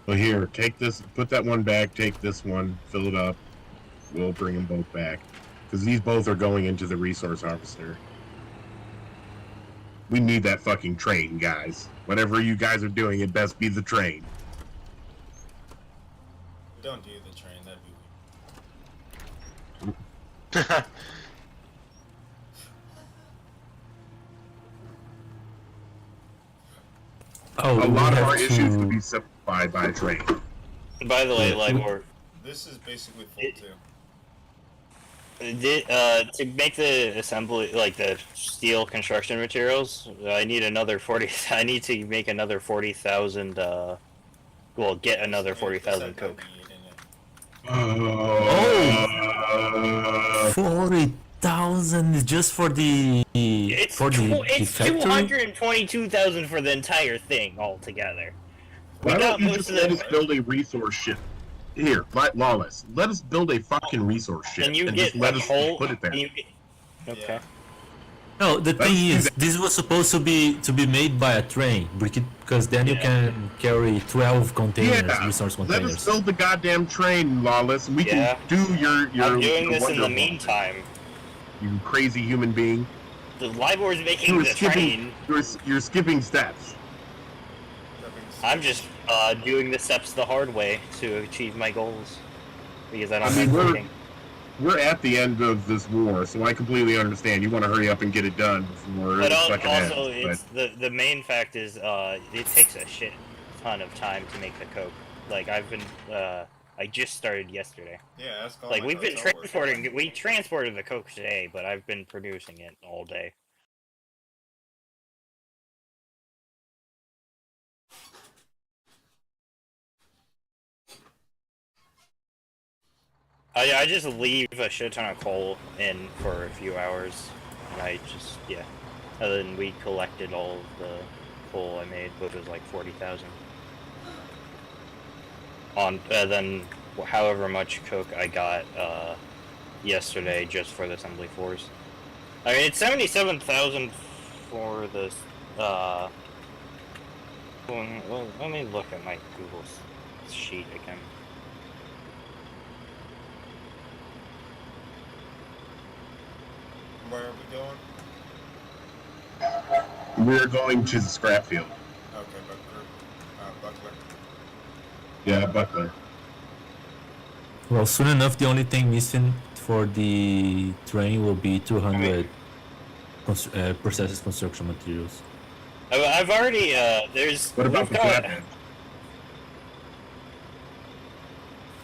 [SPEAKER 2] Well, here, take this, put that one back, take this one, fill it up. We'll bring them both back. Because these both are going into the resource harvester. We need that fucking train, guys. Whatever you guys are doing, it best be the train.
[SPEAKER 1] Don't do the train, that'd be weird.
[SPEAKER 4] Oh,
[SPEAKER 2] A
[SPEAKER 4] we
[SPEAKER 2] lot of
[SPEAKER 4] have
[SPEAKER 2] our issues
[SPEAKER 4] to-
[SPEAKER 2] could be simplified by train.
[SPEAKER 3] By the way,
[SPEAKER 4] Yeah.
[SPEAKER 3] Libor,
[SPEAKER 1] This is basically full too.
[SPEAKER 3] to make the assembly, like the steel construction materials, I need another 40. I need to make another 40,000. Well, get another 40,000 coke.
[SPEAKER 2] Oh.
[SPEAKER 4] 40,000. 3,000 just for the
[SPEAKER 3] It's
[SPEAKER 4] the factory.
[SPEAKER 3] 222,000 for the entire thing altogether. We
[SPEAKER 2] Why
[SPEAKER 3] got
[SPEAKER 2] don't you
[SPEAKER 3] most
[SPEAKER 2] just
[SPEAKER 3] of
[SPEAKER 2] let
[SPEAKER 3] the.
[SPEAKER 2] us build a resource ship? Here, Lawless. Let us build a fucking resource ship
[SPEAKER 3] And you
[SPEAKER 2] and
[SPEAKER 3] get
[SPEAKER 2] just let
[SPEAKER 3] a
[SPEAKER 2] us
[SPEAKER 3] whole.
[SPEAKER 2] put it there.
[SPEAKER 3] Okay.
[SPEAKER 1] Yeah.
[SPEAKER 4] No, the
[SPEAKER 2] Let's
[SPEAKER 4] thing
[SPEAKER 2] do
[SPEAKER 4] is,
[SPEAKER 2] that.
[SPEAKER 4] this was supposed to be made by a train, because then you
[SPEAKER 3] Yeah.
[SPEAKER 4] can carry 12 containers,
[SPEAKER 2] Yeah,
[SPEAKER 4] resource
[SPEAKER 2] let
[SPEAKER 4] containers.
[SPEAKER 2] us build the goddamn train, Lawless, and we
[SPEAKER 3] Yeah.
[SPEAKER 2] can do your
[SPEAKER 3] I'm doing
[SPEAKER 2] your
[SPEAKER 3] this in the
[SPEAKER 2] Wonder Woman,
[SPEAKER 3] meantime.
[SPEAKER 2] You crazy human being.
[SPEAKER 3] The Libor's making
[SPEAKER 2] You were
[SPEAKER 3] the
[SPEAKER 2] skipping.
[SPEAKER 3] train.
[SPEAKER 2] You're skipping steps.
[SPEAKER 3] I'm just doing the steps the hard way to achieve my goals. Because I don't
[SPEAKER 2] I mean,
[SPEAKER 3] have
[SPEAKER 2] we're-
[SPEAKER 3] trading.
[SPEAKER 2] We're at the end of this war, so I completely understand. You want to hurry up and get it done before
[SPEAKER 3] But
[SPEAKER 2] it fucking
[SPEAKER 3] also,
[SPEAKER 2] ends.
[SPEAKER 3] it's the main fact is it takes a shit ton of time to make the coke. Like I've been I just started yesterday.
[SPEAKER 1] Yeah, ask all
[SPEAKER 3] Like
[SPEAKER 1] my
[SPEAKER 3] we've been
[SPEAKER 1] cartel workers.
[SPEAKER 3] we transported the coke today, but I've been producing it all day. I just leave a shit ton of coal in for a few hours, and I just and then we collected all of the coal I made, which was like 40,000. On then however much coke I got yesterday just for the assembly fours. I mean it's 77,000 for this. Well, let me look at my Google sheet again.
[SPEAKER 1] Where are we going?
[SPEAKER 2] We're going to the scrap field.
[SPEAKER 1] Okay, Buckler.
[SPEAKER 2] Yeah, Buckler.
[SPEAKER 4] Well, soon enough, the only thing missing for the train will be 200 processed construction materials.
[SPEAKER 3] I've already there's.
[SPEAKER 2] What about
[SPEAKER 3] we've
[SPEAKER 2] the
[SPEAKER 3] got-
[SPEAKER 2] flatbed?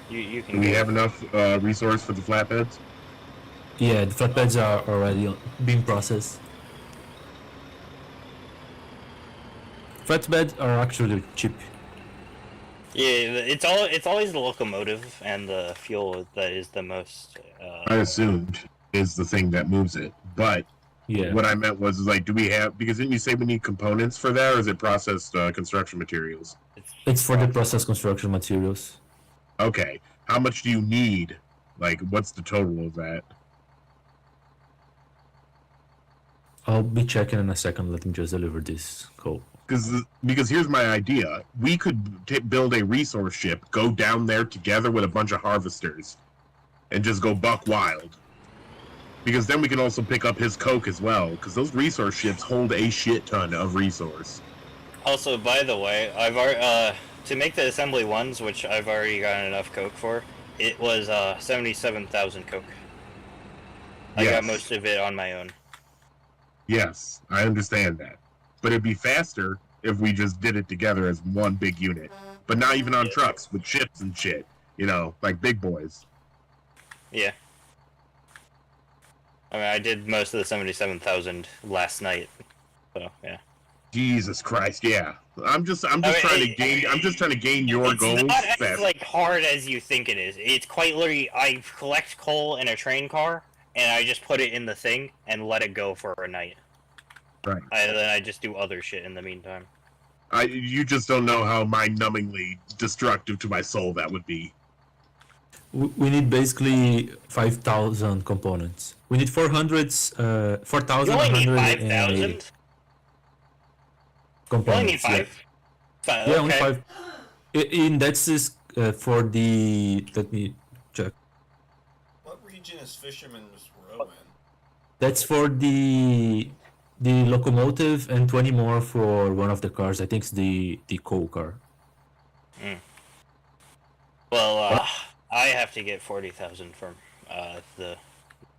[SPEAKER 3] You can.
[SPEAKER 2] Do we
[SPEAKER 3] go.
[SPEAKER 2] have enough resource for the flatbeds?
[SPEAKER 4] Yeah, the flatbeds are already being processed. Flatbeds are actually cheap.
[SPEAKER 3] Yeah, it's always the locomotive and the fuel that is the most.
[SPEAKER 2] I assumed is the thing that moves it, but
[SPEAKER 4] Yeah.
[SPEAKER 2] what I meant was like, do we have? Because didn't you say we need components for that, or is it processed construction materials?
[SPEAKER 4] It's for the process construction materials.
[SPEAKER 2] Okay, how much do you need? Like, what's the total of that?
[SPEAKER 4] I'll be checking in a second. Let me just deliver this code.
[SPEAKER 2] Because here's my idea: we could build a resource ship, go down there together with a bunch of harvesters, and just go buck wild. Because then we can also pick up his coke as well. Because those resource ships hold a shit ton of resource.
[SPEAKER 3] Also, by the way, I've already to make the assembly ones, which I've already gotten enough coke for. It was 77,000 coke. I got
[SPEAKER 2] Yes.
[SPEAKER 3] most of it on my own.
[SPEAKER 2] Yes, I understand that. But it'd be faster if we just did it together as one big unit. But not even on trucks with ships and shit. You know, like big boys.
[SPEAKER 3] Yeah. I mean, I did most of the 77,000 last night. So yeah.
[SPEAKER 2] Jesus Christ, yeah. I'm just
[SPEAKER 3] mean,
[SPEAKER 2] trying to gain your
[SPEAKER 3] It's
[SPEAKER 2] goals
[SPEAKER 3] not as
[SPEAKER 2] fast.
[SPEAKER 3] like hard as you think it is. It's quite literally I collect coal in a train car and I just put it in the thing and let it go for a night.
[SPEAKER 2] Right.
[SPEAKER 3] And then I just do other shit in the meantime.
[SPEAKER 2] You just don't know how mind-numbingly destructive to my soul that would be.
[SPEAKER 4] We need basically 5,000 components. We need 4,000.
[SPEAKER 3] You only need
[SPEAKER 4] 4,180
[SPEAKER 3] 5,000? You
[SPEAKER 4] components.
[SPEAKER 3] only need 5?
[SPEAKER 4] Yeah, only 5. In that's is for the. Let me check.
[SPEAKER 1] What region is Fisherman's Row in?
[SPEAKER 4] That's for the locomotive and 20 more for one of the cars. I think it's the coal car.
[SPEAKER 3] Well, I have to get 40,000 from the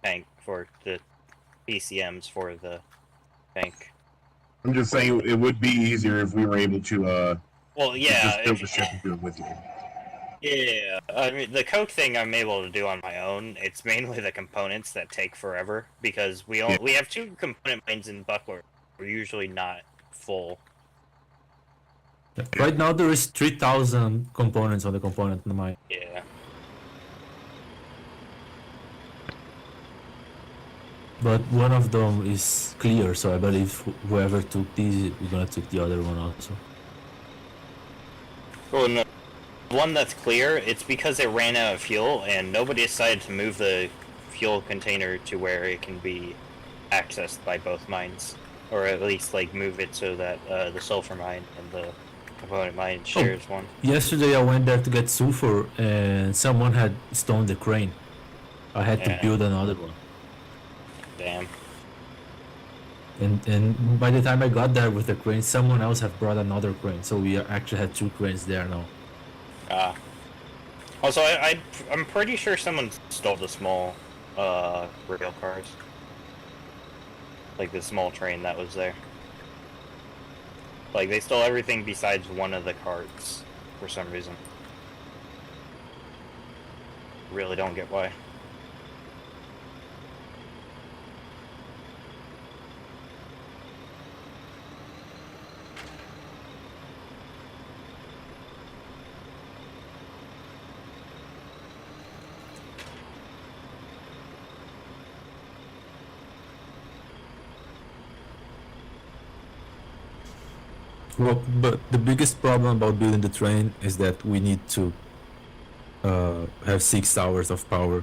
[SPEAKER 3] bank for the PCMs for the bank.
[SPEAKER 2] I'm just saying it would be easier if we were able to
[SPEAKER 3] Well,
[SPEAKER 2] just
[SPEAKER 3] yeah,
[SPEAKER 2] build the ship and do it with you.
[SPEAKER 3] yeah. I mean, the coke thing I'm able to do on my own. It's mainly the components that take forever because we have 2 component mines in Buckler. We're usually not full.
[SPEAKER 4] Right now there is 3,000 components on the component mine.
[SPEAKER 3] Yeah.
[SPEAKER 4] but one of them is clear, so I believe whoever took these, we're gonna take the other one also.
[SPEAKER 3] Well, no. One that's clear, it's because it ran out of fuel and nobody decided to move the fuel container to where it can be accessed by both mines. Or at least, like, move it so that the sulfur mine and the component mine shares one.
[SPEAKER 4] Yesterday I went there to get sulfur and someone had stoned the crane. I had to
[SPEAKER 3] Yeah.
[SPEAKER 4] build another one.
[SPEAKER 3] Damn.
[SPEAKER 4] And by the time I got there with the crane, someone else had brought another crane, so we actually had 2 cranes there now.
[SPEAKER 3] Also, I'm pretty sure someone stole the small rail cars. Like the small train that was there. Like, they stole everything besides one of the carts for some reason. Really don't get why.
[SPEAKER 4] Well, but the biggest problem about building the train is that we need to have 6 hours of power.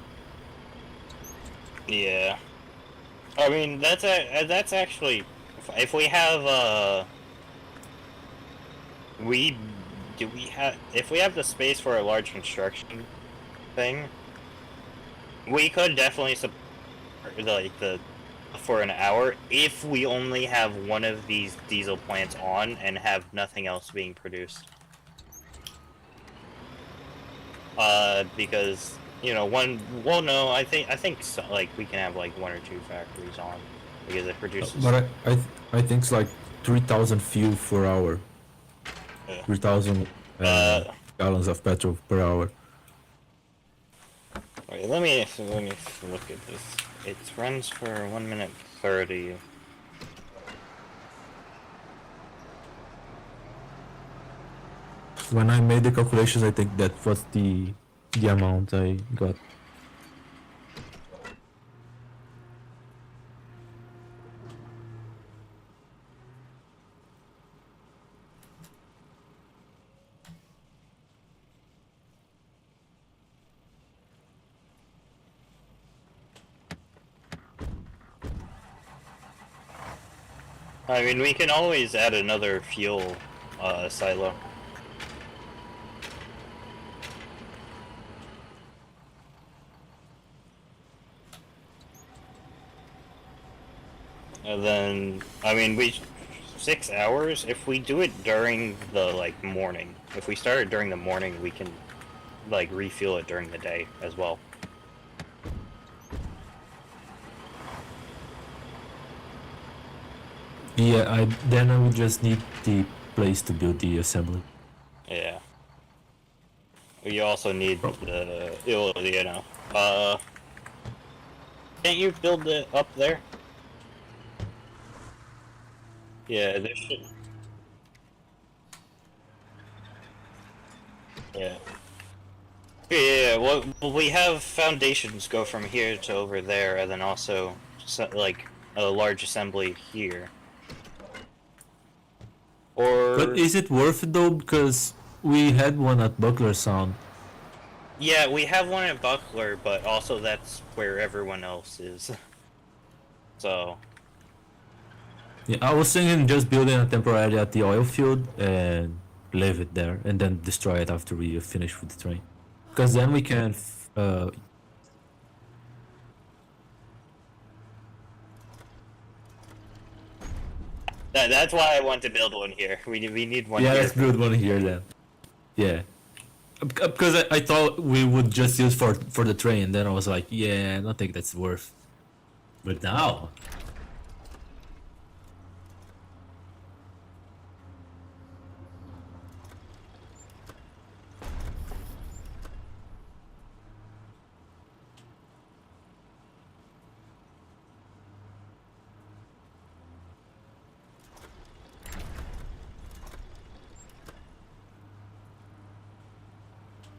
[SPEAKER 3] Yeah. I mean, that's actually, if we have if we have the space for a large construction thing, we could definitely support like the for an hour if we only have one of these diesel plants on and have nothing else being produced. Because no, I think so, like we can have like 1 or 2 factories on because it produces.
[SPEAKER 4] But I think it's like 3,000 fuel per hour.
[SPEAKER 3] Yeah.
[SPEAKER 4] 3,000 gallons of petrol per hour.
[SPEAKER 3] Wait, let me look at this. It runs for 1 minute 30.
[SPEAKER 4] When I made the calculations, I think that was the amount I got.
[SPEAKER 3] I mean, we can always add another fuel silo. And then, I mean, 6 hours. If we do it during the morning, if we start it during the morning, we can refuel it during the day as well.
[SPEAKER 4] Yeah, then I would just need the place to build the assembly.
[SPEAKER 3] Yeah. You also need can't you build it up there? Yeah, there should. Yeah. Yeah, well, we have foundations go from here to over there, and then also, a large assembly here. Or...
[SPEAKER 4] But is it worth it though? Because we had one at Buckler Sound.
[SPEAKER 3] Yeah, we have one at Buckler, but also that's where everyone else is. So...
[SPEAKER 4] Yeah, I was thinking just building a temporary at the oil field and leave it there, and then destroy it after we finish with the train. Because then we can...
[SPEAKER 3] That's why I want to build one here. We need one
[SPEAKER 4] yeah,
[SPEAKER 3] here.
[SPEAKER 4] let's build one here then. Yeah. Because I thought we would just use for the train, and then I was like, yeah, I don't think that's worth. But now...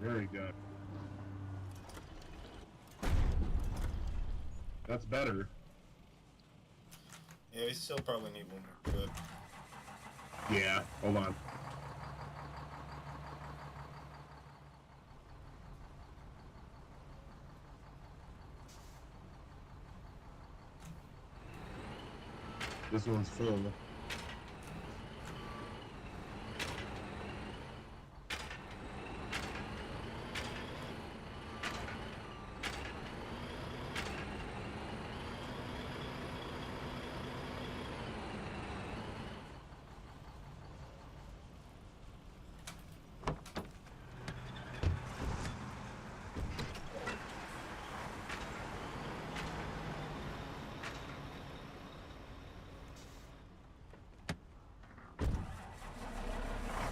[SPEAKER 2] Very good. That's better.
[SPEAKER 1] Yeah, we still probably need one more. Good.
[SPEAKER 2] Yeah, hold on. This one's full.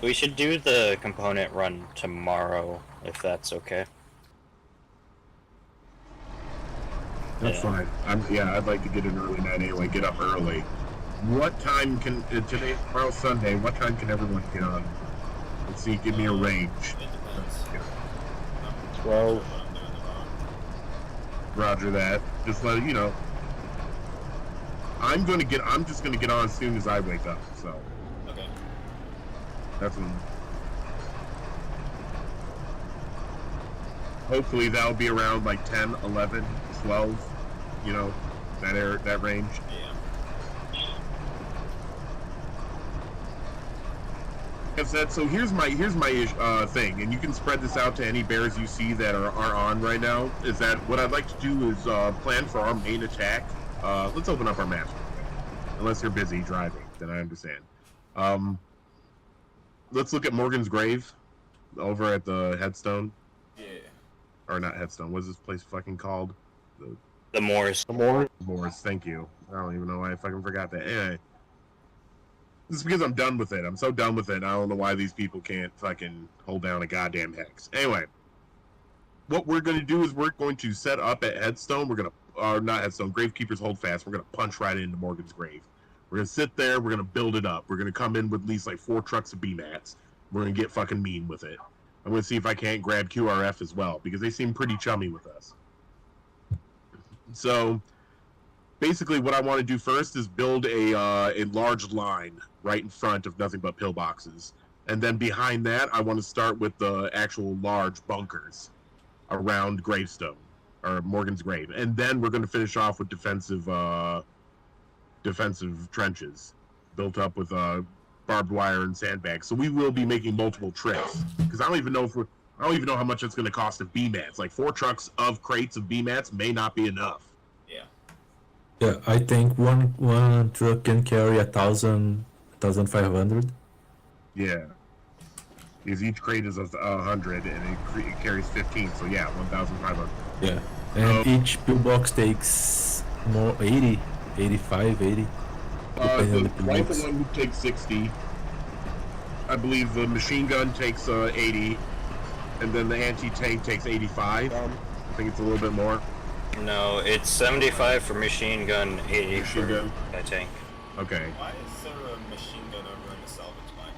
[SPEAKER 3] We should do the component run tomorrow, if that's okay.
[SPEAKER 2] That's
[SPEAKER 3] Yeah.
[SPEAKER 2] fine. I'd like to get an early night anyway. Get up early. What time can tomorrow's Sunday? What time can everyone get on? Let's see. Give me a range.
[SPEAKER 1] It depends.
[SPEAKER 5] 12.
[SPEAKER 1] What I'm doing tomorrow.
[SPEAKER 2] Roger that. Just let you know. I'm just gonna get on as soon as I wake up. So
[SPEAKER 1] Okay.
[SPEAKER 2] that's when. Hopefully that'll be around like 10, 11, 12. You know, that range.
[SPEAKER 1] Yeah.
[SPEAKER 2] So here's my thing, and you can spread this out to any bears you see that are on right now. Is that what I'd like to do is plan for our main attack. Let's open up our map. Unless you're busy driving, then I understand. Let's look at Morgan's Grave over at the headstone,
[SPEAKER 1] Yeah.
[SPEAKER 2] or not headstone. What's this place fucking called?
[SPEAKER 3] The Moors.
[SPEAKER 5] Some more?
[SPEAKER 2] Morris. Thank you. I don't even know why I fucking forgot that. Anyway. This is because I'm done with it. I'm so done with it. I don't know why these people can't fucking hold down a goddamn hex. Anyway, what we're going to do is we're going to set up at Headstone. We're going to, not Headstone, Gravekeeper's Holdfast. We're going to punch right into Morgan's grave. We're going to sit there. We're going to build it up. We're going to come in with at least like 4 trucks of B-mats. We're going to get fucking mean with it. I'm going to see if I can't grab QRF as well, because they seem pretty chummy with us. So basically what I want to do first is build a large line right in front of nothing but pillboxes. And then behind that, I want to start with the actual large bunkers around Gravestone, or Morgan's Grave. And then we're going to finish off with defensive trenches built up with barbed wire and sandbags. So we will be making multiple trips. Because I don't even know how much it's going to cost of B-mats. Like 4 trucks of crates of B-mats may not be enough.
[SPEAKER 1] Yeah.
[SPEAKER 4] Yeah, I think one truck can carry 1,500.
[SPEAKER 2] Yeah. Because each crate is 100 and it carries 15, so yeah, 1,500.
[SPEAKER 4] Yeah, and each pillbox takes more 80, 85, 80. Depending on
[SPEAKER 2] The
[SPEAKER 4] the
[SPEAKER 2] rifle
[SPEAKER 4] pillbox.
[SPEAKER 2] one takes 60. I believe the machine gun takes 80, and then the anti-tank takes 85. I think it's a little bit more.
[SPEAKER 3] No, it's 75 for machine gun, 80
[SPEAKER 2] Machine
[SPEAKER 3] for
[SPEAKER 2] gun.
[SPEAKER 3] a tank.
[SPEAKER 2] Okay.
[SPEAKER 1] Why is there a machine gun over in the salvage mine?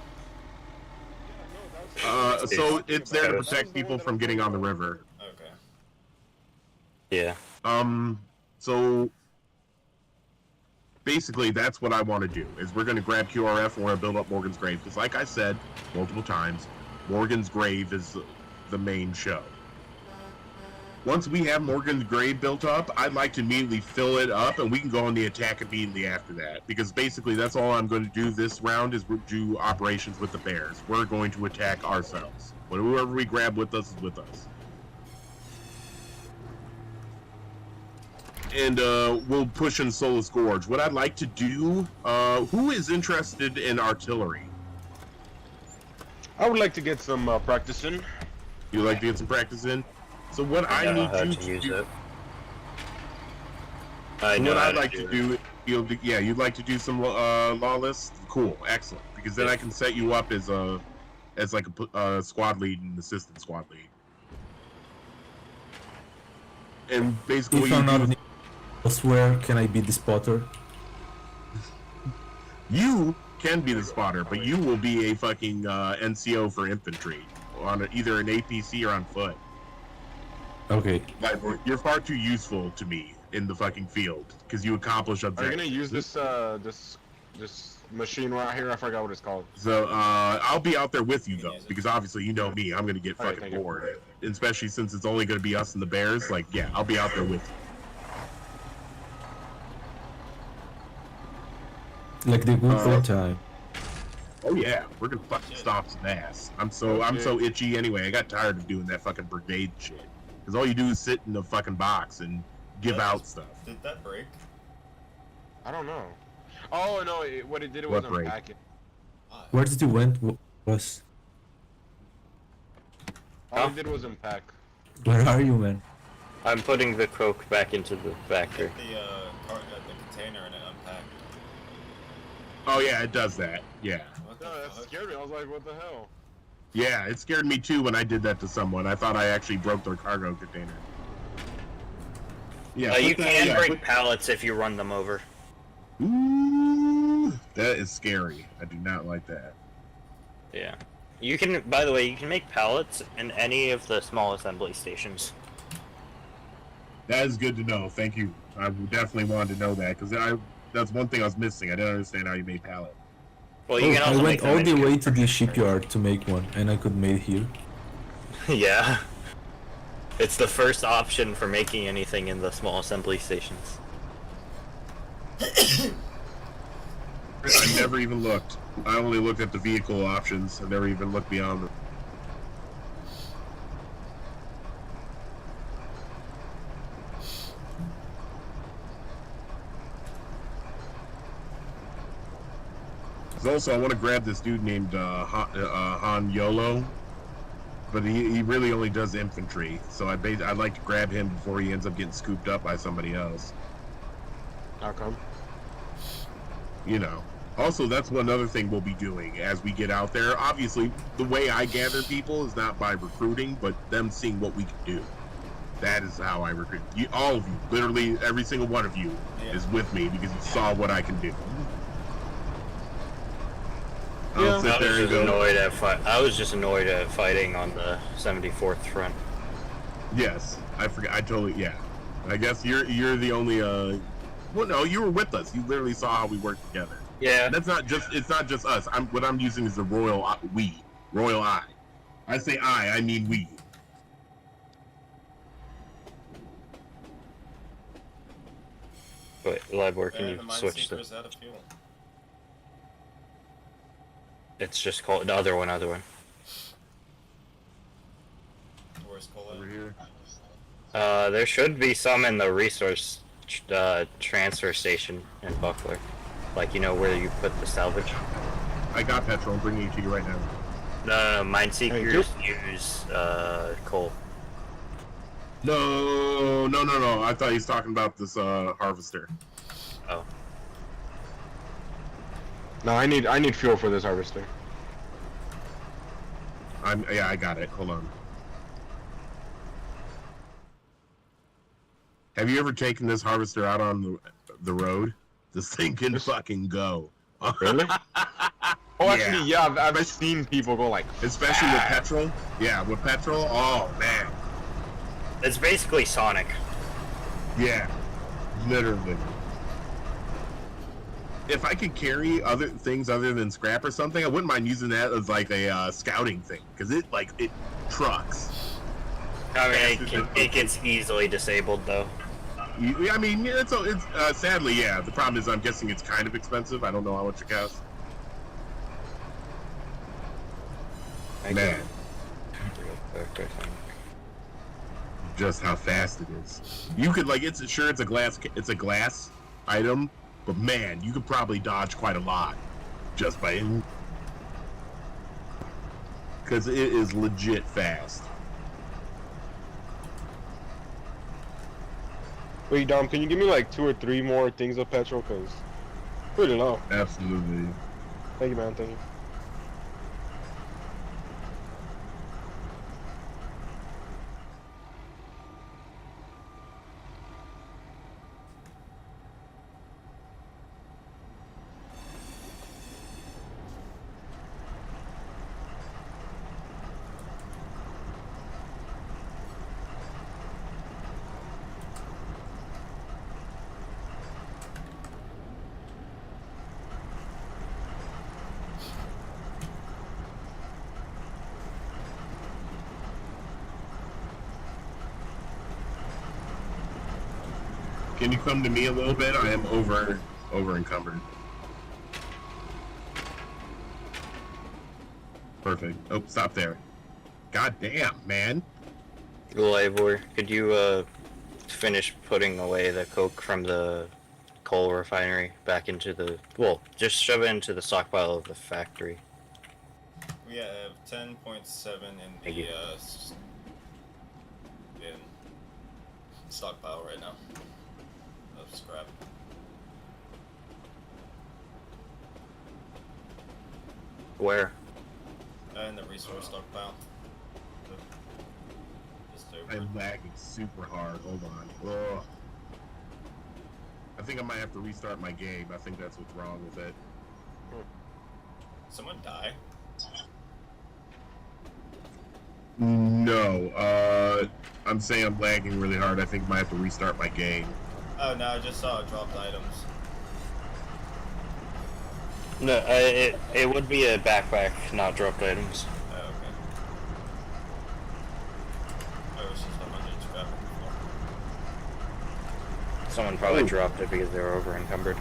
[SPEAKER 2] So it's there to protect people from getting on the river.
[SPEAKER 1] Okay.
[SPEAKER 3] Yeah.
[SPEAKER 2] So basically that's what I want to do, is we're going to grab QRF and we're going to build up Morgan's Grave. Because like I said multiple times, Morgan's Grave is the main show. Once we have Morgan's Grave built up, I'd like to immediately fill it up and we can go on the attack immediately after that. Because basically that's all I'm going to do this round is do operations with the bears. We're going to attack ourselves. Whoever we grab with us is with us. And we'll push in Solus Gorge. What I'd like to do, who is interested in artillery?
[SPEAKER 6] I would like to get some practice in.
[SPEAKER 2] You like to get some practice in? So what I
[SPEAKER 3] know
[SPEAKER 2] need
[SPEAKER 3] how
[SPEAKER 2] you
[SPEAKER 3] to
[SPEAKER 2] to
[SPEAKER 3] use
[SPEAKER 2] do,
[SPEAKER 3] it. I know
[SPEAKER 2] what
[SPEAKER 3] how
[SPEAKER 2] I'd like
[SPEAKER 3] do
[SPEAKER 2] to
[SPEAKER 3] it.
[SPEAKER 2] do, you'd like to do some lawless. Cool, excellent. Because then I can set you up as like a squad lead and assistant squad lead. And basically,
[SPEAKER 4] If
[SPEAKER 2] what
[SPEAKER 4] I'm
[SPEAKER 2] you
[SPEAKER 4] not
[SPEAKER 2] do is
[SPEAKER 4] needed elsewhere, can I be the spotter?
[SPEAKER 2] you can be the spotter, but you will be a fucking NCO for infantry on either an APC or on foot.
[SPEAKER 4] Okay.
[SPEAKER 2] Like, you're far too useful to me in the fucking field because you accomplish
[SPEAKER 6] Are you
[SPEAKER 2] objectives.
[SPEAKER 6] gonna use this machine right here? I forgot what it's called.
[SPEAKER 2] So I'll be out there with you
[SPEAKER 1] You can
[SPEAKER 2] though,
[SPEAKER 1] use it.
[SPEAKER 2] because obviously you know me. I'm gonna get
[SPEAKER 6] Alright,
[SPEAKER 2] fucking
[SPEAKER 6] thank you.
[SPEAKER 2] bored, especially since it's only gonna be us and the Bears. Like, yeah, I'll be out there with you.
[SPEAKER 4] Like the good old time.
[SPEAKER 2] Oh yeah, we're gonna fucking stomp some ass. I'm so itchy anyway. I got tired of doing that fucking brigade shit. Because all you do is sit in the fucking box and give out stuff.
[SPEAKER 1] Did that break?
[SPEAKER 6] I don't know. Oh no! What it did was
[SPEAKER 2] What break?
[SPEAKER 6] unpack it.
[SPEAKER 4] Where did you went? Was
[SPEAKER 6] All it did was unpack.
[SPEAKER 4] where are you, man?
[SPEAKER 3] I'm putting the coke back into the factory.
[SPEAKER 1] Get the container and it unpacked.
[SPEAKER 2] Oh yeah, it does that. Yeah.
[SPEAKER 1] What the
[SPEAKER 6] No, that
[SPEAKER 1] fuck?
[SPEAKER 6] scared me. I was like, what the hell?
[SPEAKER 2] Yeah, it scared me too when I did that to someone. I thought I actually broke their cargo container. Yeah,
[SPEAKER 3] You
[SPEAKER 2] put that-
[SPEAKER 3] can
[SPEAKER 2] yeah,
[SPEAKER 3] break
[SPEAKER 2] put-
[SPEAKER 3] pallets if you run them over.
[SPEAKER 2] Ooh, that is scary. I do not like that.
[SPEAKER 3] Yeah. You can, by the way, you can make pallets in any of the small assembly stations.
[SPEAKER 2] That is good to know. Thank you. I definitely wanted to know that because that's one thing I was missing. I didn't understand how you made pallet.
[SPEAKER 3] Well, you can
[SPEAKER 4] I
[SPEAKER 3] also
[SPEAKER 4] went
[SPEAKER 3] make them
[SPEAKER 4] all
[SPEAKER 3] in
[SPEAKER 4] the way to the
[SPEAKER 3] containers.
[SPEAKER 4] shipyard to make one, and I could make it here.
[SPEAKER 3] Yeah. It's the first option for making anything in the small assembly stations.
[SPEAKER 2] I never even looked. I only looked at the vehicle options. I never even looked beyond them. Also, I want to grab this dude named Han Yolo, but he really only does infantry. So I'd like to grab him before he ends up getting scooped up by somebody else.
[SPEAKER 6] How come?
[SPEAKER 2] You know. Also, that's one other thing we'll be doing as we get out there. Obviously, the way I gather people is not by recruiting, but them seeing what we can do. That is how I recruit. You, all of you, literally every single one of you,
[SPEAKER 1] Yeah.
[SPEAKER 2] is with me because you saw what I can do. I
[SPEAKER 6] Yeah.
[SPEAKER 2] don't sit there and go,
[SPEAKER 3] I was just annoyed at fighting on the 74th front.
[SPEAKER 2] yes, I forgot. I totally, yeah. I guess you're the only, well, no, you were with us. You literally saw how we worked together.
[SPEAKER 3] Yeah.
[SPEAKER 2] And it's not just us. What I'm using is the royal I. I say I mean we.
[SPEAKER 3] Wait, Libor, can
[SPEAKER 1] And
[SPEAKER 3] you
[SPEAKER 1] the
[SPEAKER 3] switch the...
[SPEAKER 1] Mineseeker's out of fuel.
[SPEAKER 3] It's just called the other one.
[SPEAKER 1] Where's Cole
[SPEAKER 6] Over
[SPEAKER 1] at?
[SPEAKER 6] here.
[SPEAKER 3] There should be some in the resource transfer station in Buckler. Like, you know, where you put the salvage.
[SPEAKER 2] I got petrol. I'm bringing it to you right now.
[SPEAKER 3] No, Mineseekers use coal.
[SPEAKER 2] No. I thought he was talking about this harvester.
[SPEAKER 3] Oh.
[SPEAKER 6] No, I need fuel for this harvester.
[SPEAKER 2] I got it. Hold on. Have you ever taken this harvester out on the road? This thing can fucking go.
[SPEAKER 6] Really? Oh,
[SPEAKER 2] Yeah.
[SPEAKER 6] actually, yeah. I've seen people go like,
[SPEAKER 2] Especially with
[SPEAKER 6] fast.
[SPEAKER 2] petrol. Yeah, with petrol. Oh man.
[SPEAKER 3] It's basically Sonic.
[SPEAKER 2] Yeah. Literally. If I could carry other things other than scrap or something, I wouldn't mind using that as like a scouting thing because it trucks.
[SPEAKER 3] I mean, it gets easily disabled though.
[SPEAKER 2] I mean, it's sadly, yeah. The problem is, I'm guessing it's kind of expensive. I don't know how much it costs. Man, just how fast it is. You could it's a glass item, but man, you could probably dodge quite a lot just by because it is legit fast.
[SPEAKER 5] Wait, Dom, can you give me like 2 or 3 more things of petrol? Cause pretty low.
[SPEAKER 2] Absolutely.
[SPEAKER 5] Thank you, man. Thank you.
[SPEAKER 2] Can you come to me a little bit? I am over encumbered. Perfect. Oh, stop there. God damn, man.
[SPEAKER 3] Ivor, could you finish putting away the coke from the coal refinery back into the just shove it into the stockpile of the factory.
[SPEAKER 1] We have 10.7
[SPEAKER 3] Thank
[SPEAKER 1] in
[SPEAKER 3] you.
[SPEAKER 1] in stockpile right now of scrap.
[SPEAKER 3] Where?
[SPEAKER 1] In the resource stockpile. Just over.
[SPEAKER 2] I'm lagging super hard. Hold on. Ugh. I think I might have to restart my game. I think that's what's wrong with it.
[SPEAKER 1] Someone die?
[SPEAKER 2] No. I'm saying I'm lagging really hard. I think I might have to restart my game.
[SPEAKER 1] Oh no, I just saw dropped items.
[SPEAKER 3] No, it would be a backpack, not dropped items.
[SPEAKER 1] Oh, okay. Oh, it was just 100 scrap on the floor.
[SPEAKER 3] Someone probably
[SPEAKER 2] Oh.
[SPEAKER 3] dropped it because they were over encumbered.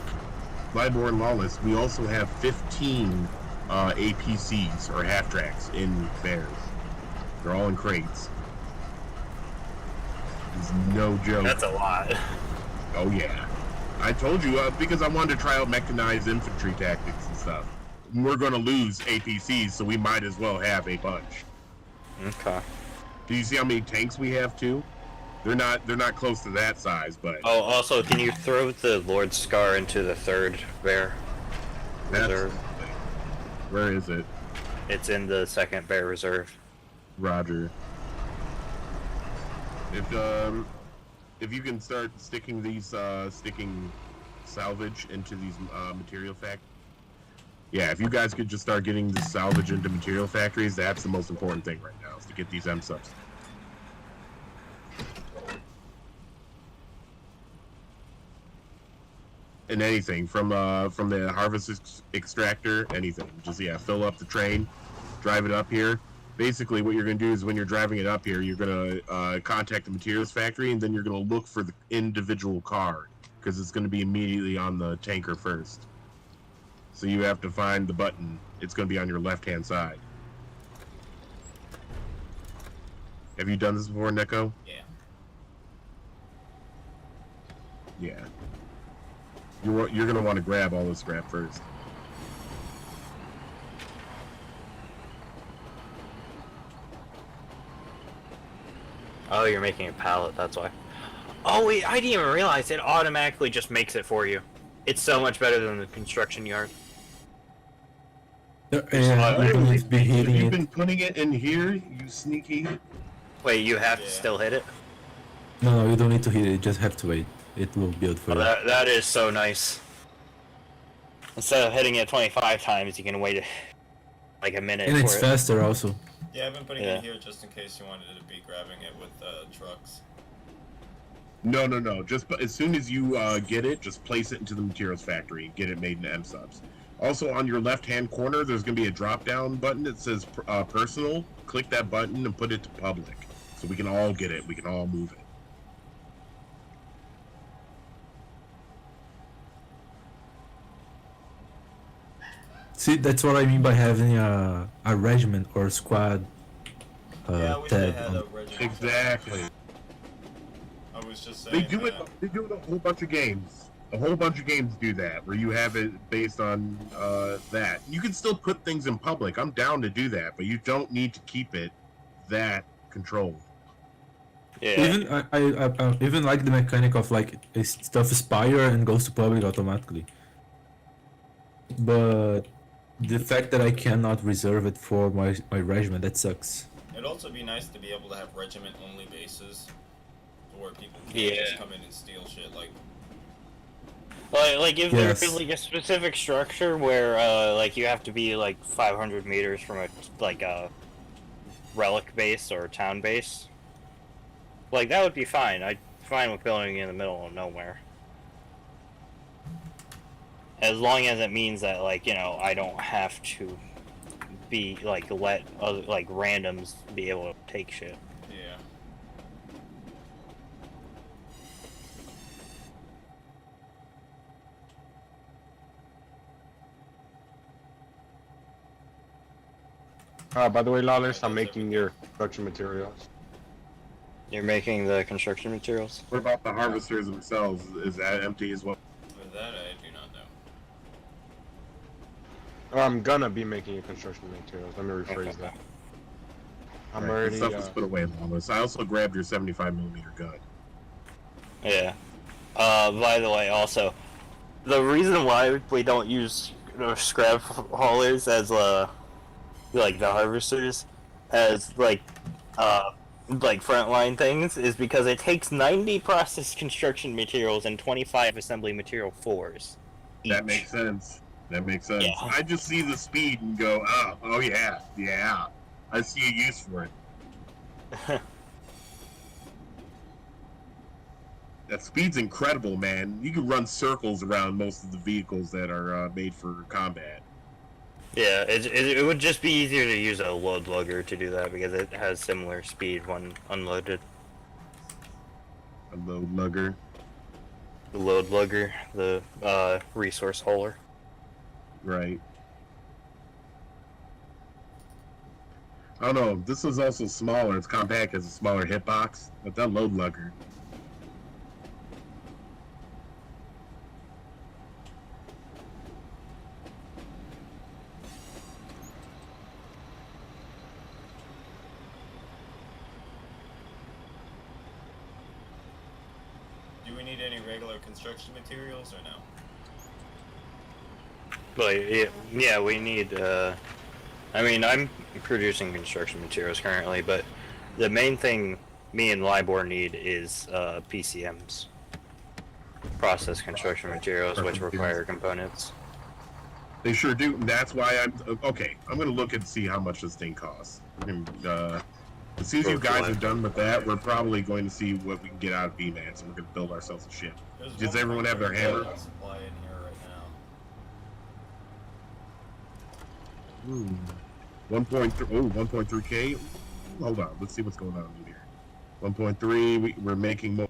[SPEAKER 2] Liborn Lawless, we also have 15 APCs, or half-tracks, in bears. They're all in crates. It's no joke.
[SPEAKER 3] That's a lot.
[SPEAKER 2] Oh yeah. I told you, because I wanted to try out mechanized infantry tactics and stuff. We're going to lose APCs, so we might as well have a bunch.
[SPEAKER 3] Okay.
[SPEAKER 2] Do you see how many tanks we have too? They're not close to that size, but
[SPEAKER 3] Oh, also, can you throw the Lord Scar into the third bear reserve?
[SPEAKER 2] absolutely. Where is it?
[SPEAKER 3] It's in the second bear reserve.
[SPEAKER 2] Roger. If you can start sticking these sticking salvage into these material factories. Yeah, if you guys could just start getting the salvage into material factories, that's the most important thing right now, is to get these M subs. And anything from the harvest extractor, anything. Just fill up the train, drive it up here. Basically, what you're going to do is when you're driving it up here, you're going to contact the materials factory, and then you're going to look for the individual car, because it's going to be immediately on the tanker first. So you have to find the button. It's going to be on your left-hand side. Have you done this before, Neko?
[SPEAKER 1] Yeah.
[SPEAKER 2] Yeah. You're going to want to grab all the scrap first.
[SPEAKER 3] Oh, you're making a pallet, that's why. Oh wait, I didn't even realize it automatically just makes it for you. It's so much better than the construction yard.
[SPEAKER 4] Yeah, you don't need to be
[SPEAKER 2] Have
[SPEAKER 4] hitting
[SPEAKER 2] you
[SPEAKER 4] it.
[SPEAKER 2] been putting it in here, you sneaky?
[SPEAKER 3] Wait, you have to
[SPEAKER 1] Yeah.
[SPEAKER 3] still hit it?
[SPEAKER 4] No, you don't need to hit it. You just have to wait. It will build for
[SPEAKER 3] Oh,
[SPEAKER 4] you.
[SPEAKER 3] that is so nice. Instead of hitting it 25 times, you can wait like a minute
[SPEAKER 4] And
[SPEAKER 3] for
[SPEAKER 4] it's
[SPEAKER 3] it.
[SPEAKER 4] faster also.
[SPEAKER 1] Yeah, I've been putting
[SPEAKER 3] Yeah.
[SPEAKER 1] it here just in case you wanted to be grabbing it with trucks.
[SPEAKER 2] No. Just as soon as you get it, just place it into the materials factory and get it made in M subs. Also, on your left-hand corner, there's going to be a drop-down button that says personal. Click that button and put it to public, so we can all get it. We can all move it.
[SPEAKER 4] See, that's what I mean by having a regiment or squad
[SPEAKER 1] Yeah, I wish they
[SPEAKER 4] tab
[SPEAKER 1] had
[SPEAKER 4] on.
[SPEAKER 1] a regiment.
[SPEAKER 2] Exactly.
[SPEAKER 1] I was just
[SPEAKER 2] They
[SPEAKER 1] saying
[SPEAKER 2] do it.
[SPEAKER 1] that.
[SPEAKER 2] They do it a whole bunch of games. A whole bunch of games do that, where you have it based on that. You can still put things in public. I'm down to do that, but you don't need to keep it that controlled.
[SPEAKER 3] Yeah.
[SPEAKER 4] Even I even like the mechanic of like stuff expire and goes to public automatically. But the fact that I cannot reserve it for my regiment, that sucks.
[SPEAKER 1] It'd also be nice to be able to have regiment-only bases, where people can
[SPEAKER 3] Yeah.
[SPEAKER 1] just come in and steal shit.
[SPEAKER 3] Like if
[SPEAKER 4] Yes.
[SPEAKER 3] there's like a specific structure where like you have to be like 500 meters from a relic base or town base, like that would be fine. I'd fine with building in the middle of nowhere, as long as it means that I don't have to be let other randoms be able to take shit.
[SPEAKER 1] Yeah.
[SPEAKER 5] By the way, Lawless, I'm making your construction materials.
[SPEAKER 3] You're making the construction materials?
[SPEAKER 2] What about the harvesters themselves? Is that empty as well?
[SPEAKER 1] For that, I do not know.
[SPEAKER 5] I'm gonna be making your construction materials. Let me rephrase that. I'm
[SPEAKER 2] Right,
[SPEAKER 5] already.
[SPEAKER 2] the stuff was put away in Lawless. I also grabbed your 75mm gun.
[SPEAKER 3] Yeah. By the way, also, the reason why we don't use scrap haulers as like the harvesters as like frontline things is because it takes 90 processed construction materials and 25 assembly material 4s.
[SPEAKER 2] That makes sense. That makes sense.
[SPEAKER 3] Yeah.
[SPEAKER 2] I just see the speed and go, oh yeah, yeah. I see a use for it. That speed's incredible, man. You can run circles around most of the vehicles that are made for combat.
[SPEAKER 3] Yeah, it would just be easier to use a load lugger to do that because it has similar speed when unloaded.
[SPEAKER 2] A load lugger.
[SPEAKER 3] The load lugger, the resource hauler.
[SPEAKER 2] Right. I don't know. This is also smaller. It's compact, has a smaller hitbox. But that load lugger.
[SPEAKER 1] Do we need any regular construction materials or no?
[SPEAKER 3] But yeah, we need. I mean, I'm producing construction materials currently, but the main thing me and Libor need is PCMs, process construction materials, which require components.
[SPEAKER 2] They sure do. And that's why I'm okay. I'm gonna look and see how much this thing costs. As soon as you guys are done with that, we're probably going to see what we can get out of BMAX, and we're gonna build ourselves a ship.
[SPEAKER 1] There's
[SPEAKER 2] Does everyone have their
[SPEAKER 1] 1.3
[SPEAKER 2] hammer?
[SPEAKER 1] supply in here right now.
[SPEAKER 2] 1.3. Oh, 1.3K. Hold on. Let's see what's going on in here. 1.3. We're making more.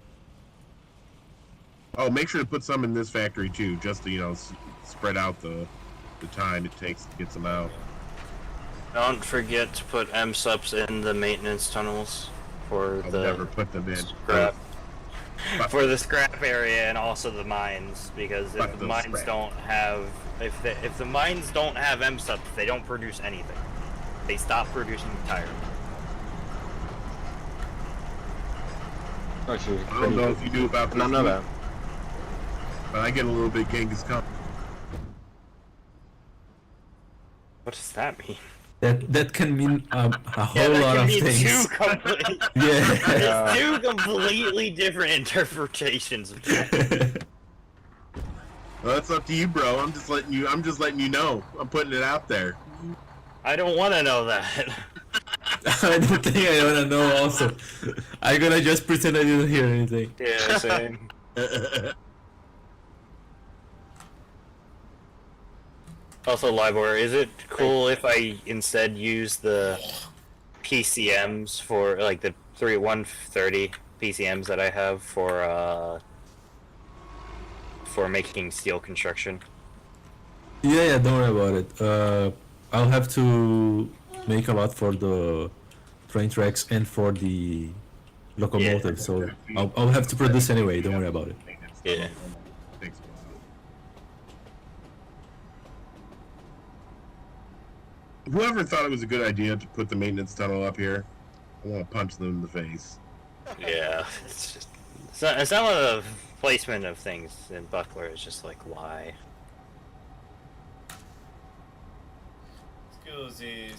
[SPEAKER 2] Oh, make sure to put some in this factory too, just to spread out the time it takes to get some out.
[SPEAKER 3] Don't forget to put MSUPs in the maintenance tunnels for
[SPEAKER 2] I'll
[SPEAKER 3] the
[SPEAKER 2] never put them in.
[SPEAKER 3] scrap. For the scrap area and also the mines, because
[SPEAKER 2] But
[SPEAKER 3] if
[SPEAKER 2] the
[SPEAKER 3] the mines
[SPEAKER 2] scrap.
[SPEAKER 3] don't have if the mines don't have MSUPs, they don't produce anything. They stop producing entirely.
[SPEAKER 5] Actually,
[SPEAKER 2] I don't know if you knew about this,
[SPEAKER 5] I know that.
[SPEAKER 2] but I get a little bit Genghis Khan.
[SPEAKER 3] What does that mean?
[SPEAKER 4] That can mean a whole
[SPEAKER 3] Yeah, that
[SPEAKER 4] lot
[SPEAKER 3] can
[SPEAKER 4] of
[SPEAKER 3] be
[SPEAKER 4] things.
[SPEAKER 3] two complete.
[SPEAKER 4] Yeah.
[SPEAKER 3] It's two completely different interpretations.
[SPEAKER 2] Well, that's up to you, bro. I'm just letting you know. I'm putting it out there.
[SPEAKER 3] I don't want to know that.
[SPEAKER 4] I don't think I wanna know also. I'm gonna just pretend I didn't hear anything.
[SPEAKER 3] Yeah, same. Also, Libor, is it cool if I instead use the PCMs for like the 130 PCMs that I have for making steel construction?
[SPEAKER 4] Yeah, don't worry about it. I'll have to make a lot for the train tracks and for the locomotive, so I'll have to produce anyway. Don't worry about it.
[SPEAKER 3] Yeah.
[SPEAKER 2] Thanks. Whoever thought it was a good idea to put the maintenance tunnel up here, I want to punch them in the face.
[SPEAKER 3] Yeah, it's just some of the placement of things in Buckler is just like why.
[SPEAKER 1] Scusi,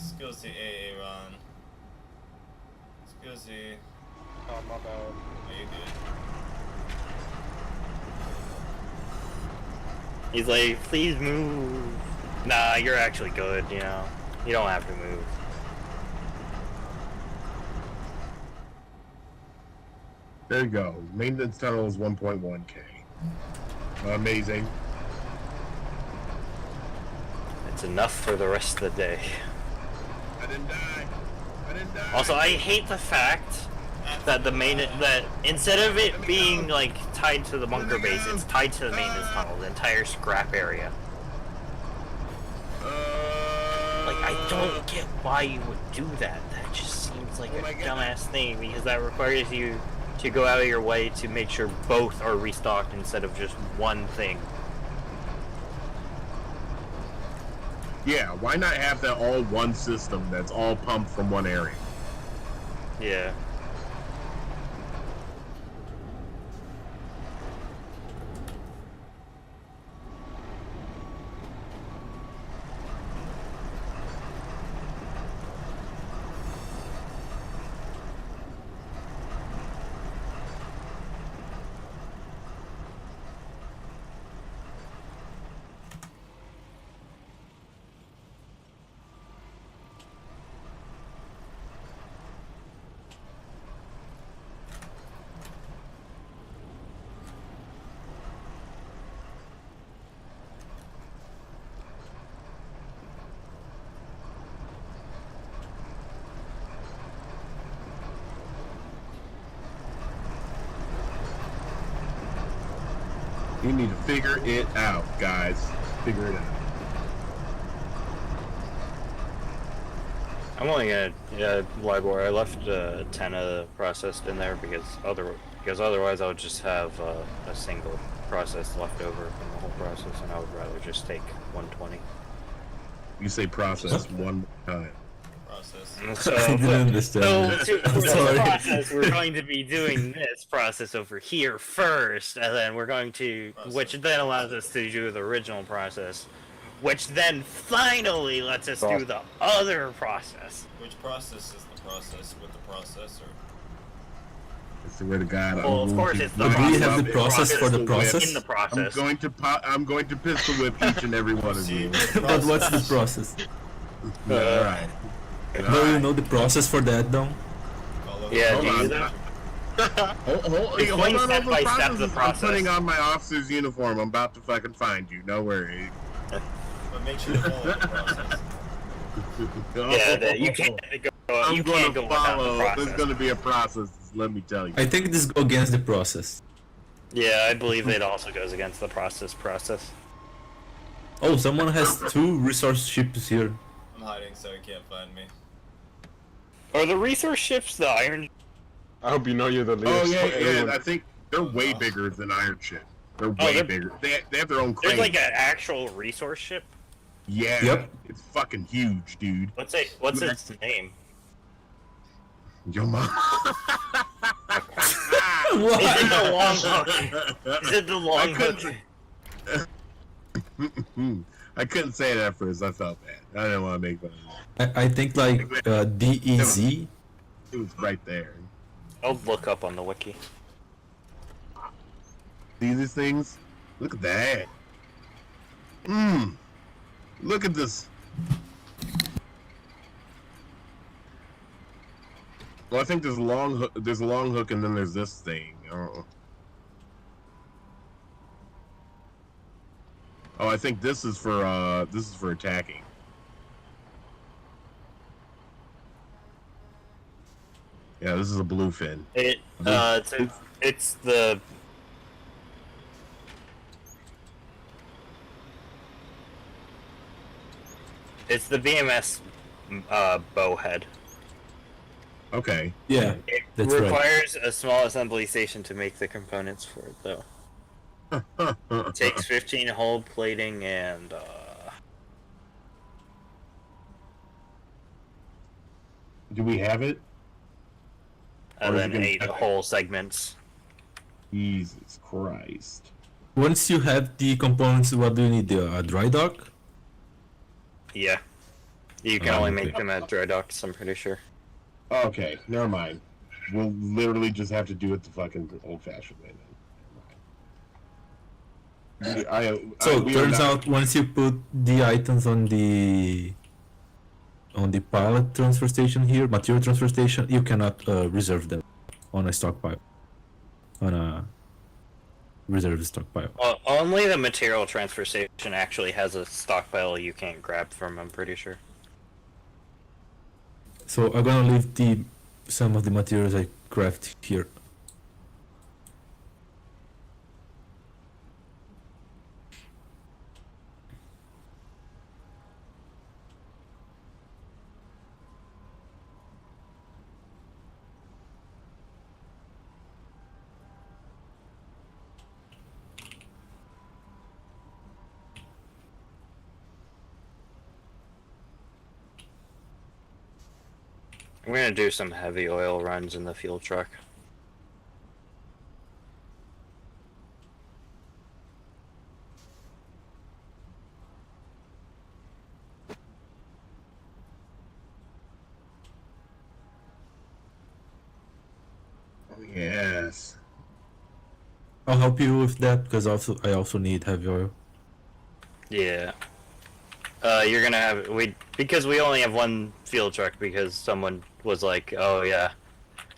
[SPEAKER 1] Aaron. Scusi.
[SPEAKER 5] Oh, my bad.
[SPEAKER 1] Are you good?
[SPEAKER 3] He's like, please move. Nah, you're actually good, you know. You don't have to move.
[SPEAKER 2] There you go. Maintenance tunnel is 1.1K. Amazing.
[SPEAKER 3] It's enough for the rest of the day.
[SPEAKER 2] I didn't die.
[SPEAKER 3] Also, I hate the fact that that instead of it being like tied to the bunker base, it's tied to the maintenance tunnel, the entire scrap area. Like, I don't get why you would do that. That just seems like a dumbass thing, because that requires you to go out of your way to make sure both are restocked instead of just one thing.
[SPEAKER 2] Yeah, why not have that all one system that's all pumped from one area?
[SPEAKER 3] Yeah.
[SPEAKER 2] You need to figure it out, guys. Figure it out.
[SPEAKER 3] I'm only gonna, yeah, LIBOR. I left 10 of the processed in there because otherwise I would just have a single process left over from the whole process, and I would rather just take 120.
[SPEAKER 2] You say process one more time.
[SPEAKER 1] Process.
[SPEAKER 3] So,
[SPEAKER 4] I didn't understand.
[SPEAKER 3] so for this
[SPEAKER 4] Sorry.
[SPEAKER 3] process, we're going to be doing this process over here first, and then we're going to, which then allows us to do the original process, which then finally lets us do the other process.
[SPEAKER 1] Which process is the process with the processor?
[SPEAKER 2] I swear to God.
[SPEAKER 3] Well, of course, it's the
[SPEAKER 4] But do you
[SPEAKER 3] process.
[SPEAKER 4] have the process for the process?
[SPEAKER 3] In the
[SPEAKER 2] I'm
[SPEAKER 3] process.
[SPEAKER 2] going to pistol whip each and every one of
[SPEAKER 1] See,
[SPEAKER 2] you.
[SPEAKER 1] the
[SPEAKER 4] But what's the
[SPEAKER 1] process-
[SPEAKER 4] process?
[SPEAKER 2] All right.
[SPEAKER 4] Do you know the process for that, though?
[SPEAKER 1] Follow
[SPEAKER 3] Yeah,
[SPEAKER 2] Hold
[SPEAKER 3] do you
[SPEAKER 2] on.
[SPEAKER 3] do that?
[SPEAKER 2] Hold on,
[SPEAKER 3] step by step the
[SPEAKER 2] I'm
[SPEAKER 3] process.
[SPEAKER 2] putting on my officer's uniform. I'm about to fucking find you. No worries.
[SPEAKER 1] But make sure to follow the process.
[SPEAKER 3] Yeah, that you can't go.
[SPEAKER 2] I'm
[SPEAKER 3] You
[SPEAKER 2] going
[SPEAKER 3] can't
[SPEAKER 2] to
[SPEAKER 3] go without
[SPEAKER 2] follow.
[SPEAKER 3] the
[SPEAKER 2] There's
[SPEAKER 3] process.
[SPEAKER 2] going to be a process. Let me tell you.
[SPEAKER 4] I think this goes against the process.
[SPEAKER 3] Yeah, I believe it also goes against the process.
[SPEAKER 4] Oh, someone has 2 resource ships here.
[SPEAKER 1] I'm hiding so he can't find me.
[SPEAKER 3] Are the resource ships the iron?
[SPEAKER 6] I hope you know you're the leader.
[SPEAKER 2] Oh
[SPEAKER 6] so
[SPEAKER 2] yeah,
[SPEAKER 6] everyone-
[SPEAKER 2] I think they're way bigger than Iron Ship. They're
[SPEAKER 3] Oh,
[SPEAKER 2] way
[SPEAKER 3] they're-
[SPEAKER 2] bigger. They have their own crane.
[SPEAKER 3] There's like an actual resource ship.
[SPEAKER 2] Yeah.
[SPEAKER 4] Yep.
[SPEAKER 2] It's fucking huge, dude.
[SPEAKER 3] What's its name?
[SPEAKER 2] Yo, mom.
[SPEAKER 3] Is it the long hook? Is it the long hook?
[SPEAKER 2] I couldn't say it at first. I felt bad. I didn't want to make fun of it.
[SPEAKER 4] I think like DEZ.
[SPEAKER 2] It was right there.
[SPEAKER 3] I'll look up on the wiki.
[SPEAKER 2] See these things? Look at that. Look at this. Well, I think there's a long hook. There's a long hook, and then there's this thing. Oh, I think this is for attacking. Yeah, this is a bluefin.
[SPEAKER 3] It's the. It's the VMS bowhead.
[SPEAKER 2] Okay.
[SPEAKER 4] Yeah,
[SPEAKER 3] It
[SPEAKER 4] that's right.
[SPEAKER 3] requires a small assembly station to make the components for it, though. It takes 15 hull plating and
[SPEAKER 2] Do we have it? Or is it
[SPEAKER 3] then
[SPEAKER 2] gonna
[SPEAKER 3] 8
[SPEAKER 2] take-
[SPEAKER 3] hull segments.
[SPEAKER 2] Jesus Christ.
[SPEAKER 4] Once you have the components, what do you need? A dry dock?
[SPEAKER 3] Yeah. You can
[SPEAKER 4] Oh,
[SPEAKER 3] only
[SPEAKER 4] okay.
[SPEAKER 3] make them at dry docks, I'm pretty sure.
[SPEAKER 2] Okay, never mind. We'll literally just have to do it the fucking old-fashioned way then.
[SPEAKER 4] So
[SPEAKER 2] we are
[SPEAKER 4] turns
[SPEAKER 2] not-
[SPEAKER 4] out once you put the items on the pallet transfer station here, material transfer station, you cannot reserve them on a stockpile. On a reserve stockpile.
[SPEAKER 3] Well, only the material transfer station actually has a stockpile you can't grab from, I'm pretty sure.
[SPEAKER 4] So I'm gonna leave some of the materials I craft here.
[SPEAKER 3] We're gonna do some heavy oil runs in the fuel truck.
[SPEAKER 2] Oh, yes.
[SPEAKER 4] I'll help you with that because I also need heavy oil.
[SPEAKER 3] Yeah. You're gonna have because we only have one fuel truck because someone was like, oh yeah,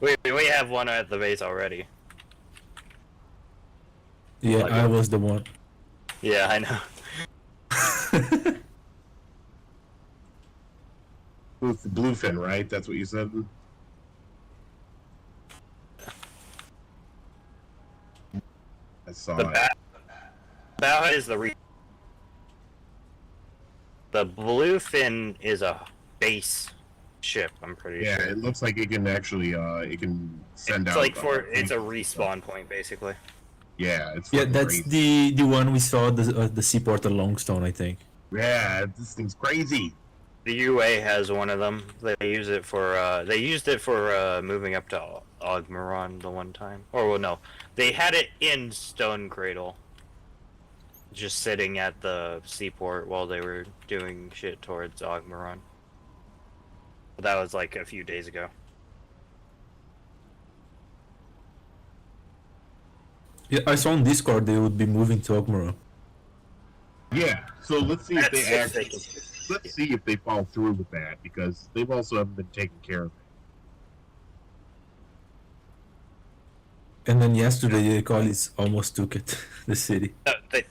[SPEAKER 3] we have one at the base already.
[SPEAKER 4] Yeah,
[SPEAKER 3] Like
[SPEAKER 4] I
[SPEAKER 3] it.
[SPEAKER 4] was the one.
[SPEAKER 3] Yeah, I know.
[SPEAKER 2] With the bluefin, right? That's what you said? I saw
[SPEAKER 3] The
[SPEAKER 2] it.
[SPEAKER 3] Bowhead is the bluefin is a base ship. I'm pretty
[SPEAKER 2] Yeah,
[SPEAKER 3] sure.
[SPEAKER 2] it looks like it can actually, it can send
[SPEAKER 3] It's
[SPEAKER 2] out...
[SPEAKER 3] like it's a respawn point basically.
[SPEAKER 2] Yeah, it's
[SPEAKER 4] Yeah,
[SPEAKER 2] fucking
[SPEAKER 4] that's
[SPEAKER 2] crazy.
[SPEAKER 4] the one we saw the seaport at Longstone, I think.
[SPEAKER 2] Yeah, this thing's crazy.
[SPEAKER 3] The UA has one of them. They use it for they used it for moving up to Ogmaron the one time. Or well, no, they had it in Stone Cradle, just sitting at the seaport while they were doing shit towards Ogmaron. But that was like a few days ago.
[SPEAKER 4] Yeah, I saw on Discord they would be moving to Ogmaro.
[SPEAKER 2] Yeah, so let's see if
[SPEAKER 3] That's
[SPEAKER 2] they
[SPEAKER 3] if they
[SPEAKER 2] actually...
[SPEAKER 3] can-
[SPEAKER 2] Let's see if they follow through with that, because they've also haven't been taking care of it.
[SPEAKER 4] And then yesterday the Collies almost took it, the city.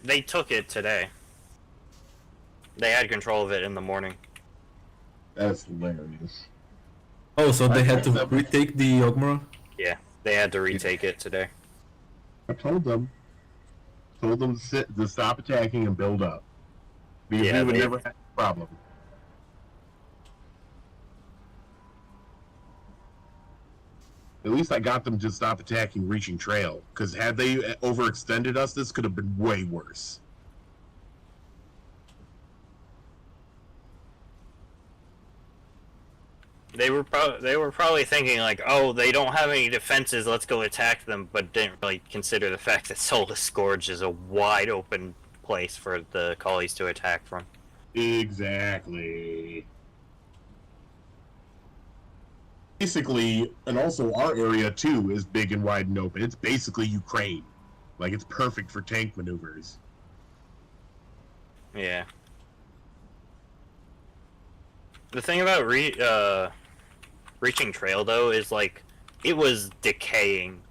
[SPEAKER 3] They took it today. They had control of it in the morning.
[SPEAKER 2] That's hilarious.
[SPEAKER 4] Oh, so they had to
[SPEAKER 2] I-
[SPEAKER 4] retake the Ogmaro?
[SPEAKER 3] Yeah, they had to retake it today.
[SPEAKER 2] I told them to stop attacking and build up. Because
[SPEAKER 3] Yeah,
[SPEAKER 2] we would
[SPEAKER 3] they-
[SPEAKER 2] never have a problem. At least I got them to stop attacking Reaching Trail, because had they overextended us, this could have been way worse.
[SPEAKER 3] They were probably thinking like, oh, they don't have any defenses, let's go attack them, but didn't really consider the fact that Solus Scourge is a wide open place for the collies to attack from.
[SPEAKER 2] Exactly. Basically, and also our area too is big and wide and open. It's basically Ukraine. Like, it's perfect for tank maneuvers.
[SPEAKER 3] Yeah. The thing about Reaching Trail though is like it was decaying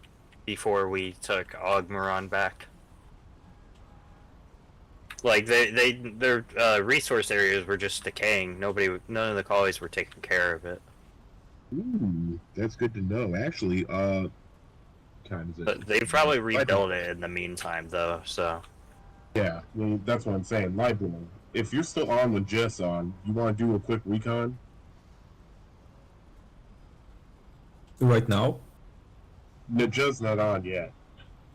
[SPEAKER 3] before we took Ogmaron back. Like their resource areas were just decaying. None of the collies were taking care of it.
[SPEAKER 2] Ooh, that's good to know. Actually, kind of.
[SPEAKER 3] But they probably rebuilt it in the meantime, though. So
[SPEAKER 2] Yeah, well, that's what I'm saying. Library. If you're still on with Jess on, you want to do a quick recon?
[SPEAKER 4] Right now?
[SPEAKER 2] No, Jess not on yet.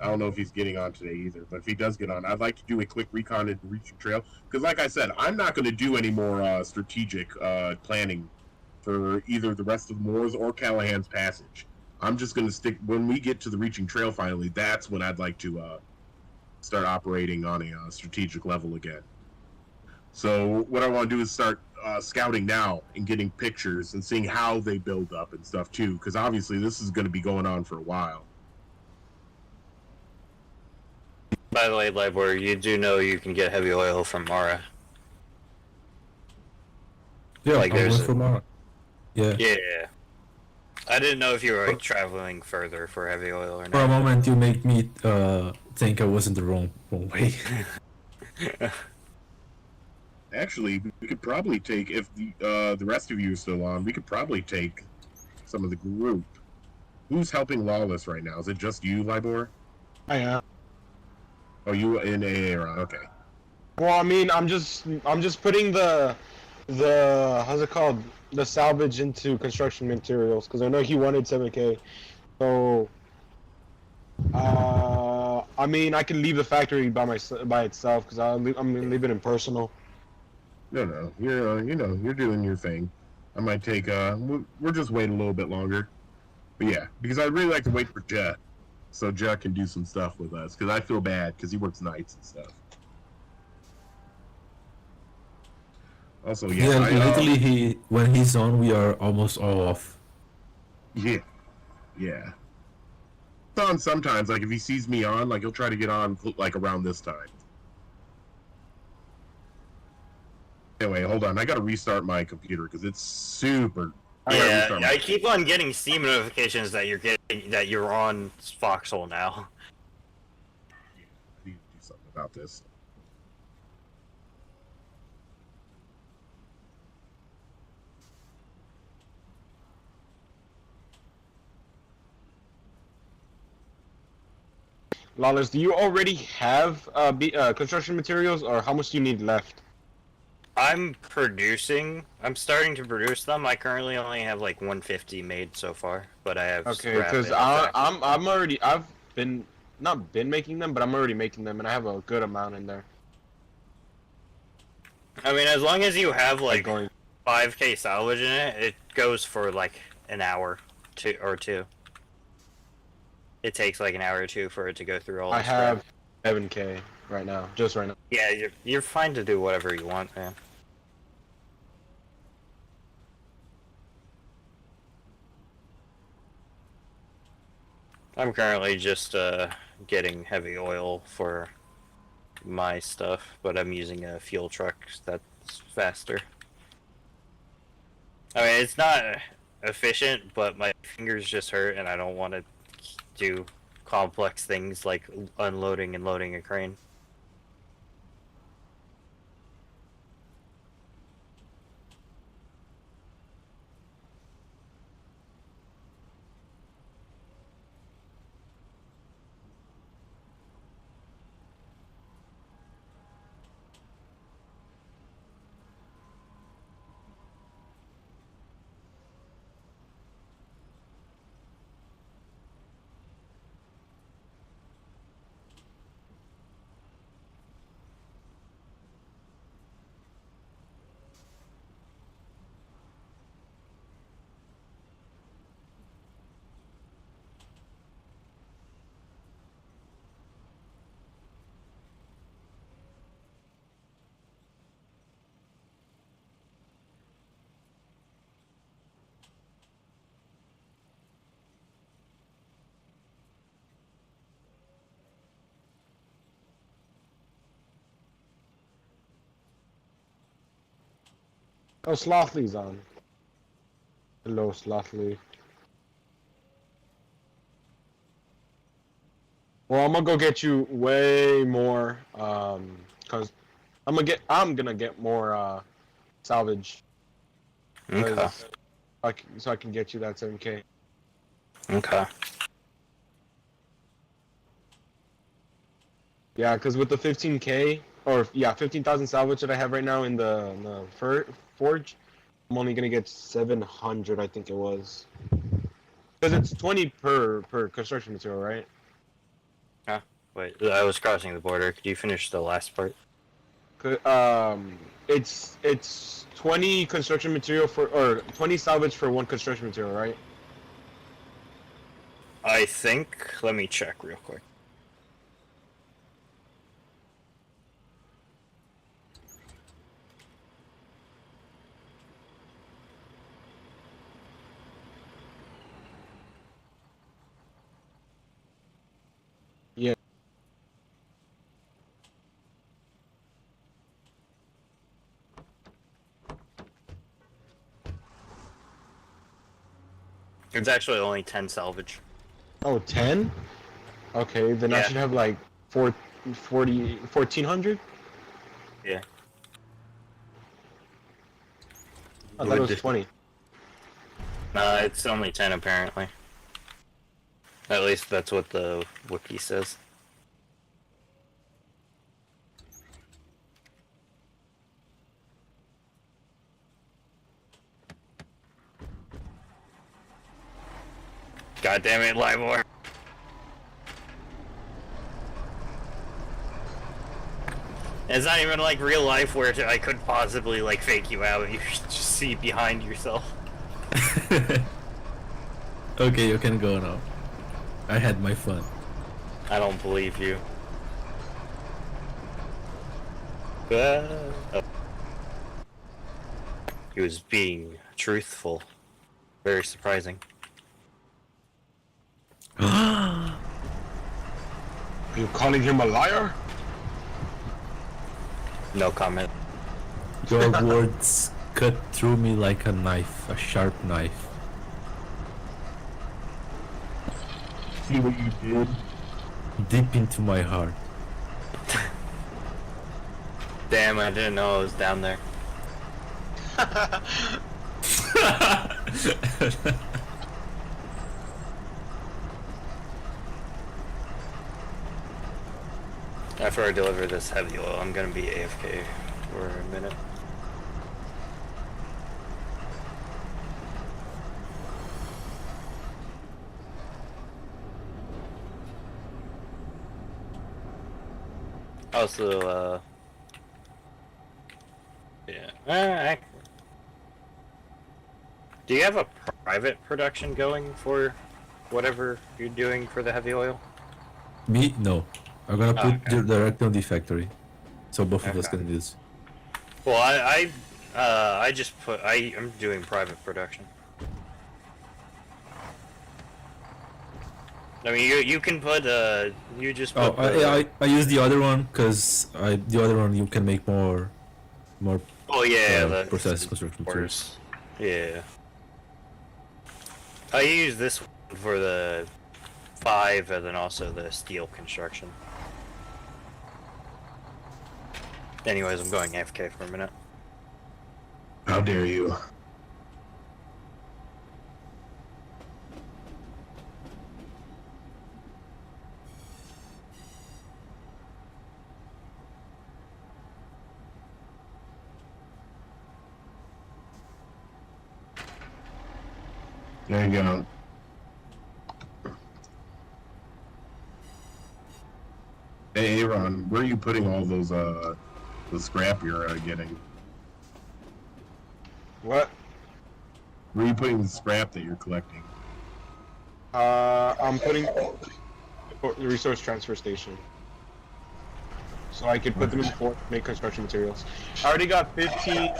[SPEAKER 2] I don't know if he's getting on today either, but if he does get on, I'd like to do a quick recon into Reaching Trail. Because like I said, I'm not going to do any more strategic planning for either the rest of Moors or Callahan's Passage. I'm just going to stick, when we get to the Reaching Trail finally, that's when I'd like to start operating on a strategic level again. So what I want to do is start scouting now and getting pictures and seeing how they build up and stuff too, because obviously this is going to be going on for a while.
[SPEAKER 3] by the way, Libor, you do know you can get heavy oil from Mara.
[SPEAKER 4] Yeah,
[SPEAKER 3] Like,
[SPEAKER 4] I'll
[SPEAKER 3] there's
[SPEAKER 4] go
[SPEAKER 3] a-
[SPEAKER 4] for Mara. Yeah.
[SPEAKER 3] Yeah. I didn't know if you were like traveling further for heavy oil or
[SPEAKER 4] For a
[SPEAKER 3] not.
[SPEAKER 4] moment, you make me think I was in the wrong way.
[SPEAKER 2] Actually, we could probably take, if the rest of you are still on, we could probably take some of the group. Who's helping Lawless right now? Is it just you, Libor?
[SPEAKER 5] I am.
[SPEAKER 2] Oh, you in AA, right? Okay.
[SPEAKER 5] Well, I mean, I'm just putting the how's it called, the salvage into construction materials because I know he wanted 7K. So, I mean, I can leave the factory by itself because I'm leaving it in personal.
[SPEAKER 2] No, you're you're doing your thing. I might take we'll just wait a little bit longer. But yeah, because I'd really like to wait for Jet, so Jet can do some stuff with us. Because I feel bad because he works nights and stuff. Also,
[SPEAKER 4] Yeah,
[SPEAKER 2] yeah,
[SPEAKER 4] lately when he's on, we are almost all off.
[SPEAKER 2] yeah, yeah. It's on sometimes. Like if he sees me on, like he'll try to get on like around this time. Anyway, hold on. I gotta restart my computer because it's super. I gotta
[SPEAKER 3] Yeah,
[SPEAKER 2] restart my-
[SPEAKER 3] I keep on getting Steam notifications that you're on Foxhole now.
[SPEAKER 2] I need to do something about this.
[SPEAKER 5] Lawless, do you already have construction materials, or how much do you need left?
[SPEAKER 3] I'm starting to produce them. I currently only have like 150 made so far, but I have
[SPEAKER 5] Okay,
[SPEAKER 3] scrap
[SPEAKER 5] because
[SPEAKER 3] in effect.
[SPEAKER 5] I've been not been making them, but I'm already making them, and I have a good amount in there.
[SPEAKER 3] I mean, as long as you have like
[SPEAKER 5] going.
[SPEAKER 3] 5k salvage in it, it goes for like an hour or two. It takes like an hour or two for it to go through all.
[SPEAKER 5] I
[SPEAKER 3] the scrap.
[SPEAKER 5] have 7k right now, just right now.
[SPEAKER 3] Yeah, you're fine to do whatever you want, man. I'm currently just getting heavy oil for my stuff, but I'm using a fuel truck that's faster. I mean, it's not efficient, but my fingers just hurt, and I don't want to do complex things like unloading and loading a crane.
[SPEAKER 5] Oh, Slothly's on. Hello, Slothly. Well, I'm gonna go get you way more, cause I'm gonna get more salvage.
[SPEAKER 3] Okay.
[SPEAKER 5] 'Cause so I can get you that 7k.
[SPEAKER 3] Okay.
[SPEAKER 5] Yeah, because with the 15k, or yeah, 15,000 salvage that I have right now in the forge, I'm only gonna get 700, I think it was. Because it's 20 per construction material, right?
[SPEAKER 3] Wait, I was crossing the border. Could you finish the last part?
[SPEAKER 5] It's 20 construction material or 20 salvage for one construction material, right?
[SPEAKER 3] I think. Let me check real quick.
[SPEAKER 5] Yeah.
[SPEAKER 3] It's actually only 10 salvage.
[SPEAKER 5] Oh, 10? Okay, then I
[SPEAKER 3] Yeah.
[SPEAKER 5] should have like 1,400?
[SPEAKER 3] Yeah.
[SPEAKER 5] I thought it was 20.
[SPEAKER 3] It's only 10 apparently. At least that's what the wiki says. God damn it, Livor. It's not even like real life where I could possibly like fake you out. You should just see behind yourself.
[SPEAKER 4] Okay, you can go now. I had my fun.
[SPEAKER 3] I don't believe you. Oh. He was being truthful. Very surprising.
[SPEAKER 5] Are you calling him a liar?
[SPEAKER 3] No comment.
[SPEAKER 4] Your words cut through me like a knife, a sharp knife.
[SPEAKER 2] See what you did?
[SPEAKER 4] Deep into my heart.
[SPEAKER 3] Damn, I didn't know it was down there. After I deliver this heavy oil, I'm gonna be AFK for a minute. Also, yeah. Do you have a private production going for whatever you're doing for the heavy oil?
[SPEAKER 4] Me? No. I'm gonna put
[SPEAKER 3] Okay.
[SPEAKER 4] directly on the factory. So both of us
[SPEAKER 3] Okay.
[SPEAKER 4] can use.
[SPEAKER 3] Well, I just put I'm doing private production. I mean, you can put you just
[SPEAKER 4] Oh,
[SPEAKER 3] put the,
[SPEAKER 4] I use the other one because the other one you can make more
[SPEAKER 3] oh yeah, the
[SPEAKER 4] process construction
[SPEAKER 3] of
[SPEAKER 4] materials.
[SPEAKER 3] course. Yeah. I use this one for the 5 and then also the steel construction. Anyways, I'm going AFK for a minute.
[SPEAKER 2] How dare you? There you go. Hey, Aaron, where are you putting all those the scrap you're getting?
[SPEAKER 5] What?
[SPEAKER 2] Where are you putting the scrap that you're collecting?
[SPEAKER 5] I'm putting the resource transfer station. So I could put them in for make construction materials. I already got 15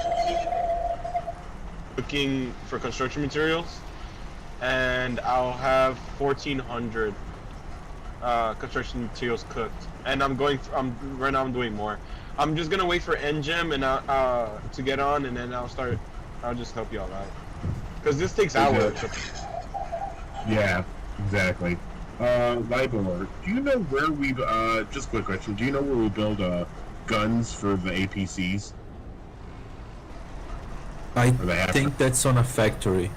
[SPEAKER 5] looking for construction materials, and I'll have 1,400 construction materials cooked. And right now I'm doing more. I'm just gonna wait for Engem and to get on, and then I'll just help you all out. Cause this takes hours.
[SPEAKER 2] Yeah, exactly. Libor, do you know where we just a quick question, do you know where we build guns for the APCs?
[SPEAKER 4] I
[SPEAKER 2] Or the
[SPEAKER 4] think that's on a factory,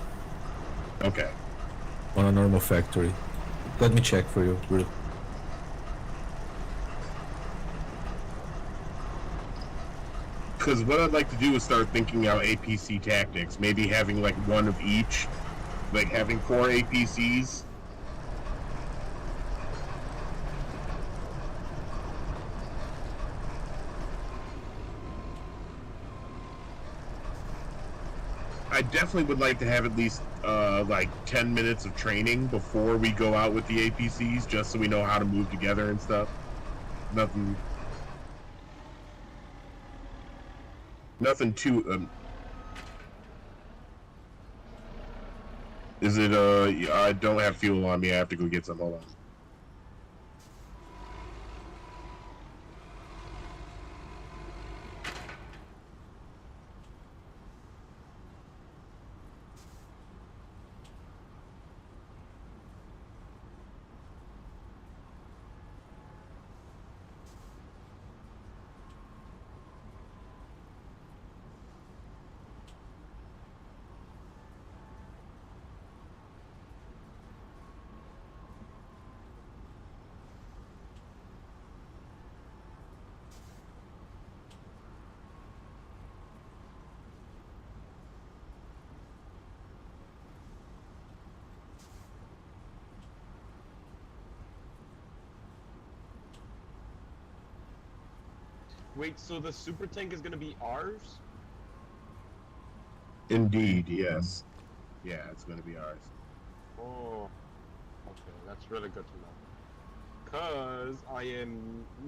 [SPEAKER 2] Okay.
[SPEAKER 4] on a normal factory. Let me check for you.
[SPEAKER 2] Because what I'd like to do is start thinking out APC tactics. Maybe having like one of each. Like having 4 APCs. I definitely would like to have at least like 10 minutes of training before we go out with the APCs, just so we know how to move together and stuff. Nothing too. Is it? I don't have fuel on me. I have to go get some. Hold on.
[SPEAKER 5] Wait, so the super tank is gonna be ours?
[SPEAKER 2] Indeed, yes. Yeah, it's gonna be ours.
[SPEAKER 5] Oh, okay, that's really good to know.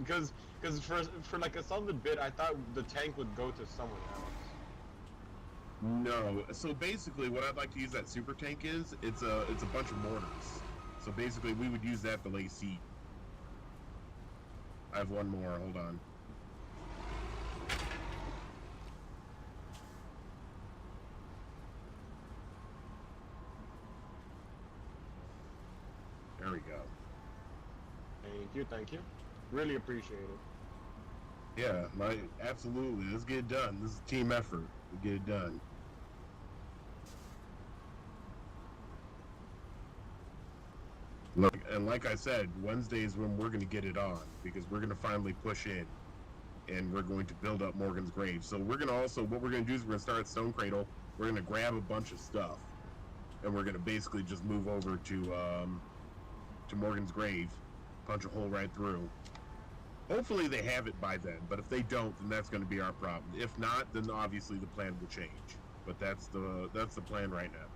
[SPEAKER 5] Cause for like a solid bit, I thought the tank would go to someone else.
[SPEAKER 2] No. So basically, what I'd like to use that super tank is it's a bunch of mortars. So basically, we would use that to lay seed. I have one more. Hold on. There we go.
[SPEAKER 5] Thank you. Really appreciate it.
[SPEAKER 2] Yeah, absolutely. Let's get it done. This is a team effort. We get it done. Look, and like I said, Wednesday is when we're going to get it on because we're going to finally push in, and we're going to build up Morgan's grave. So we're going to also, what we're going to do is we're going to start at Stone Cradle. We're going to grab a bunch of stuff, and we're going to basically just move over to Morgan's grave, punch a hole right through. Hopefully they have it by then, but if they don't, then that's going to be our problem. If not, then obviously the plan will change. But that's the plan right now.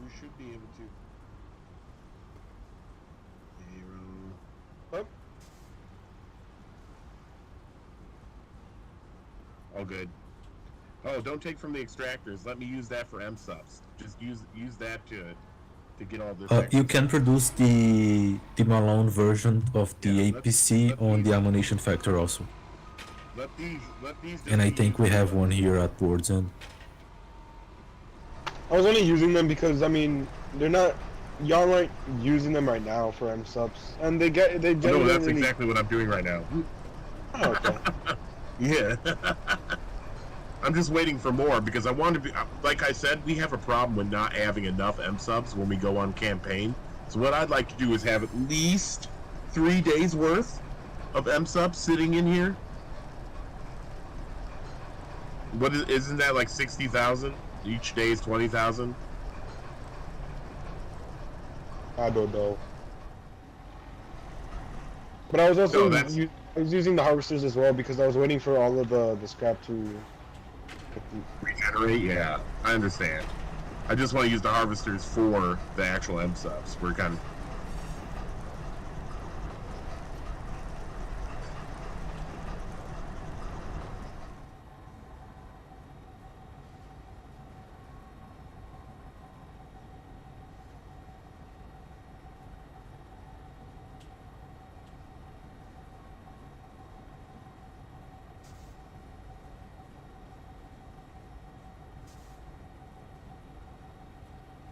[SPEAKER 2] We should be able to. Hero. Oh. All good. Oh, don't take from the extractors. Let me use that for M-subs. Just use that to get all this.
[SPEAKER 4] You can produce the Malone version of the
[SPEAKER 2] Yeah,
[SPEAKER 4] APC on the Ammunition Factor also.
[SPEAKER 2] Let these.
[SPEAKER 4] And I think we have one here at Board's End.
[SPEAKER 5] I was only using them because I mean they're not. Y'all aren't using them right now for M subs, and they
[SPEAKER 2] No,
[SPEAKER 5] generally.
[SPEAKER 2] that's exactly what I'm doing right now.
[SPEAKER 5] Oh, okay.
[SPEAKER 2] Yeah. I'm just waiting for more because I want to be. Like I said, we have a problem with not having enough M subs when we go on campaign. So what I'd like to do is have at least 3 days worth of M subs sitting in here. Isn't that like 60,000? Each day is 20,000.
[SPEAKER 5] I don't know. But I was also I was using the harvesters as well because I was waiting for all of the scrap to
[SPEAKER 2] regenerate. Yeah, I understand. I just want to use the harvesters for the actual M subs. We're kind of.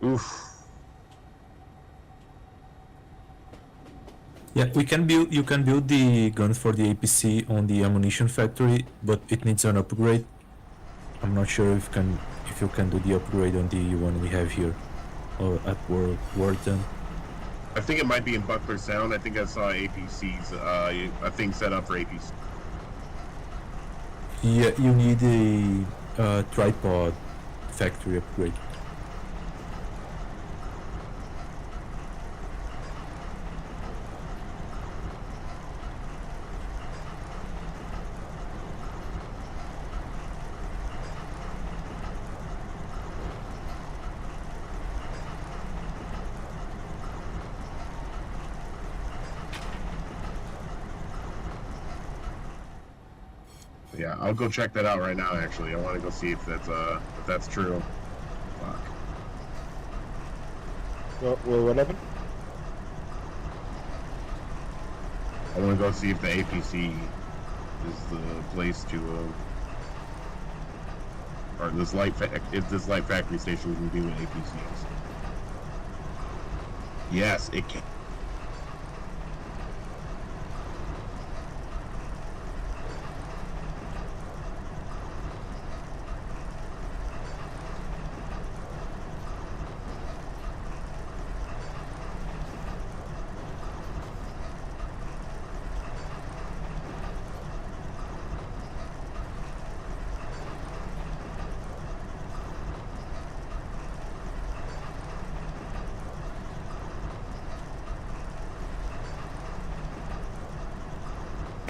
[SPEAKER 2] Oof.
[SPEAKER 4] Yeah, we can build. You can build the guns for the APC on the Ammunition Factory, but it needs an upgrade. I'm not sure if you can do the upgrade on the one we have here, or at Warden.
[SPEAKER 2] I think it might be in Buckler Sound. I think I saw APC's a thing set up for APC.
[SPEAKER 4] Yeah, you need a tripod factory upgrade.
[SPEAKER 2] Yeah, I'll go check that out right now. Actually, I want to go see if that's true. Fuck.
[SPEAKER 5] what happened?
[SPEAKER 2] I want to go see if the APC is the place to, or if this light factory station can do with APCs. Yes, it can.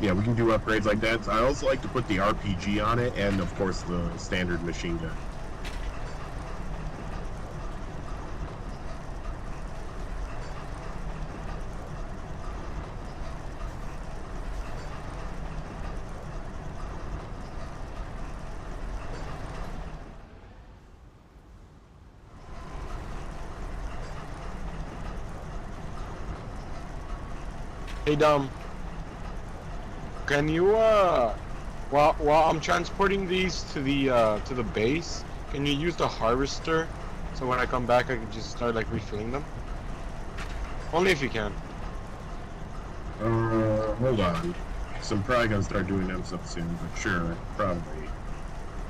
[SPEAKER 2] Yeah, we can do upgrades like that. I also like to put the RPG on it, and of course the standard machine gun.
[SPEAKER 6] Hey, Dom. Can you while I'm transporting these to the base, can you use the harvester so when I come back I can just start like refilling them? Only if you can.
[SPEAKER 2] Hold on. So I'm probably gonna start doing them stuff soon, but sure, probably.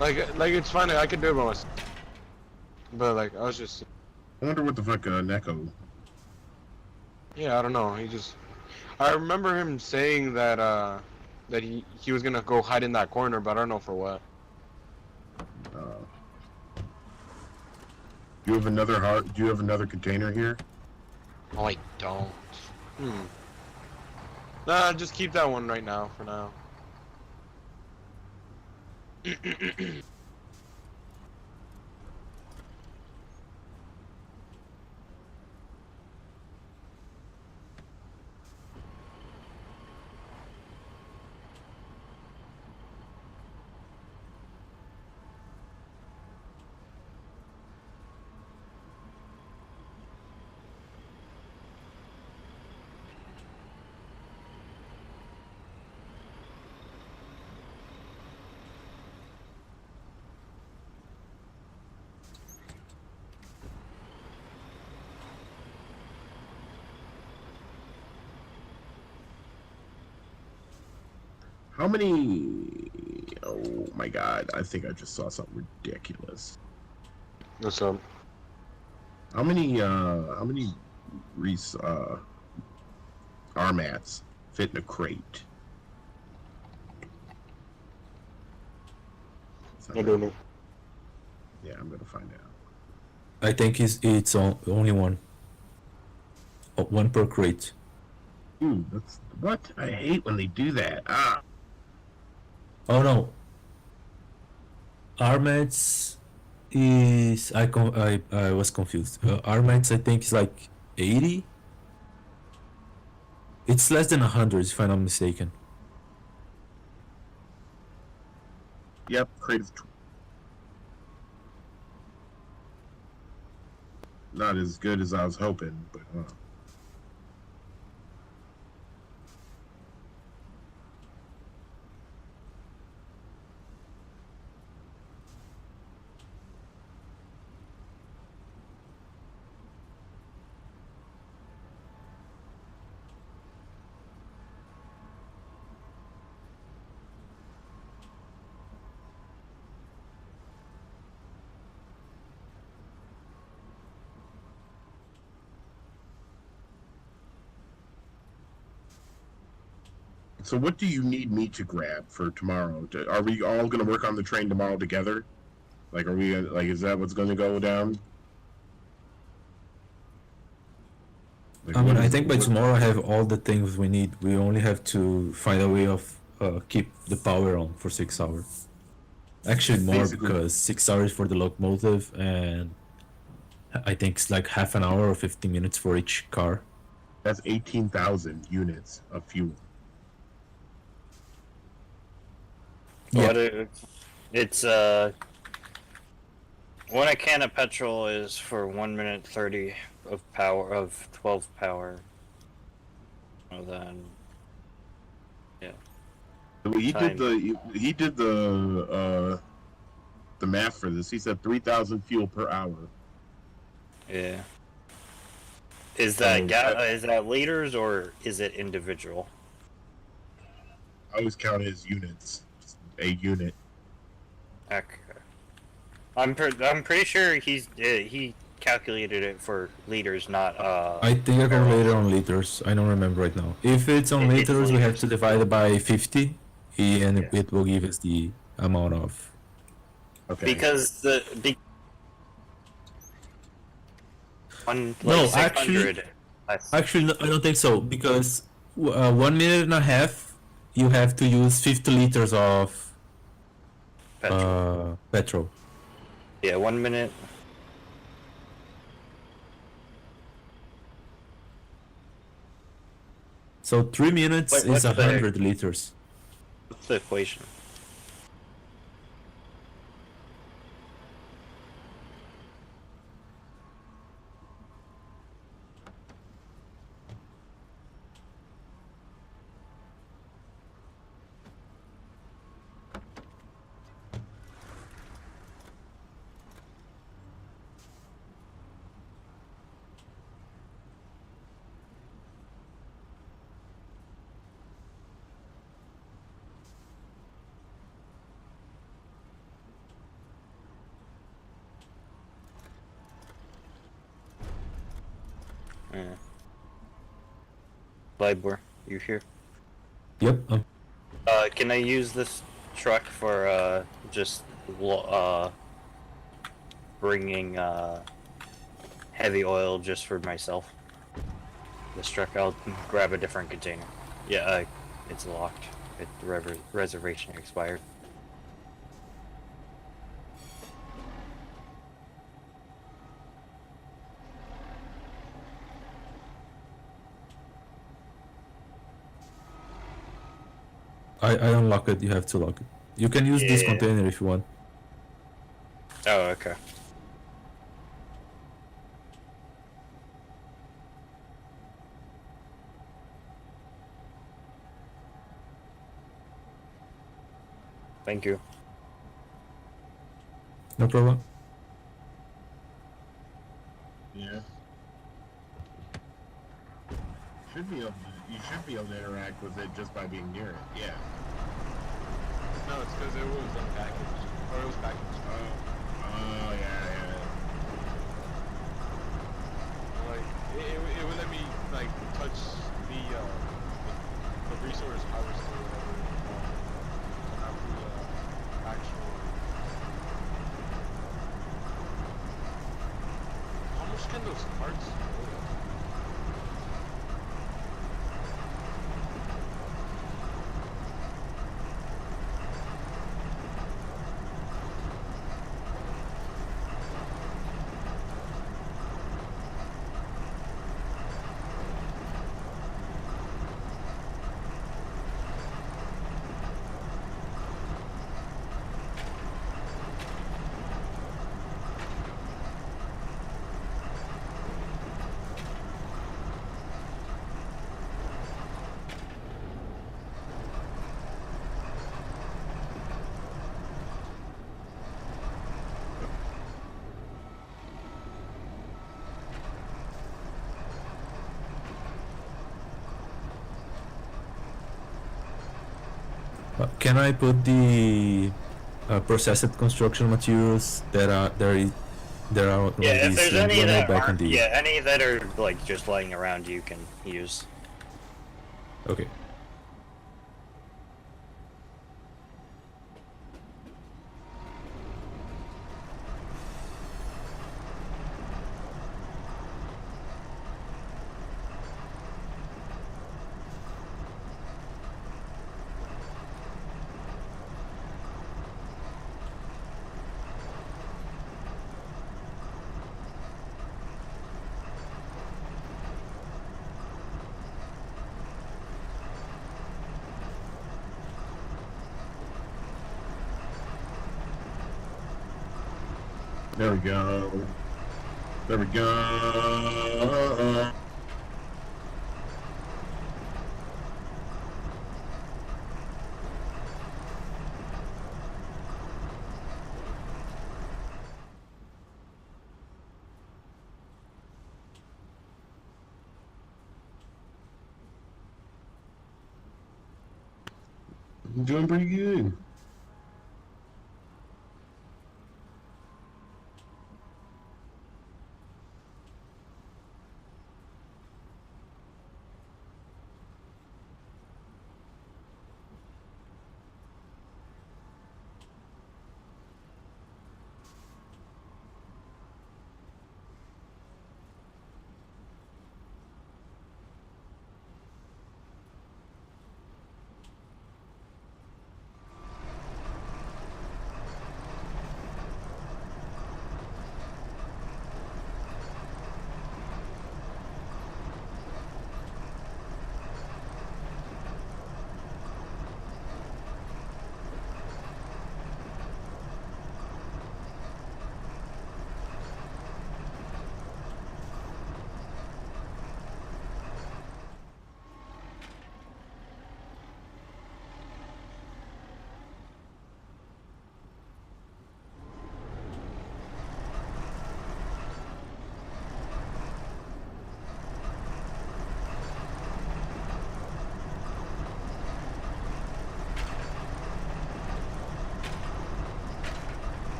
[SPEAKER 6] Like it's fine. I can do it by myself. But like I was just
[SPEAKER 2] I wonder what the fuck Neko.
[SPEAKER 6] yeah, I don't know. I remember him saying that that he was gonna go hide in that corner, but I don't know for what.
[SPEAKER 2] Do you have another container here?
[SPEAKER 6] Oh, I don't. Nah, just keep that one right now for now.
[SPEAKER 2] How many? Oh my god! I think I just saw something ridiculous.
[SPEAKER 6] What's up?
[SPEAKER 2] How many? Armats fit in a crate?
[SPEAKER 6] I don't know.
[SPEAKER 2] Yeah, I'm gonna find out.
[SPEAKER 4] I think only one. One per crate.
[SPEAKER 2] Ooh, that's what I hate when they do that. Ah.
[SPEAKER 4] Oh no. Armats is I was confused. Armats I think is like 80. It's less than 100 if I'm not mistaken.
[SPEAKER 2] Yep, crate of. Not as good as I was hoping, but. So what do you need me to grab for tomorrow? Are we all going to work on the train tomorrow together? Like, are we, like, is that what's going to go down? Like,
[SPEAKER 4] I mean,
[SPEAKER 2] what
[SPEAKER 4] I
[SPEAKER 2] is-
[SPEAKER 4] think by
[SPEAKER 2] what-
[SPEAKER 4] tomorrow I have all the things we need. We only have to find a way of keep the power on for 6 hours. Actually, more
[SPEAKER 2] Basically-
[SPEAKER 4] because 6 hours for the locomotive, and I think it's like half an hour or 15 minutes for each car.
[SPEAKER 2] That's 18,000 units of fuel.
[SPEAKER 4] Yeah.
[SPEAKER 3] It's one a can of petrol is for 1 minute 30 of power of 12 power. And then
[SPEAKER 2] Well, he
[SPEAKER 3] Time.
[SPEAKER 2] did the math for this. He said 3,000 fuel per hour.
[SPEAKER 3] yeah. Is that
[SPEAKER 2] So,
[SPEAKER 3] is that liters or is it individual?
[SPEAKER 2] I always count it as units. Just a unit.
[SPEAKER 3] Okay. I'm pretty sure he calculated it for liters, not
[SPEAKER 4] I think I calculated on liters. I don't remember right now. If it's on
[SPEAKER 3] It's
[SPEAKER 4] liters, we have
[SPEAKER 3] liters.
[SPEAKER 4] to divide it by 50, and
[SPEAKER 3] Yeah.
[SPEAKER 4] it will give us the amount of.
[SPEAKER 2] Okay.
[SPEAKER 3] because one like
[SPEAKER 4] No,
[SPEAKER 3] 600.
[SPEAKER 4] Actually, no, I don't think so because 1 minute and a half you have to use 50 liters of
[SPEAKER 3] Petrol.
[SPEAKER 4] petrol.
[SPEAKER 3] Yeah, 1 minute.
[SPEAKER 4] So 3 minutes
[SPEAKER 3] Wait,
[SPEAKER 4] is
[SPEAKER 3] what's the
[SPEAKER 4] 100 liters.
[SPEAKER 3] equation? Yeah. Libor, you here?
[SPEAKER 4] Yep.
[SPEAKER 3] Can I use this truck for just bringing heavy oil just for myself? This truck, I'll grab a different container. Yeah, it's locked. The reservation expired.
[SPEAKER 4] I unlock it. You have to lock it. You can use this
[SPEAKER 3] Yeah.
[SPEAKER 4] container if you want.
[SPEAKER 3] Oh, okay. Thank you.
[SPEAKER 4] No problem.
[SPEAKER 2] Yeah. Should be able you should be able to interact with it just by being near it. Yeah.
[SPEAKER 6] No, it's because it was unpackaged. Or it was packaged.
[SPEAKER 2] Oh yeah.
[SPEAKER 6] Like, it would let me, like, touch the resource harvester or whatever. So not the actual... How much can those carts hold?
[SPEAKER 4] Can I put the processed construction materials that are there are on
[SPEAKER 3] Yeah, if
[SPEAKER 4] this
[SPEAKER 3] there's any
[SPEAKER 4] Luna
[SPEAKER 3] that
[SPEAKER 4] back on
[SPEAKER 3] aren't,
[SPEAKER 4] the
[SPEAKER 3] yeah, any that are like just lying around, you can use.
[SPEAKER 4] okay.
[SPEAKER 2] There we go. There we go. I'm doing pretty good.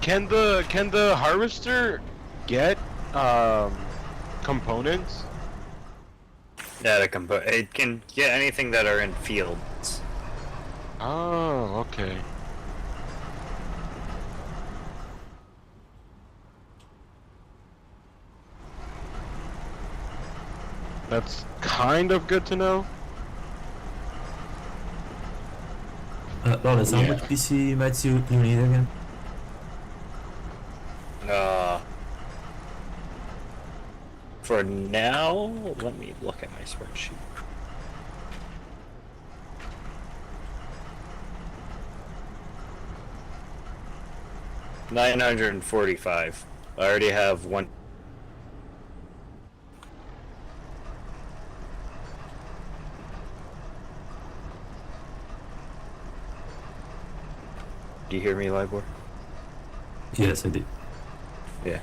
[SPEAKER 6] Can the harvester get components?
[SPEAKER 3] Yeah, it can get anything that are in fields.
[SPEAKER 6] Oh, okay. That's kind of good to know.
[SPEAKER 4] Lawless, how
[SPEAKER 2] Yeah.
[SPEAKER 4] much PC mats you need again?
[SPEAKER 3] For now, let me look at my spreadsheet. $945. I already have one. Do you hear me, Libor?
[SPEAKER 4] Yes, I did.
[SPEAKER 3] Yeah.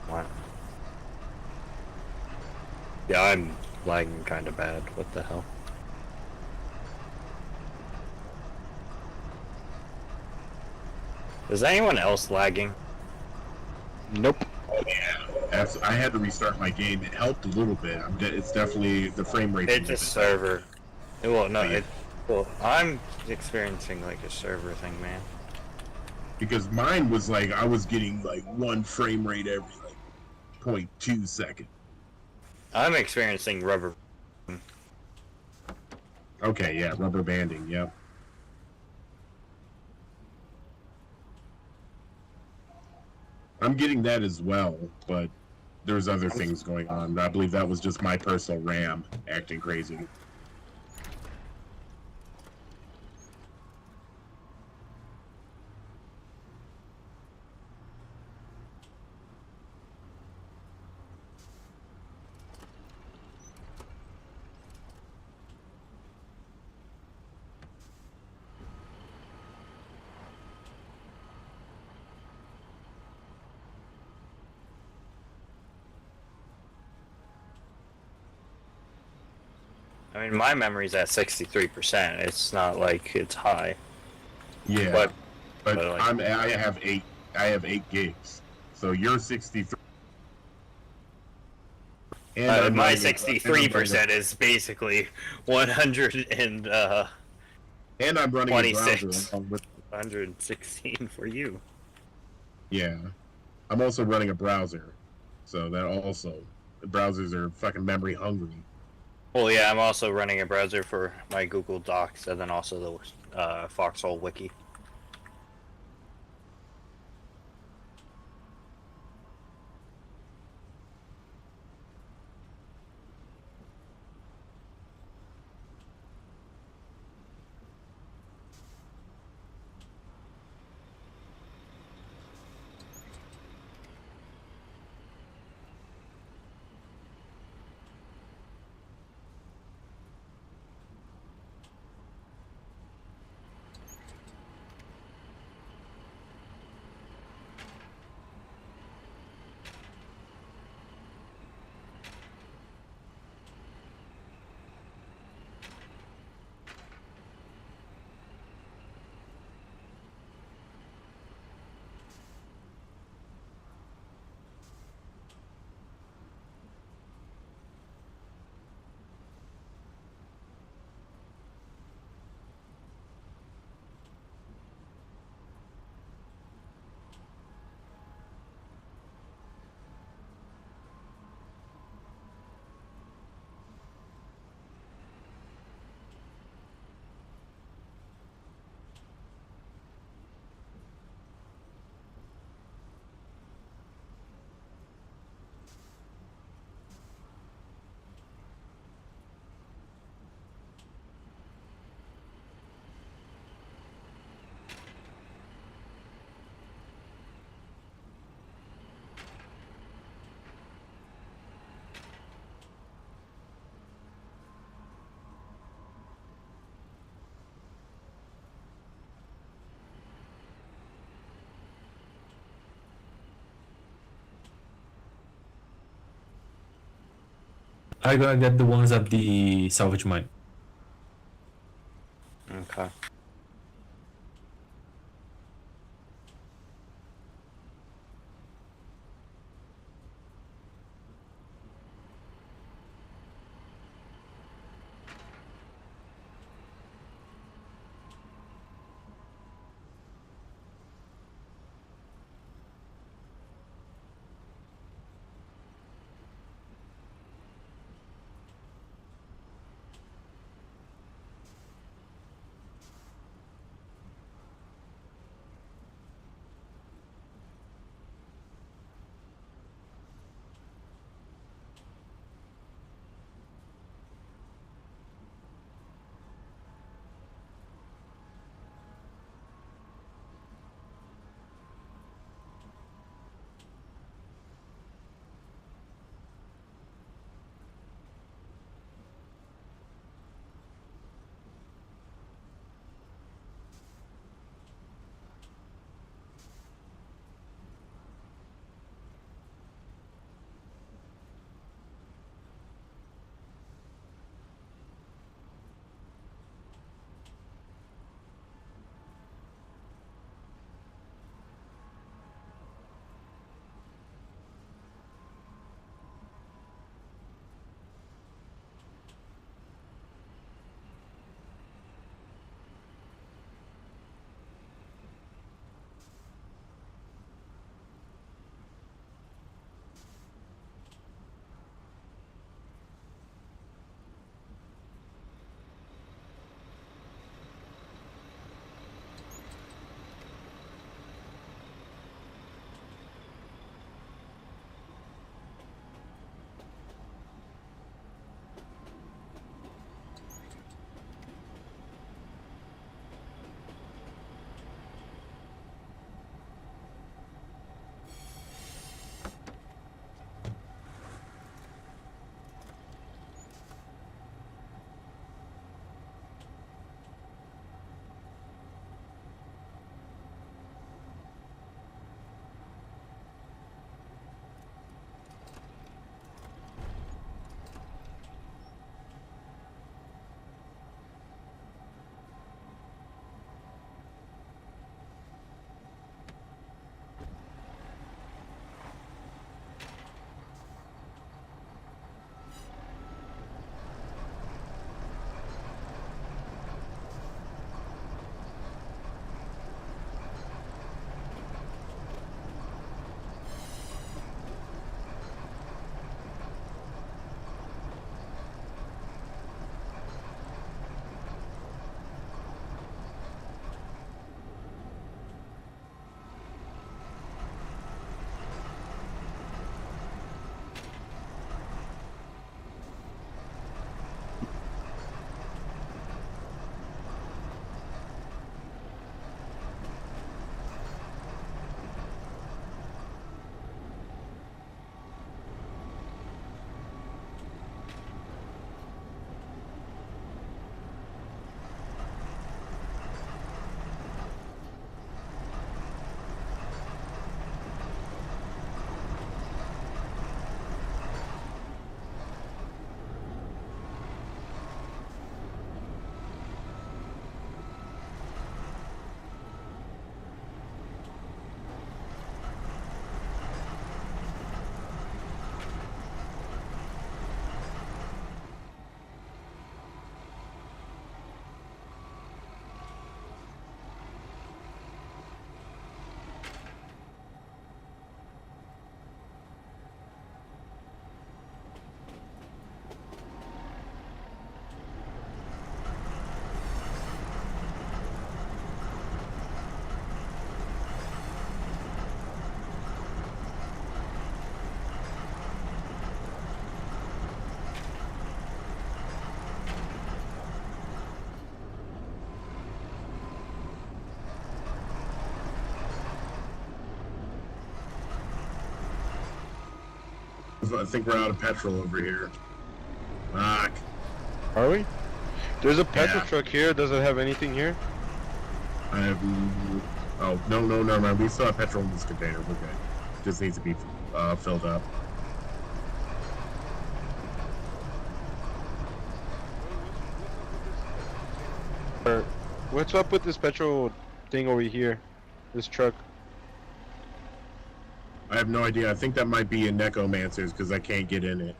[SPEAKER 3] What? Yeah, I'm lagging kind of bad. What the hell? Is anyone else lagging?
[SPEAKER 6] Nope.
[SPEAKER 2] Oh yeah, I had to restart my game. It helped a little bit. It's definitely the frame rate.
[SPEAKER 3] It's a server. Well, no,
[SPEAKER 2] Oh, yeah.
[SPEAKER 3] well, I'm experiencing like a server thing, man.
[SPEAKER 2] Because mine was like I was getting like 1 frame rate every like 0.2 second.
[SPEAKER 3] I'm experiencing rubber.
[SPEAKER 2] Okay, yeah, rubber banding. Yep. I'm getting that as well, but there's other things going on. I believe that was just my personal RAM acting crazy.
[SPEAKER 3] I mean, my memory's at 63%. It's not like it's high.
[SPEAKER 2] Yeah,
[SPEAKER 3] But
[SPEAKER 2] but
[SPEAKER 3] like-
[SPEAKER 2] I have 8 gigs. So you're 63. And I'm
[SPEAKER 3] my
[SPEAKER 2] running
[SPEAKER 3] 63% is basically 100 and
[SPEAKER 2] and I'm running a browser
[SPEAKER 3] 26.
[SPEAKER 2] along with
[SPEAKER 3] 116 for you.
[SPEAKER 2] yeah. I'm also running a browser. So that also browsers are fucking memory hungry.
[SPEAKER 3] Well, yeah, I'm also running a browser for my Google Docs and then also the Foxhole Wiki.
[SPEAKER 4] I gotta get the ones at the salvage mine.
[SPEAKER 3] Okay.
[SPEAKER 2] I think we're out of petrol over here. Fuck.
[SPEAKER 5] Are we? There's a petrol
[SPEAKER 2] Yeah.
[SPEAKER 5] truck here. Does it have anything here?
[SPEAKER 2] I have. Oh, no, never mind. We still have petrol in this container. We're good. Just needs to be filled up.
[SPEAKER 5] What's up with this petrol thing over here? This truck.
[SPEAKER 2] I have no idea. I think that might be a Necromancer's because I can't get in it.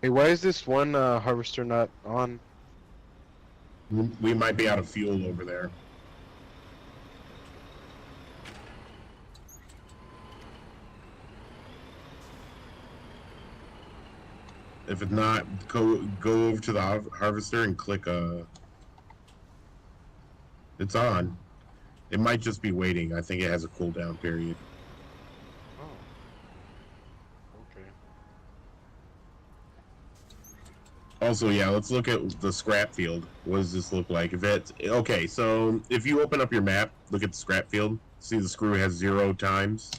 [SPEAKER 5] Hey, why is this one harvester not on?
[SPEAKER 2] We might be out of fuel over there. If it's not, go over to the harvester and click it's on. It might just be waiting. I think it has a cooldown period.
[SPEAKER 5] Oh. Okay.
[SPEAKER 2] Also, yeah, let's look at the scrap field. What does this look like? If it's okay, so if you open up your map, look at the scrap field. See the screw has 0 times.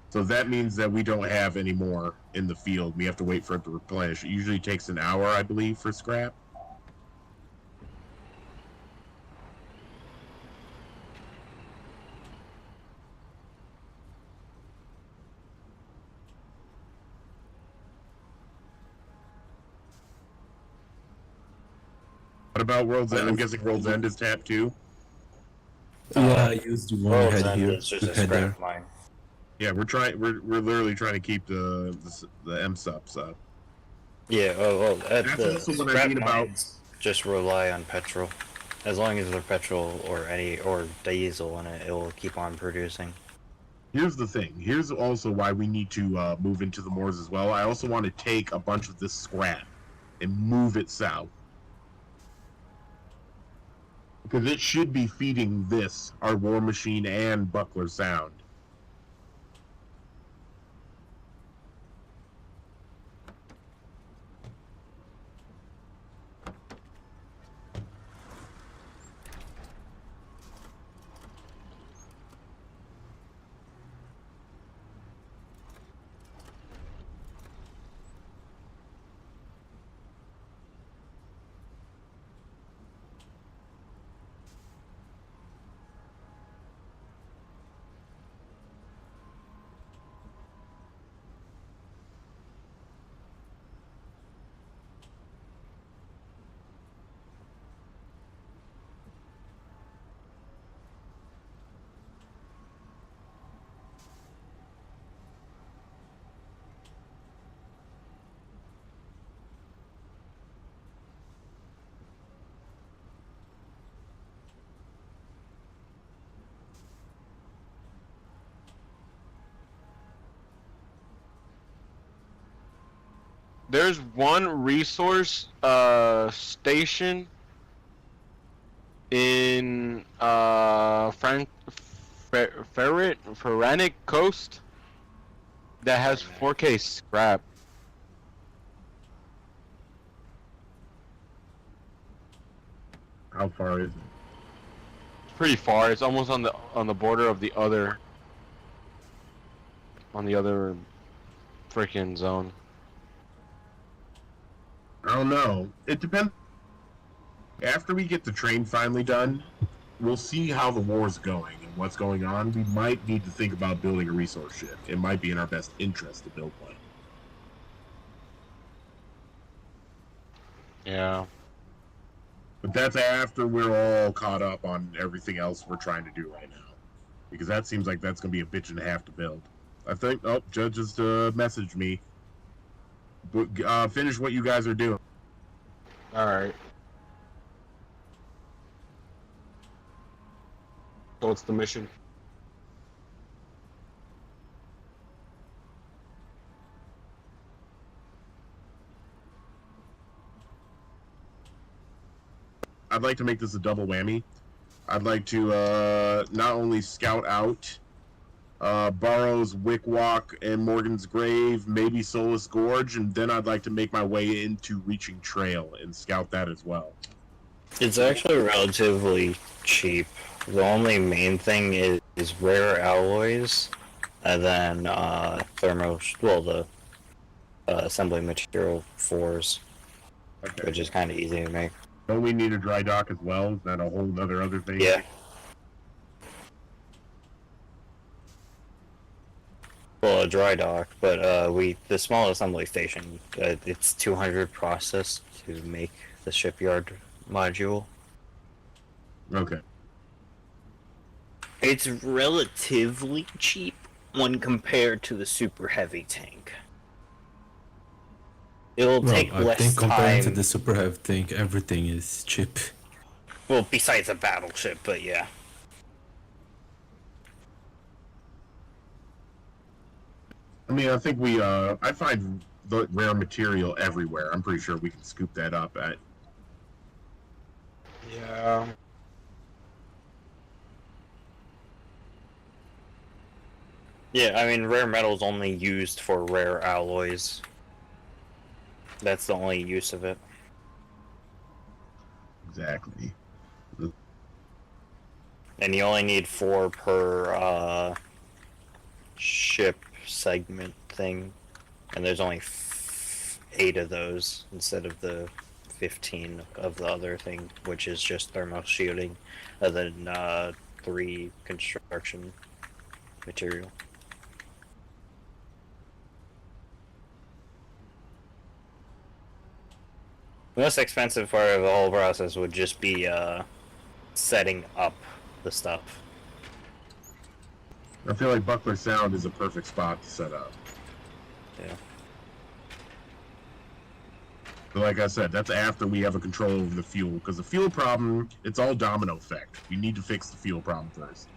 [SPEAKER 2] So that means that we don't have any more in the field. We have to wait for it to replenish. It usually takes an hour, I believe, for scrap. What about World's End? I'm guessing World's End is tapped too.
[SPEAKER 4] Yeah, I used the one I
[SPEAKER 3] World's
[SPEAKER 4] had
[SPEAKER 3] End
[SPEAKER 4] here.
[SPEAKER 3] is just
[SPEAKER 4] to
[SPEAKER 3] a
[SPEAKER 4] head there.
[SPEAKER 3] scrap mine.
[SPEAKER 2] Yeah, we're literally trying to keep the MSUPs up.
[SPEAKER 3] Yeah,
[SPEAKER 2] That's
[SPEAKER 3] the
[SPEAKER 2] also what I
[SPEAKER 3] scrap
[SPEAKER 2] mean about-
[SPEAKER 3] mines just rely on petrol. As long as there's petrol or diesel in it, it will keep on producing.
[SPEAKER 2] Here's the thing. Here's also why we need to move into the moors as well. I also want to take a bunch of this scrap and move it south. Because it should be feeding this, our War Machine and Buckler Sound.
[SPEAKER 6] There's one resource station in Ferranic Coast that has 4K scrap.
[SPEAKER 2] How far is it?
[SPEAKER 6] It's pretty far. It's almost on the border of the other freaking zone.
[SPEAKER 2] I don't know. It depends. After we get the train finally done, we'll see how the war's going and what's going on. We might need to think about building a resource ship. It might be in our best interest to build one.
[SPEAKER 6] Yeah.
[SPEAKER 2] But that's after we're all caught up on everything else we're trying to do right now. Because that seems like that's going to be a bitch and a half to build. I think, oh, Judge just messaged me. But, finish what you guys are doing.
[SPEAKER 5] Alright. So what's the mission?
[SPEAKER 2] I'd like to make this a double whammy. I'd like to not only scout out Burrows, Wickwalk, and Morgan's Grave, maybe Solus Gorge, and then I'd like to make my way into Reaching Trail and scout that as well.
[SPEAKER 3] It's actually relatively cheap. The only main thing is rare alloys, and then the assembly material 4s,
[SPEAKER 2] Okay.
[SPEAKER 3] which is kind of easy to make.
[SPEAKER 2] Don't we need a dry dock as well? Is that a whole other thing?
[SPEAKER 3] Yeah. Well, a dry dock, but the small assembly station, it's 200 process to make the shipyard module.
[SPEAKER 2] Okay.
[SPEAKER 7] It's relatively cheap when compared to the super heavy tank. It'll
[SPEAKER 4] Well,
[SPEAKER 7] take
[SPEAKER 4] I
[SPEAKER 7] less
[SPEAKER 4] think comparing to
[SPEAKER 7] time.
[SPEAKER 4] the super heavy tank, everything is cheap.
[SPEAKER 7] Well, besides a battleship, but yeah.
[SPEAKER 2] I mean, I think I find the rare material everywhere. I'm pretty sure we can scoop that up at.
[SPEAKER 5] Yeah.
[SPEAKER 3] Yeah, I mean, rare metal's only used for rare alloys. That's the only use of it.
[SPEAKER 2] Exactly.
[SPEAKER 3] And you only need 4 per ship segment thing. And there's only 8 of those instead of the 15 of the other thing, which is just thermal shielding, and then 3 construction material. The most expensive part of the whole process would just be setting up the stuff.
[SPEAKER 2] I feel like Buckler Sound is a perfect spot to set up.
[SPEAKER 3] Yeah.
[SPEAKER 2] But like I said, that's after we have a control over the fuel, because the fuel problem, it's all domino effect. We need to fix the fuel problem first.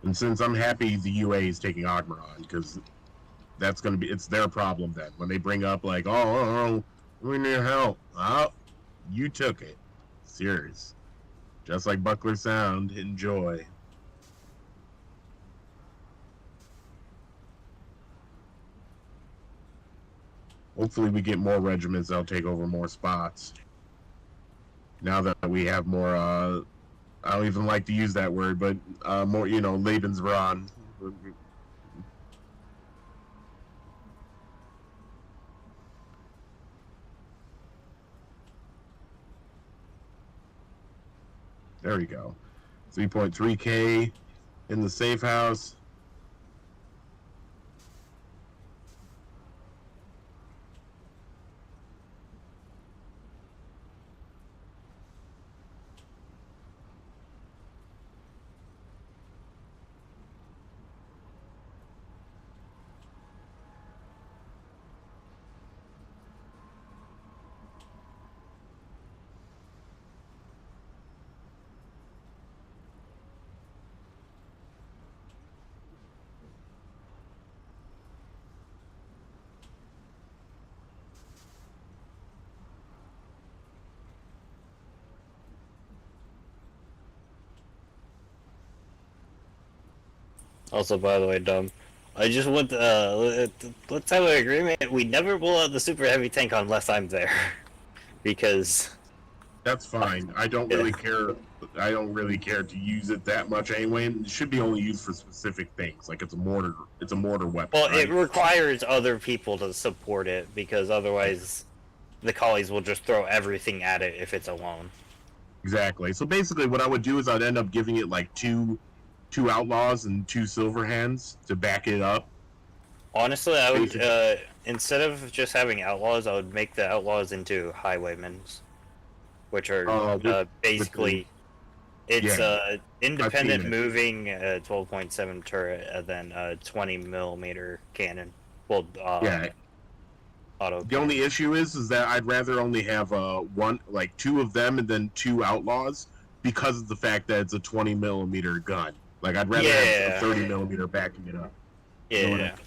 [SPEAKER 2] And since I'm happy the UA is taking Ogmeron, because that's going to be, it's their problem then. When they bring up, like, oh, we need help. Oh, you took it. Serious. Just like Buckler Sound, enjoy. Hopefully we get more regiments that'll take over more spots. Now that we have more, I don't even like to use that word, but more, Lebensraum. There we go. 3.3K in the safe house.
[SPEAKER 3] Also, by the way, dumb. I just want let's have an agreement. We never blow out the super heavy tank unless I'm there, because
[SPEAKER 2] That's fine. I don't really care. I don't really care to use it that much anyway. It should be only used for specific things, like it's a mortar. It's a mortar weapon.
[SPEAKER 3] well, it
[SPEAKER 2] right?
[SPEAKER 3] requires other people to support it, because otherwise, the collies will just throw everything at it if it's alone.
[SPEAKER 2] Exactly. So basically, what I would do is I'd end up giving it like two outlaws and 2 silver hands to back it up.
[SPEAKER 3] Honestly, I would
[SPEAKER 2] Basically.
[SPEAKER 3] instead of just having outlaws, I would make the outlaws into highwaymen, which are basically it's
[SPEAKER 2] yeah,
[SPEAKER 3] independent
[SPEAKER 2] I've seen it.
[SPEAKER 3] moving 12.7 turret and then 20 millimeter cannon. Well,
[SPEAKER 2] Yeah.
[SPEAKER 3] auto.
[SPEAKER 2] The only issue is that I'd rather only have one, like 2 of them, and then 2 outlaws, because of the fact that it's a 20 millimeter gun. Like I'd rather have
[SPEAKER 3] Yeah.
[SPEAKER 2] a 30 millimeter backing it up. You know what I
[SPEAKER 3] Yeah.
[SPEAKER 2] mean?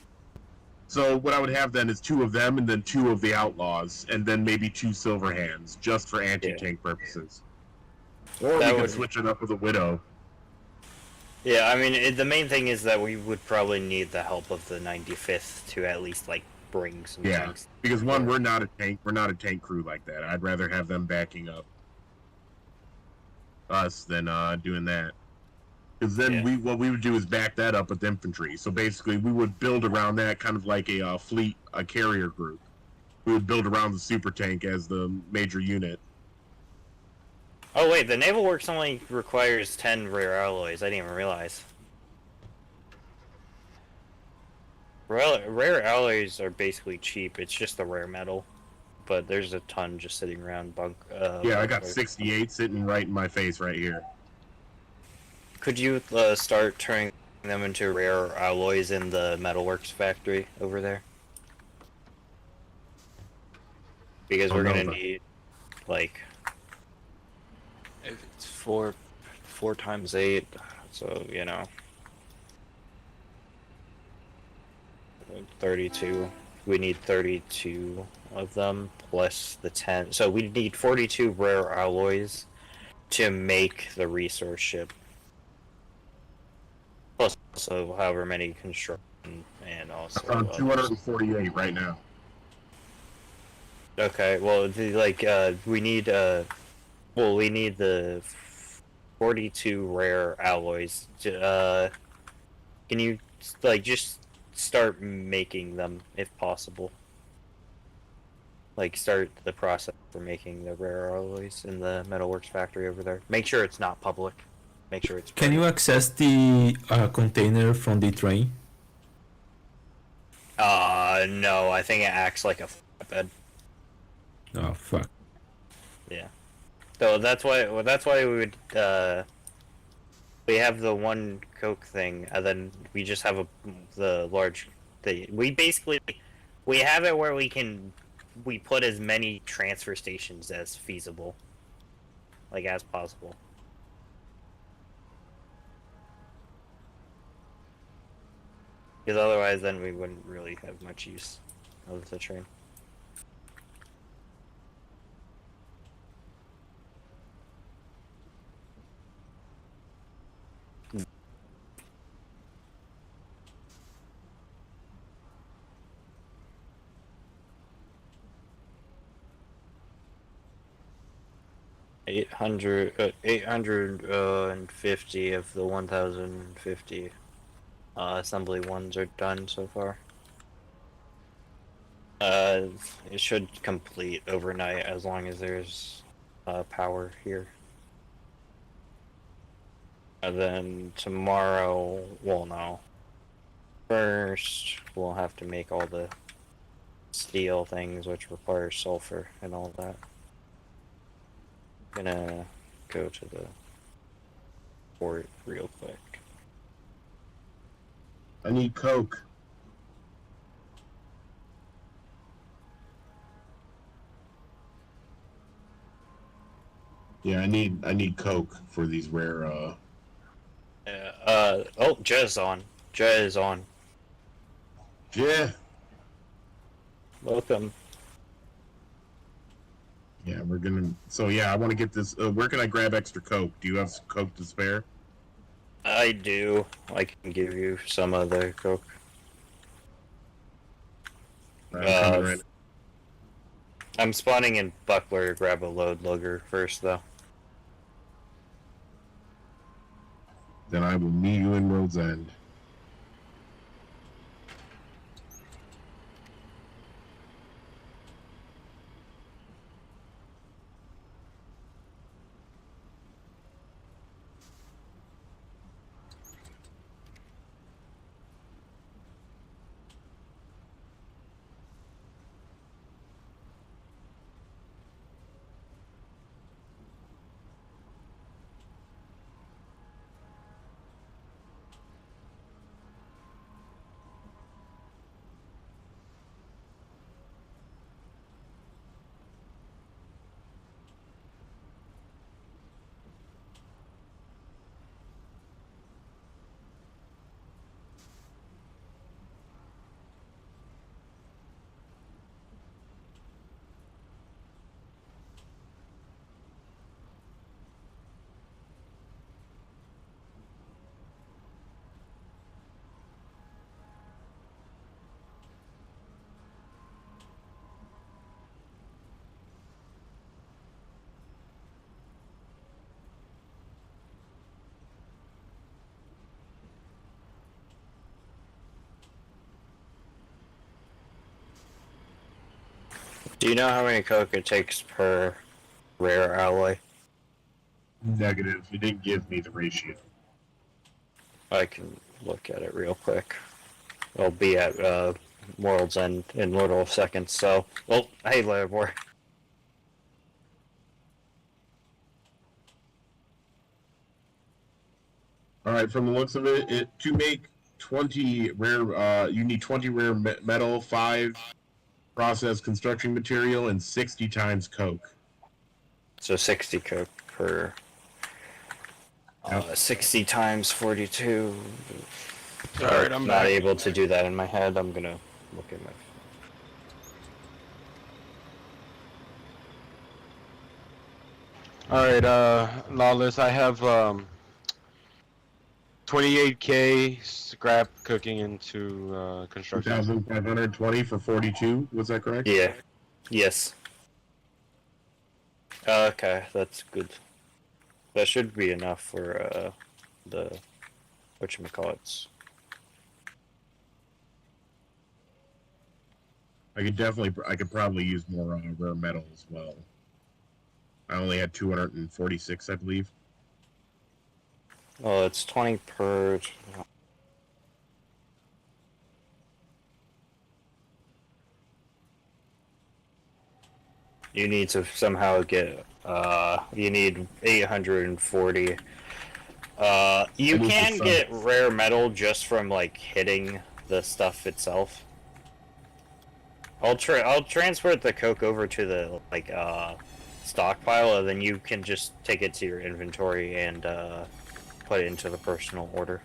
[SPEAKER 2] So what I would have then is 2 of them, and then 2 of the outlaws, and then maybe 2 silver hands, just for anti-tank purposes. Or
[SPEAKER 3] That
[SPEAKER 2] we could
[SPEAKER 3] would-
[SPEAKER 2] switch it up with a widow.
[SPEAKER 3] Yeah, I mean, the main thing is that we would probably need the help of the 95th to at least like bring some
[SPEAKER 2] Yeah.
[SPEAKER 3] tanks.
[SPEAKER 2] Because one, we're not a tank crew like that. I'd rather have them backing up us than doing that. Because then
[SPEAKER 3] Yeah.
[SPEAKER 2] what we would do is back that up with infantry. So basically, we would build around that kind of like a fleet, a carrier group. We would build around the super tank as the major unit.
[SPEAKER 3] Oh wait, the naval works only requires 10 rare alloys. I didn't even realize. Rare alloys are basically cheap. It's just the rare metal, but there's a ton just sitting around
[SPEAKER 2] Yeah, I got
[SPEAKER 3] bunkers.
[SPEAKER 2] 68 sitting right in my face right here.
[SPEAKER 3] Could you start turning them into rare alloys in the metalworks factory over there? Because we're gonna
[SPEAKER 2] Nova.
[SPEAKER 3] need like if it's four times 8, so you know 32. We need 32 of them plus the 10. So we need 42 rare alloys to make the resource ship. Plus also however many construction and also
[SPEAKER 2] Around 248 right now.
[SPEAKER 3] Okay, well we need we need the 42 rare alloys to can you like just start making them if possible? Like start the process for making the rare alloys in the metalworks factory over there. Make sure it's not public. Make sure it's
[SPEAKER 4] Can you access the container from the train?
[SPEAKER 3] no, I think it acts like a flatbed.
[SPEAKER 4] Oh fuck.
[SPEAKER 3] Yeah. So that's why we would we have the one Coke thing, and then we just have the large thing. We have it where we put as many transfer stations as feasible, like as possible. Because otherwise, then we wouldn't really have much use of the train. Eight hundred and 50 of the 1,050 assembly ones are done so far. It should complete overnight as long as there's power here. And then tomorrow, well, no. First, we'll have to make all the steel things, which require sulfur and all that. Gonna go to the port real quick.
[SPEAKER 2] I need Coke. Yeah, I need Coke for these rare.
[SPEAKER 3] Oh, Jez on. Jez on.
[SPEAKER 2] Yeah.
[SPEAKER 3] Welcome.
[SPEAKER 2] Yeah, we're gonna. So yeah, I want to get this. Where can I grab extra Coke? Do you have some Coke to spare?
[SPEAKER 3] I do. I can give you some of the Coke.
[SPEAKER 2] I'm coming right.
[SPEAKER 3] I'm spawning in Buckler to grab a load lugger first, though.
[SPEAKER 2] Then I will meet you in Road's End.
[SPEAKER 3] Do you know how many coke it takes per rare alloy?
[SPEAKER 2] Negative. You didn't give me the ratio.
[SPEAKER 3] I can look at it real quick. I'll be at World's End in little seconds, so... Oh, hey, Labor.
[SPEAKER 2] All right, from the looks of it, to make 20 rare, you need 20 rare metal, 5 processed construction material, and 60 times coke.
[SPEAKER 3] So 60 coke per... 60 times 42...
[SPEAKER 6] Alright, I'm
[SPEAKER 3] not
[SPEAKER 6] back.
[SPEAKER 3] able to do that in my head. I'm gonna look at my...
[SPEAKER 6] Alright, Lawless, I have 28k scrap cooking into construction.
[SPEAKER 2] 2,520 for 42. Was that correct?
[SPEAKER 3] Yeah. Yes. Okay, that's good. That should be enough for the whatchamacallits.
[SPEAKER 2] I could probably use more rare metal as well. I only had 246, I believe.
[SPEAKER 3] Oh, it's 20 per. You need to somehow get. You need 840. You
[SPEAKER 2] I need
[SPEAKER 3] can
[SPEAKER 2] the
[SPEAKER 3] get rare metal just from like hitting the stuff itself. I'll transport the coke over to the like stockpile, and then you can just take it to your inventory and put it into the personal order.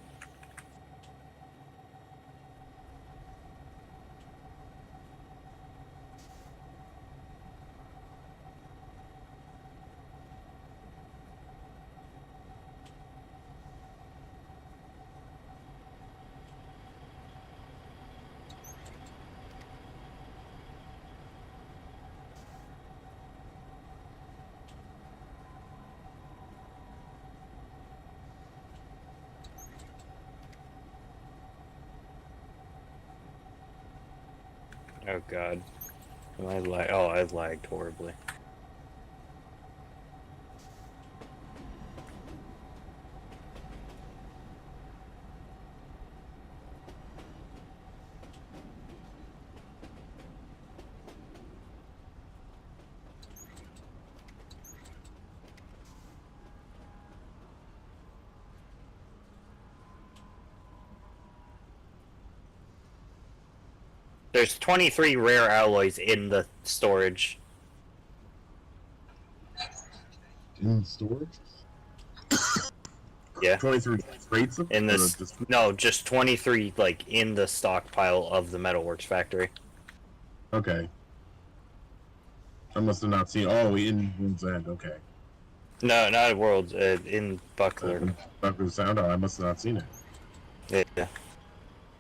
[SPEAKER 3] Oh god. I lagged horribly. There's 23 rare alloys in the storage.
[SPEAKER 2] In storage?
[SPEAKER 3] Yeah.
[SPEAKER 2] 23 crates of
[SPEAKER 3] In
[SPEAKER 2] or
[SPEAKER 3] this,
[SPEAKER 2] just-
[SPEAKER 3] no, just 23 like in the stockpile of the Metalworks factory.
[SPEAKER 2] Okay. I must have not seen. Oh, in World's End. Okay.
[SPEAKER 3] No, not at Worlds. In Buckler.
[SPEAKER 2] Buckler Sound. Oh, I must have not seen it.
[SPEAKER 3] Yeah.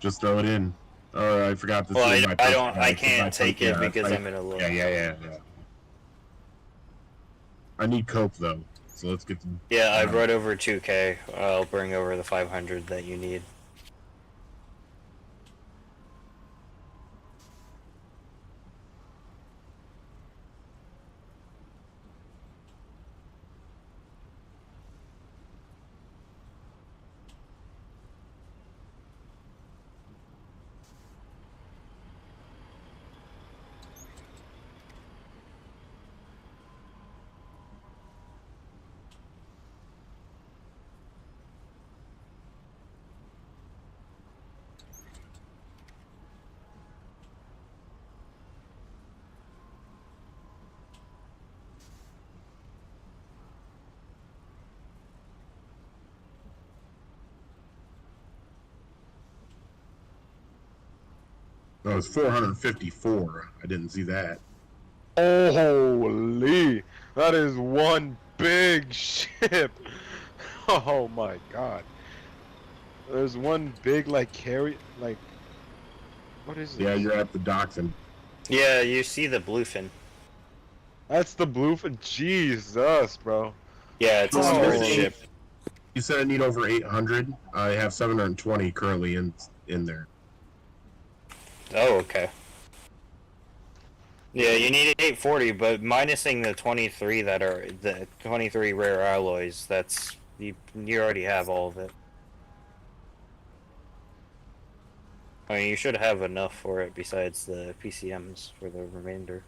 [SPEAKER 2] Just throw it in. Or I forgot to.
[SPEAKER 3] Well,
[SPEAKER 2] see my
[SPEAKER 3] I can't take it because I'm in a little.
[SPEAKER 2] Yeah. I need coke though, so let's get some.
[SPEAKER 3] Yeah, I brought over 2K. I'll bring over the 500 that you need.
[SPEAKER 2] No, it's 454. I didn't see that.
[SPEAKER 6] Holy! That is one big ship! Oh my god. There's one big, like, carry, like... What is this?
[SPEAKER 2] Yeah, you're at the docks and.
[SPEAKER 3] Yeah, you see the bluefin.
[SPEAKER 6] That's the bluefin. Jesus, bro.
[SPEAKER 3] Yeah, it's a
[SPEAKER 6] Oh.
[SPEAKER 3] spirit ship.
[SPEAKER 2] You said I need over 800. I have 720 currently in there.
[SPEAKER 3] Oh, okay. Yeah, you need 840, but minusing the 23 that are the 23 rare alloys, that's you already have all of it. I mean, you should have enough for it besides the PCMs for the remainder.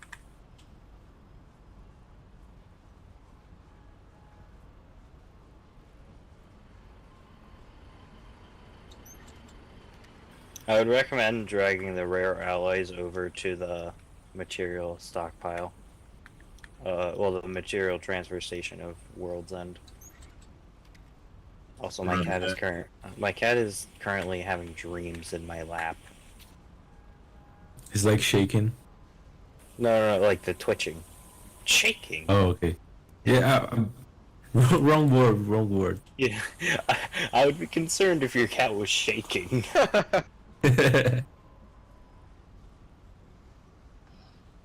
[SPEAKER 3] I would recommend dragging the rare alloys over to the material stockpile. Well, the material transfer station of World's End. Also, my cat is currently having dreams in my lap.
[SPEAKER 4] It's like shaking.
[SPEAKER 3] No, like the twitching, shaking.
[SPEAKER 4] Oh, okay. Yeah, wrong word.
[SPEAKER 3] Yeah, I would be concerned if your cat was shaking.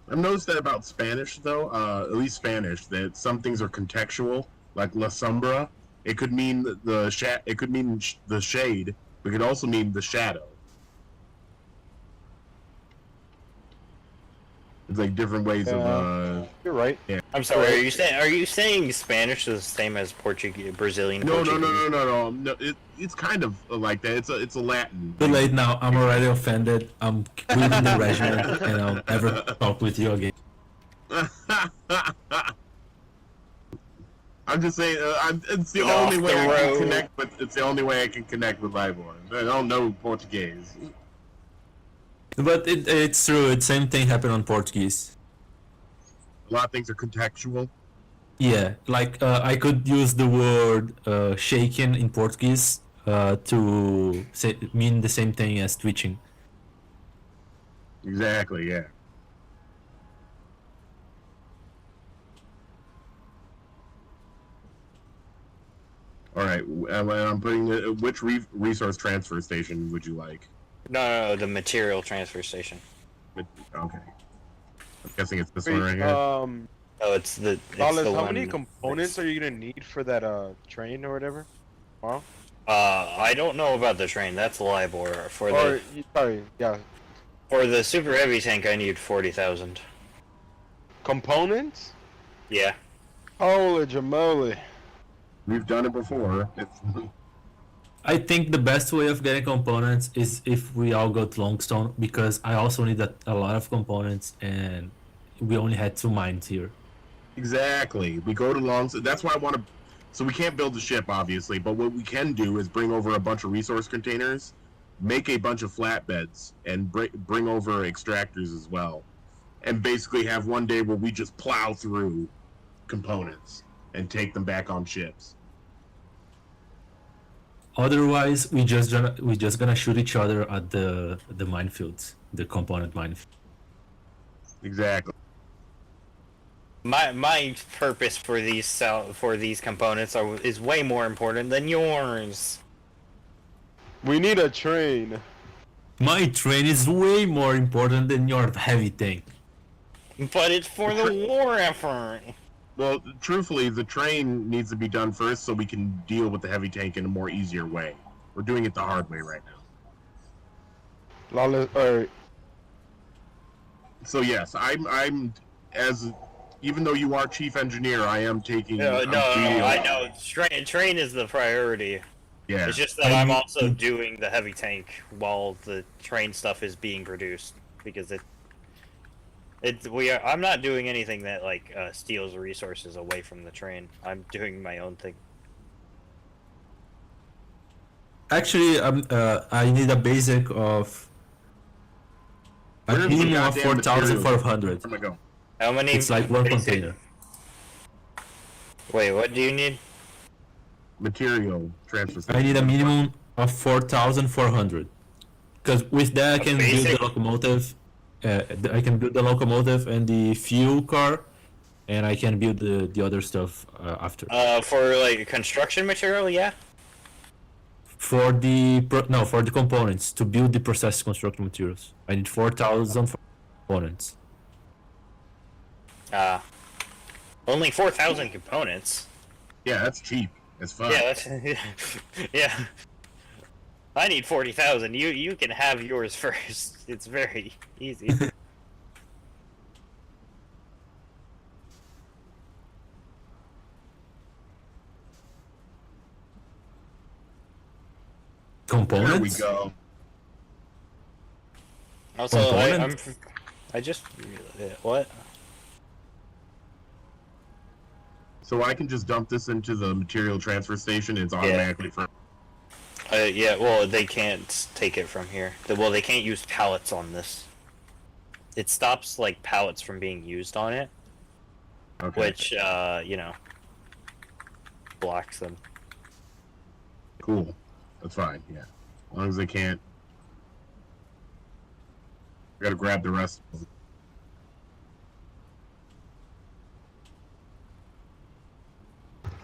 [SPEAKER 2] I've noticed that about Spanish, though, at least Spanish, that some things are contextual, like La Sombra. It could mean it could mean the shade, but it could also mean the shadow. It's like different ways of.
[SPEAKER 5] You're right.
[SPEAKER 2] Yeah.
[SPEAKER 3] I'm sorry. Are you saying Spanish is the same as Portuguese, Brazilian?
[SPEAKER 2] No,
[SPEAKER 3] Portuguese?
[SPEAKER 2] no. It's kind of like that. It's a Latin.
[SPEAKER 4] Too late now. I'm already offended. I'm quitting the regiment, and I'll never talk with you again.
[SPEAKER 2] I'm just saying. It's the
[SPEAKER 3] Get
[SPEAKER 2] only
[SPEAKER 3] off
[SPEAKER 2] way
[SPEAKER 3] the
[SPEAKER 2] I can
[SPEAKER 3] road.
[SPEAKER 2] connect with. It's the only way I can connect with Libor. I don't know Portuguese.
[SPEAKER 4] But it's true. The same thing happened on Portuguese.
[SPEAKER 2] A lot of things are contextual.
[SPEAKER 4] Yeah, like I could use the word shaken in Portuguese to mean the same thing as twitching.
[SPEAKER 2] Exactly. Yeah. All right. I'm putting which resource transfer station would you like?
[SPEAKER 3] No, the material transfer station.
[SPEAKER 2] Okay. I'm guessing it's this
[SPEAKER 5] Wait,
[SPEAKER 2] one right here.
[SPEAKER 3] Oh, it's the.
[SPEAKER 5] Lawless,
[SPEAKER 3] the
[SPEAKER 5] how
[SPEAKER 3] one
[SPEAKER 5] many components are you gonna need for that train or whatever? Tomorrow?
[SPEAKER 3] I don't know about the train. That's Libor. For the super heavy tank, I need 40,000.
[SPEAKER 5] Components?
[SPEAKER 3] Yeah.
[SPEAKER 5] Holy jamoly.
[SPEAKER 2] We've done it before.
[SPEAKER 4] I think the best way of getting components is if we all go to Longstone, because I also need a lot of components, and we only had 2 mines here.
[SPEAKER 2] Exactly. We go to Longstone. That's why I want to. So we can't build the ship, obviously, but what we can do is bring over a bunch of resource containers, make a bunch of flatbeds, and bring over extractors as well, and basically have one day where we just plow through components and take them back on ships.
[SPEAKER 4] Otherwise, we just gonna shoot each other at the minefields, the component minefield.
[SPEAKER 2] Exactly.
[SPEAKER 3] My purpose for these components is way more important than yours.
[SPEAKER 5] We need a train.
[SPEAKER 4] My train is way more important than your heavy tank.
[SPEAKER 3] But it's for the war effort.
[SPEAKER 2] Well, truthfully, the train needs to be done first so we can deal with the heavy tank in a more easier way. We're doing it the hard way right now.
[SPEAKER 5] Lawless, or
[SPEAKER 2] So yes, I'm as even though you are chief engineer, I am taking.
[SPEAKER 3] No,
[SPEAKER 2] I'm
[SPEAKER 3] I know. Train is the priority.
[SPEAKER 2] Yeah.
[SPEAKER 3] It's just that I'm also doing the heavy tank while the train stuff is being produced because I'm not doing anything that like steals resources away from the train. I'm doing my own thing.
[SPEAKER 4] Actually, I need a basic of a
[SPEAKER 2] Where's the
[SPEAKER 4] minimum of
[SPEAKER 2] goddamn
[SPEAKER 4] 4,500.
[SPEAKER 2] Where'd I go?
[SPEAKER 3] How many?
[SPEAKER 4] It's like one
[SPEAKER 3] basic-
[SPEAKER 4] container.
[SPEAKER 3] Wait, what do you need?
[SPEAKER 2] Material transfer.
[SPEAKER 4] I need a minimum of 4,400. Because with that I can build
[SPEAKER 3] basic?
[SPEAKER 4] the locomotive. I can build the locomotive and the fuel car, and I can build the other stuff after.
[SPEAKER 3] For like construction material, yeah.
[SPEAKER 4] For the for the components to build the process construction materials, I need 4,000 components.
[SPEAKER 3] Only 4,000 components.
[SPEAKER 2] Yeah, that's cheap as fuck.
[SPEAKER 3] Yeah, that's yeah. I need 40,000. You can have yours first. It's very easy.
[SPEAKER 4] components.
[SPEAKER 2] There we go.
[SPEAKER 3] Also,
[SPEAKER 4] Component?
[SPEAKER 3] I just what?
[SPEAKER 2] So I can just dump this into the material transfer station. It's automatically for.
[SPEAKER 3] Yeah, well, they can't take it from here. Well, they can't use pallets on this. It stops like pallets from being used on it,
[SPEAKER 2] Okay.
[SPEAKER 3] which you know, blocks them.
[SPEAKER 2] Cool. That's fine. Yeah. As long as they can't. I gotta grab the rest.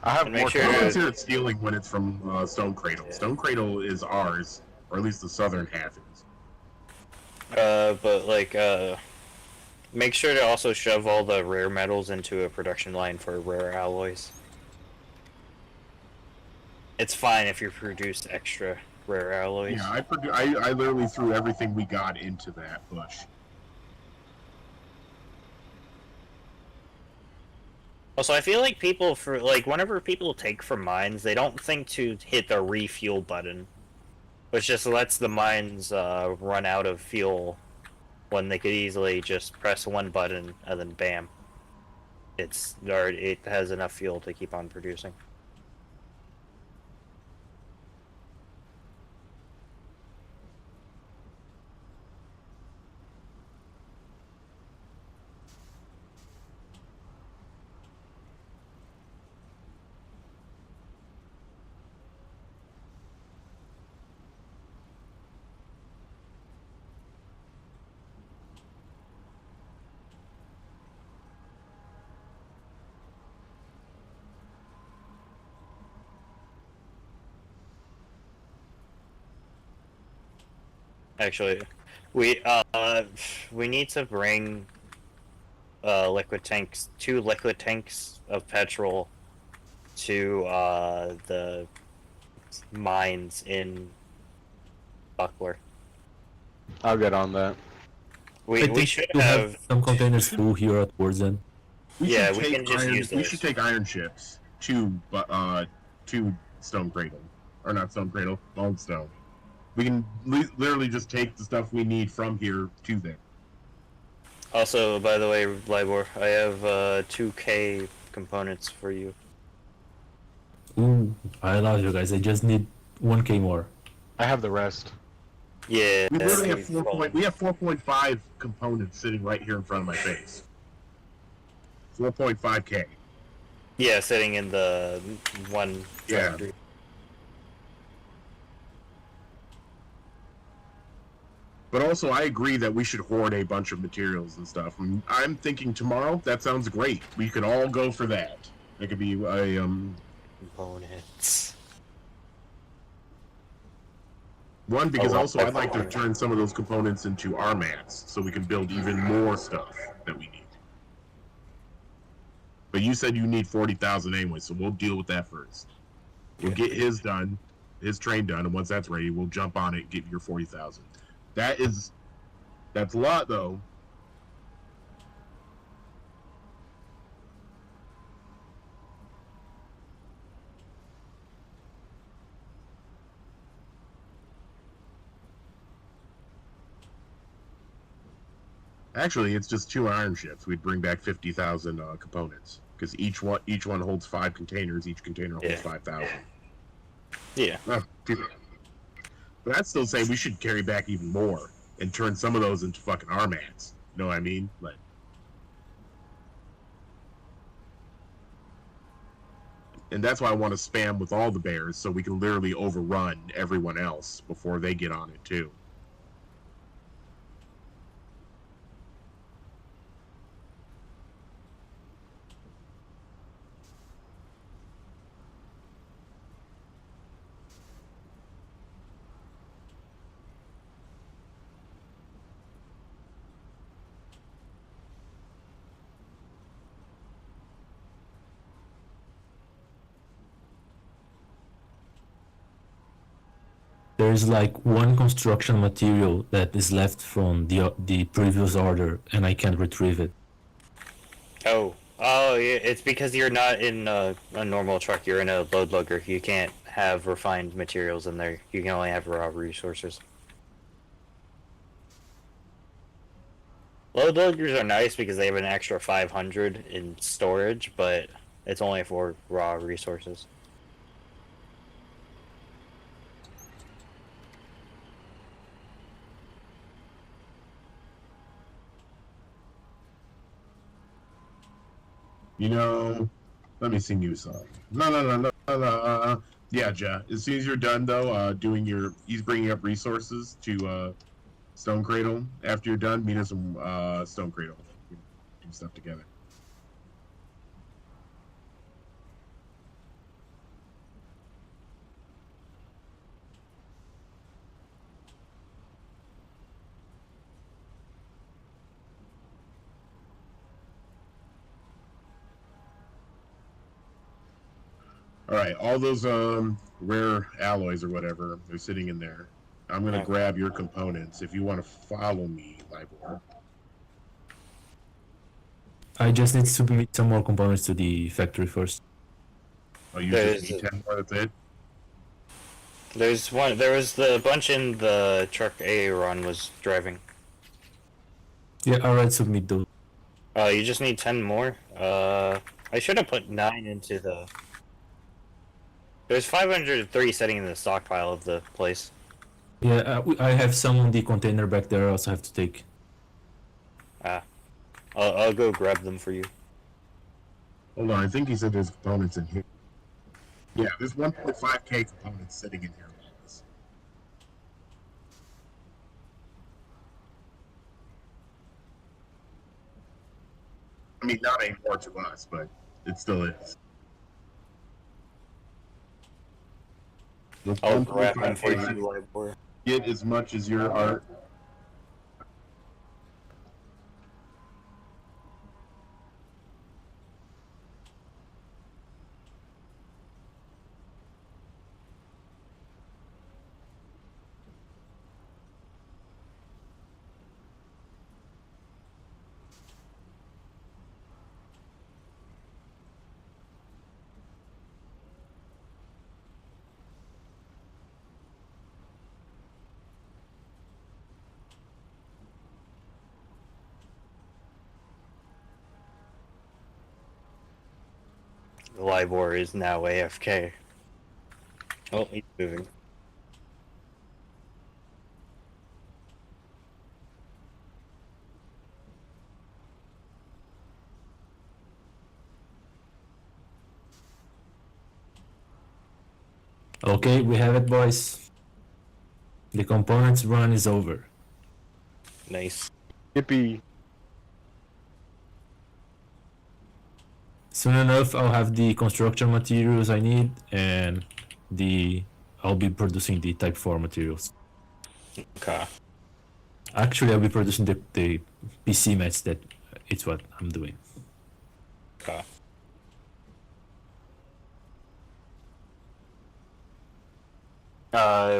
[SPEAKER 6] I have
[SPEAKER 3] And make
[SPEAKER 6] more.
[SPEAKER 3] sure
[SPEAKER 2] I don't
[SPEAKER 3] to-
[SPEAKER 2] consider it stealing when it's from Stone Cradle. Stone Cradle is ours, or at least the southern half is.
[SPEAKER 3] But like make sure to also shove all the rare metals into a production line for rare alloys. It's fine if you produce extra rare alloys.
[SPEAKER 2] Yeah, I literally threw everything we got into that bush.
[SPEAKER 3] Also, I feel like people for like whenever people take from mines, they don't think to hit the refuel button, which just lets the mines run out of fuel when they could easily just press one button and then bam, it has enough fuel to keep on producing. Actually, we need to bring liquid tanks, 2 liquid tanks of petrol to the mines in Buckler.
[SPEAKER 6] I'll get on that.
[SPEAKER 3] We
[SPEAKER 4] think
[SPEAKER 3] should
[SPEAKER 4] we'll
[SPEAKER 3] have
[SPEAKER 4] some containers full here at Warzen.
[SPEAKER 3] Yeah,
[SPEAKER 2] should
[SPEAKER 3] we
[SPEAKER 2] take
[SPEAKER 3] can just use
[SPEAKER 2] We
[SPEAKER 3] those.
[SPEAKER 2] should take iron ships to Stone Cradle, or not Stone Cradle, Longstone. We can literally just take the stuff we need from here to there.
[SPEAKER 3] Also, by the way, Libor, I have 2K components for you.
[SPEAKER 4] Ooh, I love you guys. I just need 1k more.
[SPEAKER 6] I have the rest.
[SPEAKER 3] Yeah,
[SPEAKER 2] We literally have
[SPEAKER 3] well,
[SPEAKER 2] we have 4.5 components sitting right here in front of my face. 4.5k.
[SPEAKER 3] yeah, sitting in the one
[SPEAKER 2] Yeah.
[SPEAKER 3] factory.
[SPEAKER 2] But also, I agree that we should hoard a bunch of materials and stuff. I'm thinking tomorrow. That sounds great. We could all go for that. It could be a
[SPEAKER 3] Components.
[SPEAKER 2] one because
[SPEAKER 3] Oh,
[SPEAKER 2] also I'd like to
[SPEAKER 3] definitely.
[SPEAKER 2] turn some of those components into armats so we can build even more stuff that we need. But you said you need 40,000 anyway, so we'll deal with that first. We'll get his done, his train done, and once that's ready, we'll jump on it and get your 40,000. That's a lot though. Actually, it's just 2 iron ships. We'd bring back 50,000 components because each one holds 5 containers. Each container holds
[SPEAKER 3] Yeah.
[SPEAKER 2] 5,000.
[SPEAKER 3] Yeah.
[SPEAKER 2] But I'd still say we should carry back even more and turn some of those into fucking armats. You know what I mean? Like, and that's why I want to spam with all the bears so we can literally overrun everyone else before they get on it too.
[SPEAKER 4] There's like one construction material that is left from the previous order, and I can't retrieve it.
[SPEAKER 3] Oh, yeah, it's because you're not in a normal truck. You're in a load lugger. You can't have refined materials in there. You can only have raw resources. Load luggers are nice because they have an extra 500 in storage, but it's only for raw resources.
[SPEAKER 2] You know, let me sing you a song. No. Yeah, Ja. As soon as you're done, though, he's bringing up resources to Stone Cradle. After you're done, meet us in Stone Cradle. We do stuff together. All right, all those rare alloys or whatever, they're sitting in there. I'm gonna
[SPEAKER 3] Okay.
[SPEAKER 2] grab your components. If you want to follow me, Libor.
[SPEAKER 4] I just need to submit some more components to the factory first.
[SPEAKER 2] Oh, you
[SPEAKER 3] There's
[SPEAKER 2] just need 10 more. That's it.
[SPEAKER 3] There's one. There was the bunch in the truck Aaron was driving.
[SPEAKER 4] Yeah, alright, submit those.
[SPEAKER 3] You just need 10 more. I should have put 9 into the. There's 503 sitting in the stockpile of the place.
[SPEAKER 4] Yeah, I have some on the container back there I also have to take.
[SPEAKER 3] I'll go grab them for you.
[SPEAKER 2] Hold on, I think he said there's components in here. Yeah, there's 1.5k components sitting in here. I mean, not anymore to us, but it still is. With
[SPEAKER 3] I'll grab them
[SPEAKER 2] 1.5K,
[SPEAKER 3] for you, Libor.
[SPEAKER 2] get as much as your art.
[SPEAKER 3] Libor is now AFK. Oh, he's moving.
[SPEAKER 4] Okay, we have it, boys. The components run is over.
[SPEAKER 3] Nice.
[SPEAKER 5] Yippee.
[SPEAKER 4] Soon enough, I'll have the construction materials I need, and I'll be producing the Type 4 materials.
[SPEAKER 3] Okay.
[SPEAKER 4] Actually, I'll be producing the PC match. That it's what I'm doing.
[SPEAKER 3] Okay.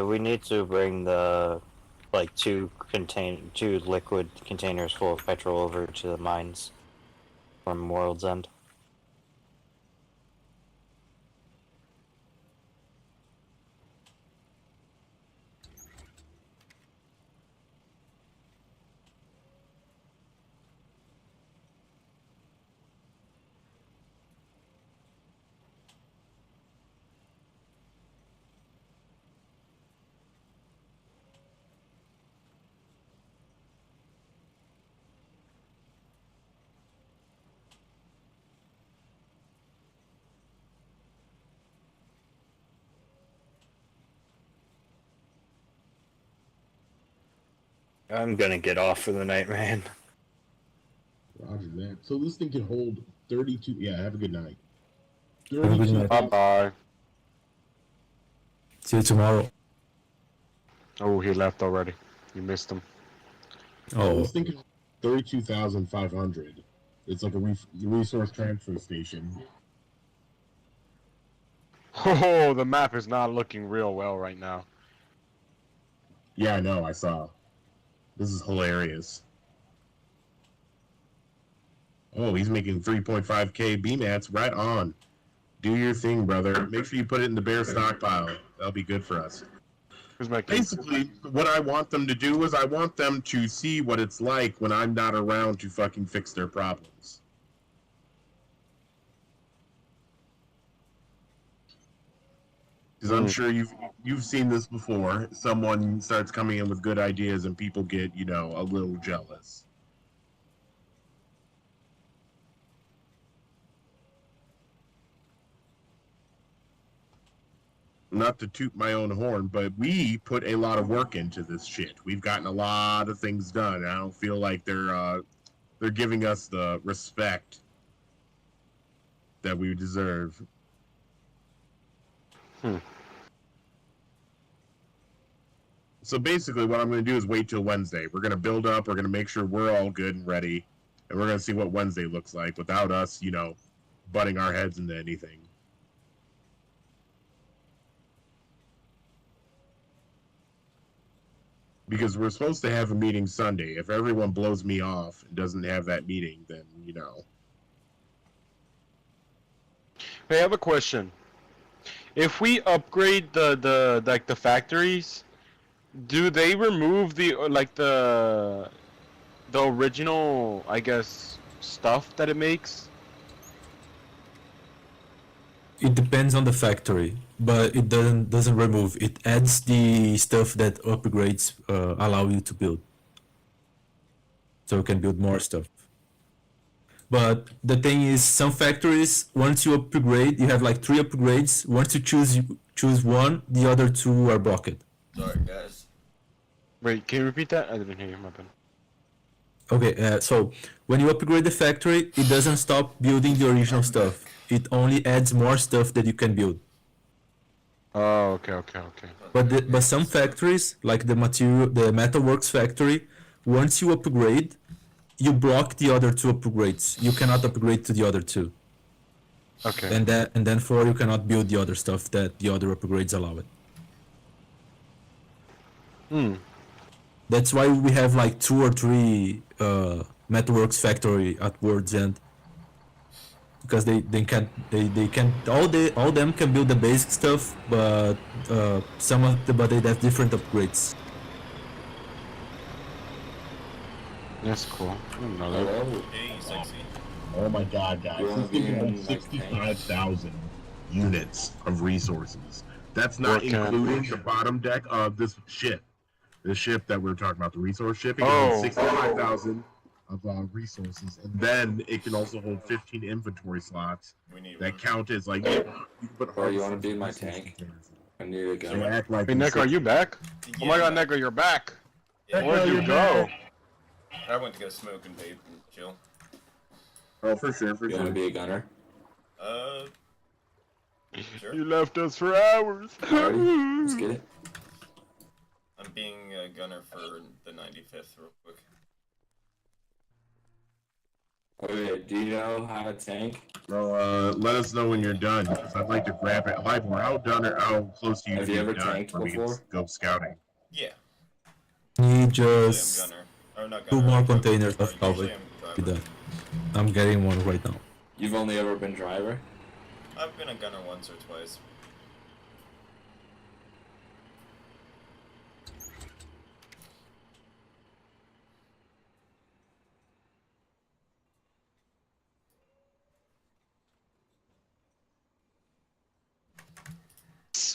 [SPEAKER 3] We need to bring the two liquid containers full of petrol over to the mines from World's End. I'm gonna get off for the night, man.
[SPEAKER 2] Roger that. So this thing can hold 32. Yeah, have a good night.
[SPEAKER 4] Have a good night.
[SPEAKER 5] Bye bye.
[SPEAKER 4] See you tomorrow.
[SPEAKER 5] Oh, he left already. You missed him.
[SPEAKER 4] Oh,
[SPEAKER 2] This thing can hold 32,500. It's like a resource transfer station.
[SPEAKER 5] Oh, the map is not looking real well right now.
[SPEAKER 2] Yeah, I know. I saw. This is hilarious. Oh, he's making 3.5k BMATs. Right on. Do your thing, brother. Make sure you put it in the bear stockpile. That'll be good for us.
[SPEAKER 6] Who's my kid?
[SPEAKER 2] Basically, what I want them to do is I want them to see what it's like when I'm not around to fucking fix their problems. Because I'm sure you've seen this before. Someone starts coming in with good ideas and people get, you know, a little jealous. Not to toot my own horn, but we put a lot of work into this shit. We've gotten a lot of things done. I don't feel like they're giving us the respect that we deserve. So basically, what I'm going to do is wait till Wednesday. We're going to build up. We're going to make sure we're all good and ready, and we're going to see what Wednesday looks like without us, you know, butting our heads into anything. Because we're supposed to have a meeting Sunday. If everyone blows me off and doesn't have that meeting, then, you know.
[SPEAKER 6] Hey, I have a question. If we upgrade the factories, do they remove the original, I guess, stuff that it makes?
[SPEAKER 4] It depends on the factory, but it doesn't remove. It adds the stuff that upgrades allow you to build, so you can build more stuff. But the thing is, some factories, once you upgrade, you have like 3 upgrades. Once you choose one, the other 2 are blocked.
[SPEAKER 1] Sorry, guys.
[SPEAKER 6] Wait, can you repeat that? I didn't hear you, my bad.
[SPEAKER 4] Okay, so when you upgrade the factory, it doesn't stop building the original stuff. It only adds more stuff that you can build.
[SPEAKER 6] Oh, okay.
[SPEAKER 4] But some factories, like the Metalworks factory, once you upgrade, you block the other 2 upgrades. You cannot upgrade to the other 2.
[SPEAKER 6] Okay.
[SPEAKER 4] And then for you cannot build the other stuff that the other upgrades allow it. That's why we have like 2 or 3 Metalworks factory at World's End. Because they can all them can build the basic stuff, but they have different upgrades.
[SPEAKER 6] That's cool. I didn't know that.
[SPEAKER 8] Hello?
[SPEAKER 1] Hey, sexy.
[SPEAKER 2] Oh my god, guys.
[SPEAKER 8] You wanna
[SPEAKER 2] This
[SPEAKER 8] be
[SPEAKER 2] thing
[SPEAKER 8] in,
[SPEAKER 2] has
[SPEAKER 8] like,
[SPEAKER 2] 65,000 units of resources. That's not
[SPEAKER 6] What kind?
[SPEAKER 2] including the bottom deck of this ship. The ship that we're talking about, the resource ship, it can
[SPEAKER 6] Oh.
[SPEAKER 2] hold 65,000 of resources. And then it can also hold 15 inventory slots
[SPEAKER 1] We need
[SPEAKER 2] that
[SPEAKER 1] one.
[SPEAKER 2] count as like, you can put
[SPEAKER 8] Or you wanna
[SPEAKER 2] harvesters
[SPEAKER 8] be
[SPEAKER 2] and
[SPEAKER 8] my
[SPEAKER 2] resource
[SPEAKER 8] tank?
[SPEAKER 2] containers.
[SPEAKER 8] I need a
[SPEAKER 2] So
[SPEAKER 8] gun.
[SPEAKER 2] act like
[SPEAKER 6] Hey,
[SPEAKER 2] you're
[SPEAKER 6] Neko, are you back? Oh my god, Neko, you're back!
[SPEAKER 1] Yeah,
[SPEAKER 6] Where'd you go?
[SPEAKER 1] I went to go smoke and vape and chill.
[SPEAKER 2] Oh, for sure, for
[SPEAKER 8] You wanna
[SPEAKER 2] sure.
[SPEAKER 8] be a gunner?
[SPEAKER 1] Sure.
[SPEAKER 6] You left us for hours.
[SPEAKER 8] Alrighty, let's get it.
[SPEAKER 1] I'm being a gunner for the 95th real quick.
[SPEAKER 8] Okay, do you know how to tank?
[SPEAKER 2] Well, let us know when you're done, because I'd like to grab it. Livemore, how done or how close to you
[SPEAKER 8] Have
[SPEAKER 2] to
[SPEAKER 8] you
[SPEAKER 2] being
[SPEAKER 8] ever
[SPEAKER 2] done
[SPEAKER 8] tanked
[SPEAKER 2] when we can
[SPEAKER 8] before?
[SPEAKER 2] go scouting?
[SPEAKER 1] Yeah.
[SPEAKER 4] Need
[SPEAKER 1] Usually I'm
[SPEAKER 4] just
[SPEAKER 1] gunner. Or not
[SPEAKER 4] 2
[SPEAKER 1] gunner.
[SPEAKER 4] more
[SPEAKER 1] I'm driver.
[SPEAKER 4] containers
[SPEAKER 1] Or
[SPEAKER 4] of
[SPEAKER 1] usually
[SPEAKER 4] salvage.
[SPEAKER 1] I'm
[SPEAKER 4] Be
[SPEAKER 1] driver.
[SPEAKER 4] done. I'm getting one right now.
[SPEAKER 8] You've only ever been driver?
[SPEAKER 1] I've been a gunner once or twice.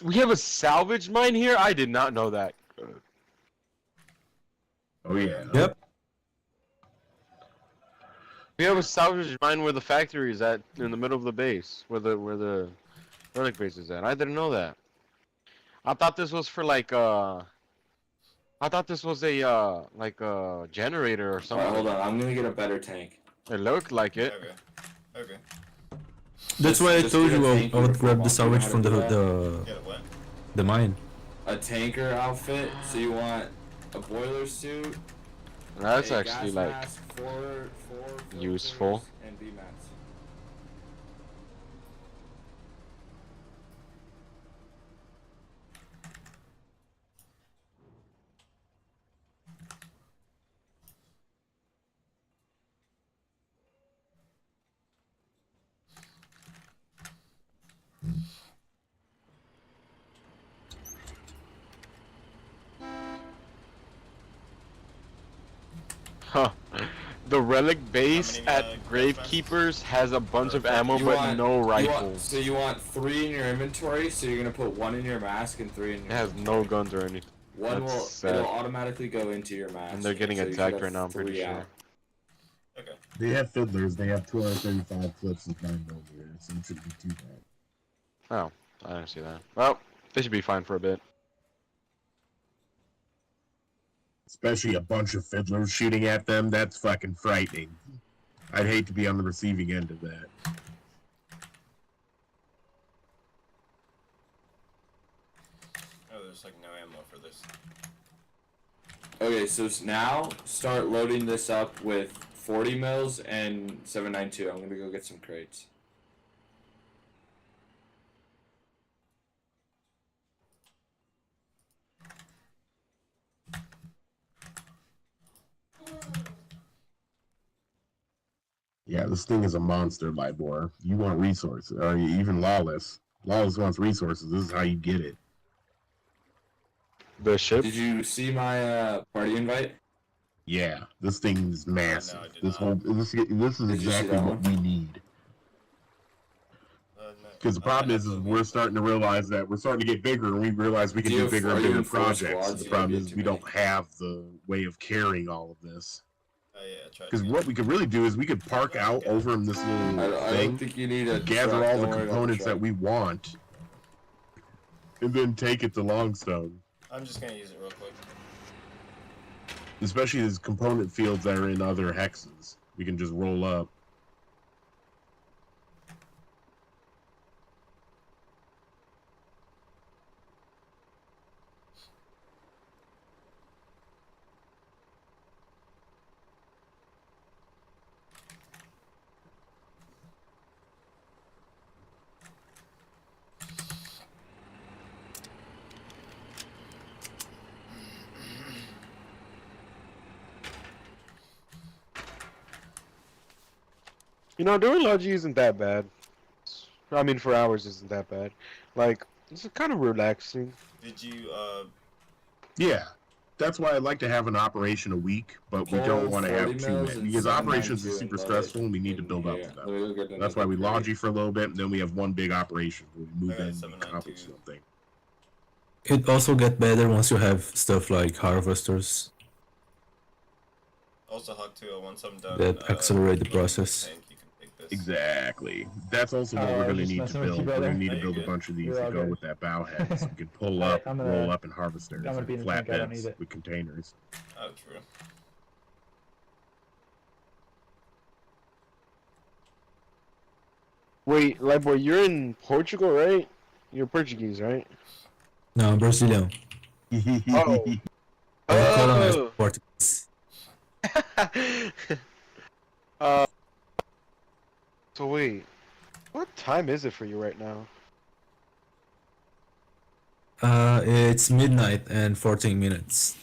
[SPEAKER 6] We have a salvage mine here? I did not know that.
[SPEAKER 2] Oh, yeah.
[SPEAKER 4] Yep.
[SPEAKER 6] We have a salvage mine where the factory is at, in the middle of the base, where the relic base is at. I didn't know that. I thought this was for like I thought this was a like a generator or
[SPEAKER 8] Alright,
[SPEAKER 6] something.
[SPEAKER 8] hold on, I'm gonna get a better tank.
[SPEAKER 6] It looked like it.
[SPEAKER 1] Okay. Okay.
[SPEAKER 4] That's why I
[SPEAKER 8] Just
[SPEAKER 4] told
[SPEAKER 8] get a
[SPEAKER 4] you I
[SPEAKER 8] tank
[SPEAKER 4] would grab
[SPEAKER 8] uniform.
[SPEAKER 4] the
[SPEAKER 8] Do you know
[SPEAKER 4] salvage
[SPEAKER 8] how
[SPEAKER 4] from
[SPEAKER 8] to do that?
[SPEAKER 1] Get it what?
[SPEAKER 4] the mine.
[SPEAKER 8] A tanker outfit, so you want a boiler suit,
[SPEAKER 6] That's
[SPEAKER 8] a
[SPEAKER 6] actually
[SPEAKER 8] gas
[SPEAKER 6] like
[SPEAKER 8] mask, four
[SPEAKER 6] useful.
[SPEAKER 8] filters, and B-mats.
[SPEAKER 6] Huh. The relic base
[SPEAKER 1] many,
[SPEAKER 6] at
[SPEAKER 1] Gravekeepers?
[SPEAKER 6] Gravekeepers has a bunch of ammo,
[SPEAKER 8] You
[SPEAKER 6] but
[SPEAKER 8] want-
[SPEAKER 6] no
[SPEAKER 8] you want-
[SPEAKER 6] rifles.
[SPEAKER 8] so you want 3 in your inventory, so you're gonna put 1 in your mask and 3 in your
[SPEAKER 6] It has
[SPEAKER 8] inventory.
[SPEAKER 6] no guns or anything.
[SPEAKER 8] One
[SPEAKER 6] That's
[SPEAKER 8] will
[SPEAKER 6] sad.
[SPEAKER 8] it'll automatically go into your mask.
[SPEAKER 6] And they're getting
[SPEAKER 8] so you should
[SPEAKER 6] attacked
[SPEAKER 8] have
[SPEAKER 6] right now, I'm pretty
[SPEAKER 8] 3
[SPEAKER 6] sure.
[SPEAKER 8] out.
[SPEAKER 1] Okay.
[SPEAKER 2] They have fiddlers. They have 235 clips of 9mm, so it shouldn't be too bad.
[SPEAKER 6] Oh, I didn't see that. Well, they should be fine for a bit.
[SPEAKER 2] Especially a bunch of fiddlers shooting at them. That's fucking frightening. I'd hate to be on the receiving end of that.
[SPEAKER 1] Oh, there's like no ammo for this.
[SPEAKER 8] Okay, so now start loading this up with 40 mils and 7.92. I'm gonna go get some crates.
[SPEAKER 2] Yeah, this thing is a monster, Libor. You want resources, or even Lawless. Lawless wants resources. This is how you get it.
[SPEAKER 6] The ship?
[SPEAKER 8] Did you see my party invite?
[SPEAKER 2] Yeah, this thing is massive.
[SPEAKER 1] I did
[SPEAKER 2] This
[SPEAKER 1] not.
[SPEAKER 2] whole this is
[SPEAKER 8] Did you see
[SPEAKER 2] exactly
[SPEAKER 8] that
[SPEAKER 2] what
[SPEAKER 8] one?
[SPEAKER 2] we need.
[SPEAKER 1] No,
[SPEAKER 2] Because the problem is we're starting to realize that we're starting to get bigger, and we realize we can
[SPEAKER 8] Do you
[SPEAKER 2] do bigger
[SPEAKER 8] have-
[SPEAKER 2] and
[SPEAKER 8] are you
[SPEAKER 2] bigger
[SPEAKER 8] in 4
[SPEAKER 2] projects.
[SPEAKER 8] squads?
[SPEAKER 2] The
[SPEAKER 8] You
[SPEAKER 2] problem
[SPEAKER 8] gotta
[SPEAKER 2] is
[SPEAKER 8] be
[SPEAKER 2] we
[SPEAKER 8] too
[SPEAKER 2] don't
[SPEAKER 8] many.
[SPEAKER 2] have the way of carrying all of this.
[SPEAKER 1] Oh yeah, try
[SPEAKER 2] Because what we could really do is we could park out over in this little
[SPEAKER 8] I don't
[SPEAKER 2] thing,
[SPEAKER 8] think you need a
[SPEAKER 2] gather
[SPEAKER 8] truck.
[SPEAKER 2] all the
[SPEAKER 8] Don't worry about
[SPEAKER 2] components that
[SPEAKER 8] truck.
[SPEAKER 2] we want, and then take it to Longstone.
[SPEAKER 1] I'm just gonna use it real quick.
[SPEAKER 2] Especially these component fields that are in other hexes. We can just roll up.
[SPEAKER 5] You know, doing Logi isn't that bad. I mean, for hours isn't that bad. Like, it's kind of relaxing.
[SPEAKER 1] Did you
[SPEAKER 2] Yeah. That's why I'd like to have an operation a week, but we
[SPEAKER 8] Pull
[SPEAKER 2] don't want to
[SPEAKER 8] 40
[SPEAKER 2] have too
[SPEAKER 8] mils
[SPEAKER 2] many.
[SPEAKER 8] and
[SPEAKER 2] Because operations
[SPEAKER 8] 7.92
[SPEAKER 2] are super
[SPEAKER 8] and load
[SPEAKER 2] stressful,
[SPEAKER 8] it
[SPEAKER 2] and we need to
[SPEAKER 8] in
[SPEAKER 2] build up
[SPEAKER 8] here.
[SPEAKER 2] to
[SPEAKER 8] Let me
[SPEAKER 2] them.
[SPEAKER 8] go get
[SPEAKER 2] That's why we
[SPEAKER 8] another crate.
[SPEAKER 2] Logi for a little bit, and then we have one big operation where we move
[SPEAKER 1] I got
[SPEAKER 2] in and
[SPEAKER 1] 792.
[SPEAKER 2] accomplish something.
[SPEAKER 4] It also get better once you have stuff like harvesters
[SPEAKER 1] also Hawk 201 something done?
[SPEAKER 4] that accelerate the
[SPEAKER 1] making this
[SPEAKER 4] process.
[SPEAKER 1] tank, you can take this.
[SPEAKER 2] Exactly. That's also what
[SPEAKER 9] Oh,
[SPEAKER 2] we're going to
[SPEAKER 9] just
[SPEAKER 2] need to
[SPEAKER 9] messing with you,
[SPEAKER 2] build. We're
[SPEAKER 9] brother.
[SPEAKER 2] going to need
[SPEAKER 1] Hey,
[SPEAKER 2] to build
[SPEAKER 1] you're
[SPEAKER 2] a
[SPEAKER 1] good.
[SPEAKER 2] bunch of these
[SPEAKER 9] You're
[SPEAKER 2] to
[SPEAKER 9] all
[SPEAKER 2] go
[SPEAKER 9] good.
[SPEAKER 2] with that bow head, so we can pull
[SPEAKER 9] Alright,
[SPEAKER 2] up,
[SPEAKER 9] I'm gonna-
[SPEAKER 2] roll up, and harvesters
[SPEAKER 9] I'm gonna
[SPEAKER 2] and
[SPEAKER 9] be in the tank, I don't need
[SPEAKER 2] flatbeds
[SPEAKER 9] it.
[SPEAKER 2] with containers.
[SPEAKER 1] Oh, true.
[SPEAKER 5] Wait, Libor, you're in Portugal, right? You're Portuguese, right?
[SPEAKER 4] No, I'm Brazilian.
[SPEAKER 5] Oh.
[SPEAKER 4] I was colonized
[SPEAKER 5] Oh.
[SPEAKER 4] Portuguese.
[SPEAKER 5] uh, so wait, what time is it for you right now?
[SPEAKER 4] It's midnight and 14 minutes.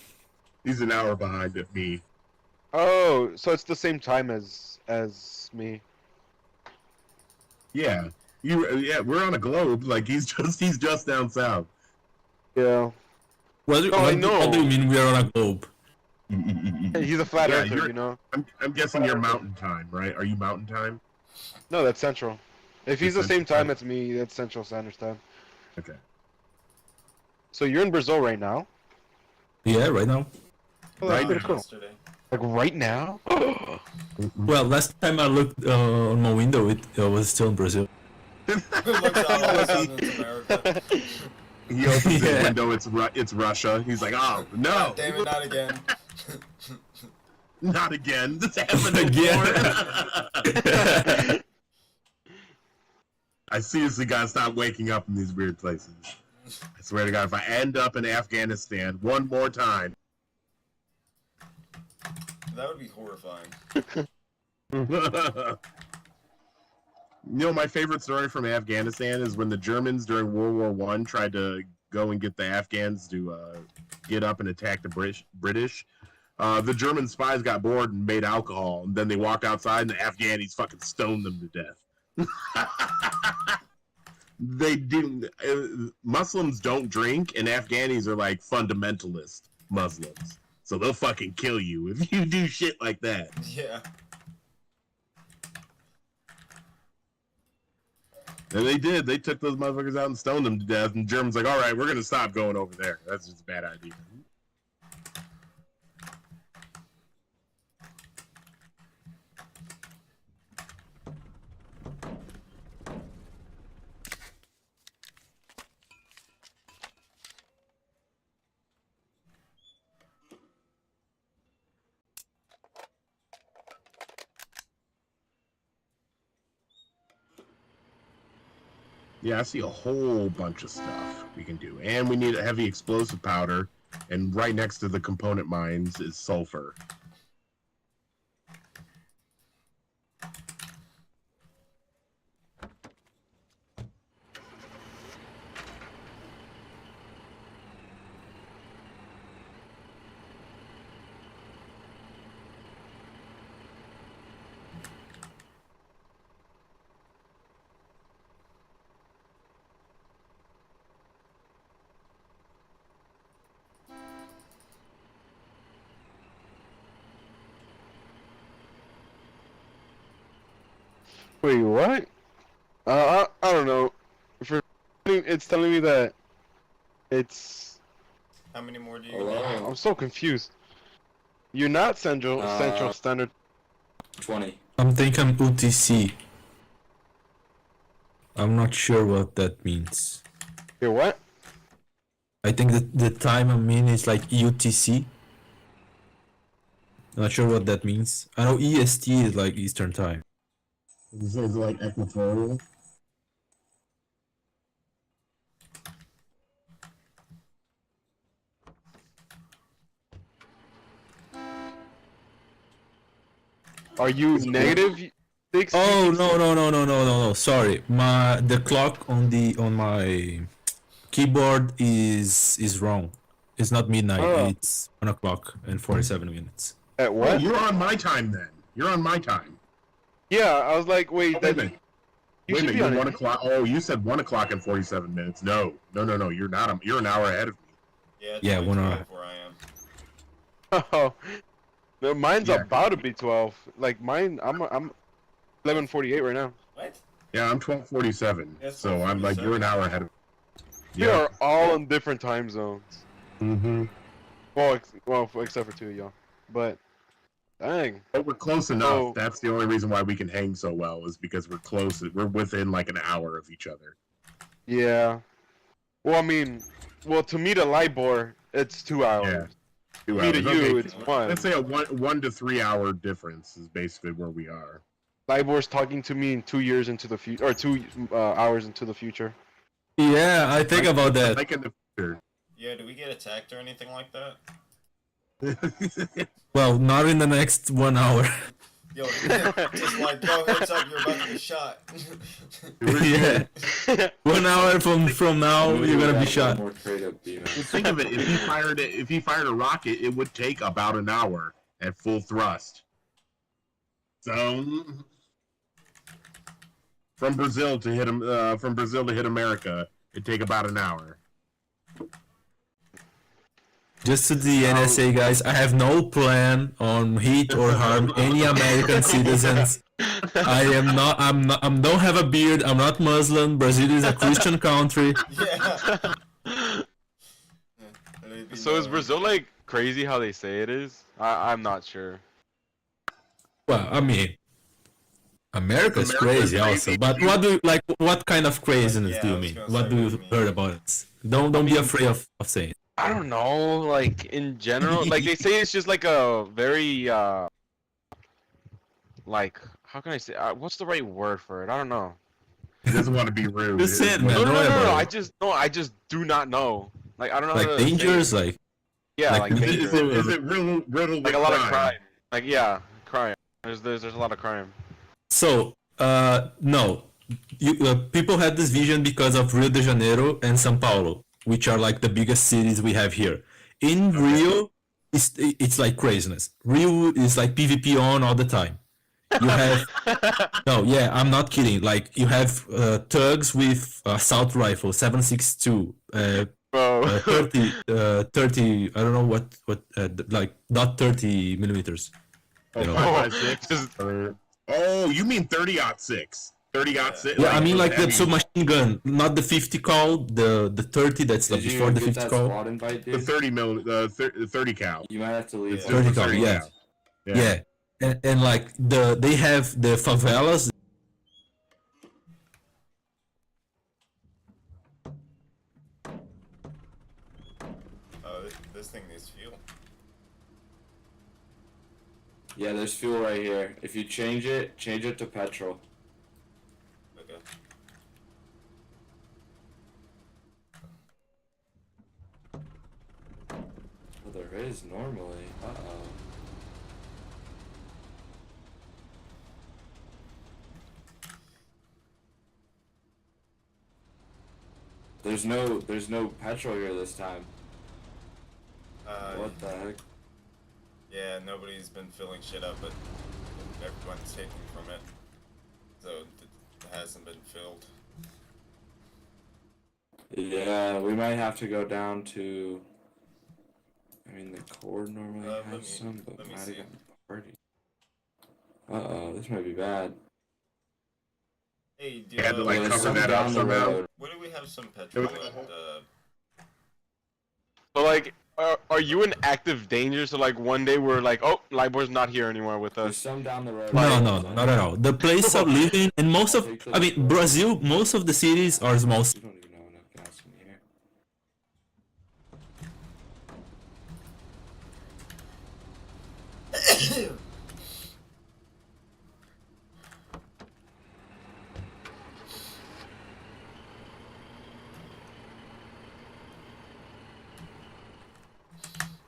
[SPEAKER 2] He's an hour behind at me.
[SPEAKER 5] Oh, so it's the same time as me.
[SPEAKER 2] Yeah. Yeah, we're on a globe. Like he's just down south.
[SPEAKER 5] Yeah.
[SPEAKER 4] What,
[SPEAKER 5] No, I
[SPEAKER 4] what do you
[SPEAKER 5] know.
[SPEAKER 4] mean we are on a globe?
[SPEAKER 5] He's a flat
[SPEAKER 2] Yeah,
[SPEAKER 5] earther,
[SPEAKER 2] you're-
[SPEAKER 5] you know?
[SPEAKER 2] I'm guessing you're mountain time, right? Are you mountain time?
[SPEAKER 5] No, that's central. If he's
[SPEAKER 2] It's
[SPEAKER 5] the same
[SPEAKER 2] Central
[SPEAKER 5] time
[SPEAKER 2] Time.
[SPEAKER 5] as me, that's Central Standard Time.
[SPEAKER 2] Okay.
[SPEAKER 5] So you're in Brazil right now?
[SPEAKER 4] Yeah, right now.
[SPEAKER 5] Oh, that's
[SPEAKER 2] Right
[SPEAKER 5] pretty
[SPEAKER 2] now.
[SPEAKER 5] cool.
[SPEAKER 1] Yesterday.
[SPEAKER 5] Like right now?
[SPEAKER 4] Well, last time I looked on my window, it was still in Brazil.
[SPEAKER 1] Looks out all of a sudden it's America.
[SPEAKER 2] He opens his
[SPEAKER 4] Yeah.
[SPEAKER 2] window. It's Russia. He's like, oh no,
[SPEAKER 1] God damn it, not again.
[SPEAKER 2] not again. This happened
[SPEAKER 4] Again.
[SPEAKER 2] again. I seriously gotta stop waking up in these weird places. I swear to God, if I end up in Afghanistan one more time,
[SPEAKER 1] That would be horrifying.
[SPEAKER 2] you know, my favorite story from Afghanistan is when the Germans during World War I tried to go and get the Afghans to get up and attack the British. The German spies got bored and made alcohol, and then they walked outside, and the Afghanis fucking stoned them to death. They do. Muslims don't drink, and Afghanis are like fundamentalist Muslims. So they'll fucking kill you if you do shit like that.
[SPEAKER 1] Yeah.
[SPEAKER 2] And they did. They took those motherfuckers out and stoned them to death. And Germans like, all right, we're gonna stop going over there. That's just a bad idea. Yeah, I see a whole bunch of stuff we can do. And we need a heavy explosive powder. And right next to the component mines is sulfur.
[SPEAKER 5] Wait, what? I don't know. It's telling me that it's.
[SPEAKER 1] How many more do you
[SPEAKER 8] Hello.
[SPEAKER 1] need?
[SPEAKER 5] I'm so confused. You're not Central Standard.
[SPEAKER 8] 20.
[SPEAKER 4] I'm thinking I'm UTC. I'm not sure what that means.
[SPEAKER 5] You're what?
[SPEAKER 4] I think that the time I'm in is like UTC. Not sure what that means. I know EST is like Eastern Time.
[SPEAKER 2] This is like equatorial.
[SPEAKER 5] Are you negative 6?
[SPEAKER 4] Oh no. Sorry. The clock on my keyboard is wrong. It's not midnight.
[SPEAKER 5] Oh.
[SPEAKER 4] It's 1 o'clock and 47 minutes.
[SPEAKER 5] At
[SPEAKER 2] Oh,
[SPEAKER 5] what?
[SPEAKER 2] you're on my time then. You're on my time.
[SPEAKER 5] Yeah, I was like, wait,
[SPEAKER 2] Oh, wait a
[SPEAKER 5] that,
[SPEAKER 2] minute.
[SPEAKER 5] you
[SPEAKER 2] Wait a
[SPEAKER 5] should
[SPEAKER 2] minute.
[SPEAKER 5] be
[SPEAKER 2] You're
[SPEAKER 5] on
[SPEAKER 2] 1
[SPEAKER 5] it.
[SPEAKER 2] o'clock. Oh, you said 1 o'clock and 47 minutes. No. You're not. You're an hour ahead of me.
[SPEAKER 1] Yeah, it's
[SPEAKER 4] Yeah,
[SPEAKER 1] only
[SPEAKER 4] 1 hour.
[SPEAKER 1] 12 where I am.
[SPEAKER 5] Oh, no, mine's
[SPEAKER 2] Yeah.
[SPEAKER 5] about to be 12. Like mine, I'm 11:48 right now.
[SPEAKER 1] What?
[SPEAKER 2] Yeah, I'm 12:47.
[SPEAKER 1] That's
[SPEAKER 2] So I'm like, you're an hour ahead of me.
[SPEAKER 5] We are all in different time zones.
[SPEAKER 2] Mm-hmm.
[SPEAKER 5] Well, except for 2 of y'all. But dang,
[SPEAKER 2] But we're close enough.
[SPEAKER 5] Oh.
[SPEAKER 2] That's the only reason why we can hang so well is because we're close. We're within like an hour of each other.
[SPEAKER 5] yeah. Well, I mean, to meet a Libor, it's 2 hours.
[SPEAKER 2] Yeah. 2
[SPEAKER 5] Me to
[SPEAKER 2] hours.
[SPEAKER 5] you,
[SPEAKER 2] Okay.
[SPEAKER 5] it's 1.
[SPEAKER 2] Let's say a 1 to 3 hour difference is basically where we are.
[SPEAKER 5] Libor's talking to me in 2 years into the future, or 2 hours into the future.
[SPEAKER 4] Yeah, I think about that.
[SPEAKER 2] Like in the future.
[SPEAKER 1] Yeah, do we get attacked or anything like that?
[SPEAKER 4] Well, not in the next 1 hour.
[SPEAKER 1] Yo, just like, yo, heads up, you're about to get shot.
[SPEAKER 4] Yeah. 1 hour from now, you're gonna be shot.
[SPEAKER 8] More crate up, you know.
[SPEAKER 2] Think of it. If he fired a rocket, it would take about an hour at full thrust. So from Brazil to hit America, it'd take about an hour.
[SPEAKER 4] Just to the NSA guys, I have no plan on hit or harm any American citizens. I don't have a beard. I'm not Muslim. Brazil is a Christian country.
[SPEAKER 1] Yeah.
[SPEAKER 6] So is Brazil like crazy how they say it is? I'm not sure.
[SPEAKER 4] Well, I mean, America's
[SPEAKER 2] America's
[SPEAKER 4] crazy
[SPEAKER 2] crazy.
[SPEAKER 4] also. But what kind of craziness
[SPEAKER 1] Yeah,
[SPEAKER 4] do
[SPEAKER 1] I
[SPEAKER 4] you
[SPEAKER 1] was
[SPEAKER 4] mean?
[SPEAKER 1] gonna
[SPEAKER 4] What
[SPEAKER 1] say,
[SPEAKER 4] do
[SPEAKER 1] what
[SPEAKER 4] you
[SPEAKER 1] do you mean?
[SPEAKER 4] heard about it? Don't be afraid of saying it.
[SPEAKER 6] I don't know, like in general, like they say it's just like a very like how can I say? What's the right word for it? I don't know.
[SPEAKER 2] He doesn't want to be rude.
[SPEAKER 4] Just say it, man.
[SPEAKER 6] No,
[SPEAKER 4] Don't worry about it.
[SPEAKER 6] I just do not know. Like I don't know. how
[SPEAKER 4] Like
[SPEAKER 6] to say
[SPEAKER 4] dangerous,
[SPEAKER 6] it.
[SPEAKER 4] like
[SPEAKER 6] Yeah,
[SPEAKER 4] like
[SPEAKER 6] like
[SPEAKER 2] Is
[SPEAKER 6] danger.
[SPEAKER 2] it riddled
[SPEAKER 6] Like
[SPEAKER 2] with
[SPEAKER 6] a lot of
[SPEAKER 2] crime?
[SPEAKER 6] crime. Like yeah, crime. There's a lot of crime.
[SPEAKER 4] so. No, people had this vision because of Rio de Janeiro and São Paulo, which are like the biggest cities we have here. In Rio, it's like craziness. Rio is like PvP on all the time. You have no, yeah, I'm not kidding. Like you have thugs with assault rifle 7.62,
[SPEAKER 6] Bro.
[SPEAKER 4] 30, I don't know what like not 30 millimeters.
[SPEAKER 2] Oh,
[SPEAKER 4] You know.
[SPEAKER 2] 5.56.
[SPEAKER 6] Just-
[SPEAKER 2] Oh, you mean 30-06? 30-06.
[SPEAKER 4] Yeah, I mean like the
[SPEAKER 2] heavy.
[SPEAKER 4] submachine gun, not the 50 cal, the 30 that's
[SPEAKER 8] Did you
[SPEAKER 4] before the
[SPEAKER 8] get
[SPEAKER 4] 50
[SPEAKER 8] that
[SPEAKER 4] cal.
[SPEAKER 8] squad invite,
[SPEAKER 2] The
[SPEAKER 8] dude?
[SPEAKER 2] 30 mil, the 30 cal.
[SPEAKER 8] You might have to leave.
[SPEAKER 2] It's
[SPEAKER 8] one.
[SPEAKER 4] 30 cal,
[SPEAKER 2] 30
[SPEAKER 4] yeah.
[SPEAKER 2] cal.
[SPEAKER 4] Yeah, and like they have the favelas.
[SPEAKER 1] Oh, this thing needs fuel.
[SPEAKER 8] Yeah, there's fuel right here. If you change it to petrol.
[SPEAKER 1] Okay.
[SPEAKER 8] Well, there is normally. Uh-oh. There's no petrol here this time. What the heck?
[SPEAKER 1] Yeah, nobody's been filling shit up, but everyone's taking from it. So it hasn't been filled.
[SPEAKER 8] Yeah, we might have to go down to. I mean, the core normally
[SPEAKER 1] let
[SPEAKER 8] has
[SPEAKER 1] me-
[SPEAKER 8] some, but
[SPEAKER 1] let me
[SPEAKER 8] might
[SPEAKER 1] see.
[SPEAKER 8] have gotten party. Uh-oh, this might be bad.
[SPEAKER 1] Hey, do
[SPEAKER 2] You had to,
[SPEAKER 1] you,
[SPEAKER 2] like,
[SPEAKER 8] There's
[SPEAKER 2] cover
[SPEAKER 8] some
[SPEAKER 2] that up
[SPEAKER 8] down the
[SPEAKER 2] somehow?
[SPEAKER 8] road.
[SPEAKER 1] where do we have some petrol
[SPEAKER 2] was-
[SPEAKER 1] at?
[SPEAKER 6] So like, are you in active danger? So like, one day we're like, oh, Libor's not here anymore with
[SPEAKER 8] There's
[SPEAKER 6] us.
[SPEAKER 8] some down the road.
[SPEAKER 4] No, not at all. The place I'm living, and most of, I mean, Brazil, most of the cities are small.
[SPEAKER 8] We don't even know enough gas in here.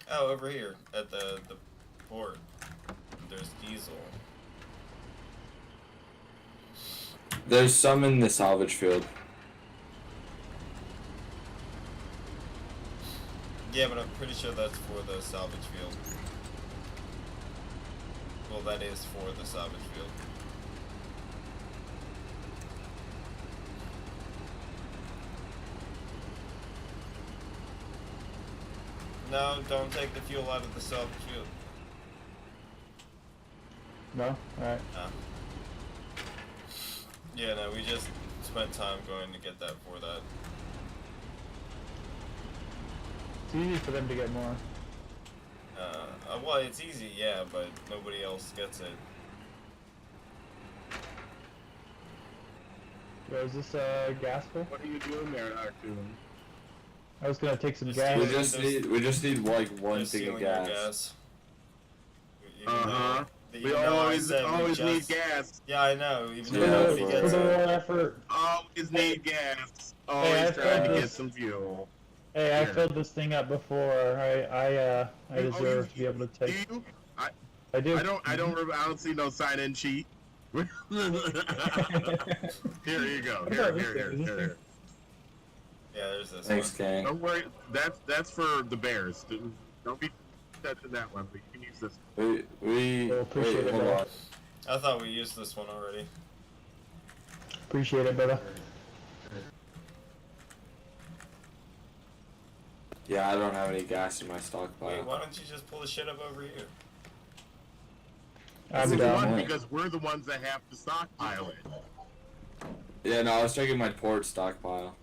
[SPEAKER 1] Oh, over here at the port. There's diesel.
[SPEAKER 8] There's some in the salvage field.
[SPEAKER 1] Yeah, but I'm pretty sure that's for the salvage field. Well, that is for the salvage field. No, don't take the fuel out of the salvage field.
[SPEAKER 9] No? Alright.
[SPEAKER 1] Yeah, no, we just spent time going to get that for that.
[SPEAKER 9] It's easy for them to get more.
[SPEAKER 1] Well, it's easy, yeah, but nobody else gets it.
[SPEAKER 9] Yo, is this gas full?
[SPEAKER 2] What are you doing there, Artu?
[SPEAKER 9] I was gonna take some
[SPEAKER 1] Just
[SPEAKER 9] gas.
[SPEAKER 8] We just need like one
[SPEAKER 1] Just
[SPEAKER 8] thing of
[SPEAKER 1] stealing your
[SPEAKER 8] gas.
[SPEAKER 1] Even
[SPEAKER 2] Uh-huh.
[SPEAKER 1] though-
[SPEAKER 2] We
[SPEAKER 1] even though I
[SPEAKER 2] always
[SPEAKER 1] said we
[SPEAKER 2] need
[SPEAKER 1] just-
[SPEAKER 2] gas.
[SPEAKER 1] Yeah, I know. Even
[SPEAKER 8] Yeah,
[SPEAKER 1] though
[SPEAKER 9] For
[SPEAKER 1] nobody
[SPEAKER 8] for-
[SPEAKER 1] gets
[SPEAKER 9] the
[SPEAKER 1] it.
[SPEAKER 9] more effort.
[SPEAKER 2] Always need gas.
[SPEAKER 9] Hey,
[SPEAKER 2] Always
[SPEAKER 9] I've
[SPEAKER 2] trying to
[SPEAKER 9] heard
[SPEAKER 2] get
[SPEAKER 9] this.
[SPEAKER 2] some fuel.
[SPEAKER 9] Hey, I
[SPEAKER 2] Here.
[SPEAKER 9] filled this thing up before. I deserve to be able to
[SPEAKER 2] Do
[SPEAKER 9] take.
[SPEAKER 2] you?
[SPEAKER 9] I do.
[SPEAKER 2] I don't see no sign-in sheet. Here you go.
[SPEAKER 9] What
[SPEAKER 2] Here,
[SPEAKER 9] about this
[SPEAKER 2] here,
[SPEAKER 9] thing?
[SPEAKER 2] here,
[SPEAKER 9] Is this
[SPEAKER 2] here.
[SPEAKER 1] Yeah, there's this
[SPEAKER 8] Thanks,
[SPEAKER 1] one.
[SPEAKER 8] gang.
[SPEAKER 2] Don't worry. That's for the bears. Don't be touching that one. But you can use this.
[SPEAKER 8] We
[SPEAKER 9] Well, appreciate it,
[SPEAKER 8] hold
[SPEAKER 9] bro.
[SPEAKER 8] on.
[SPEAKER 1] I thought we used this one already.
[SPEAKER 9] Appreciate it, brother.
[SPEAKER 8] Yeah, I don't have any gas in my stockpile.
[SPEAKER 1] Wait, why don't you just pull the shit up over here?
[SPEAKER 9] I'm
[SPEAKER 2] It's
[SPEAKER 9] down.
[SPEAKER 2] one because we're the ones that have to stockpile it.
[SPEAKER 8] Yeah, no, I was checking my port stockpile.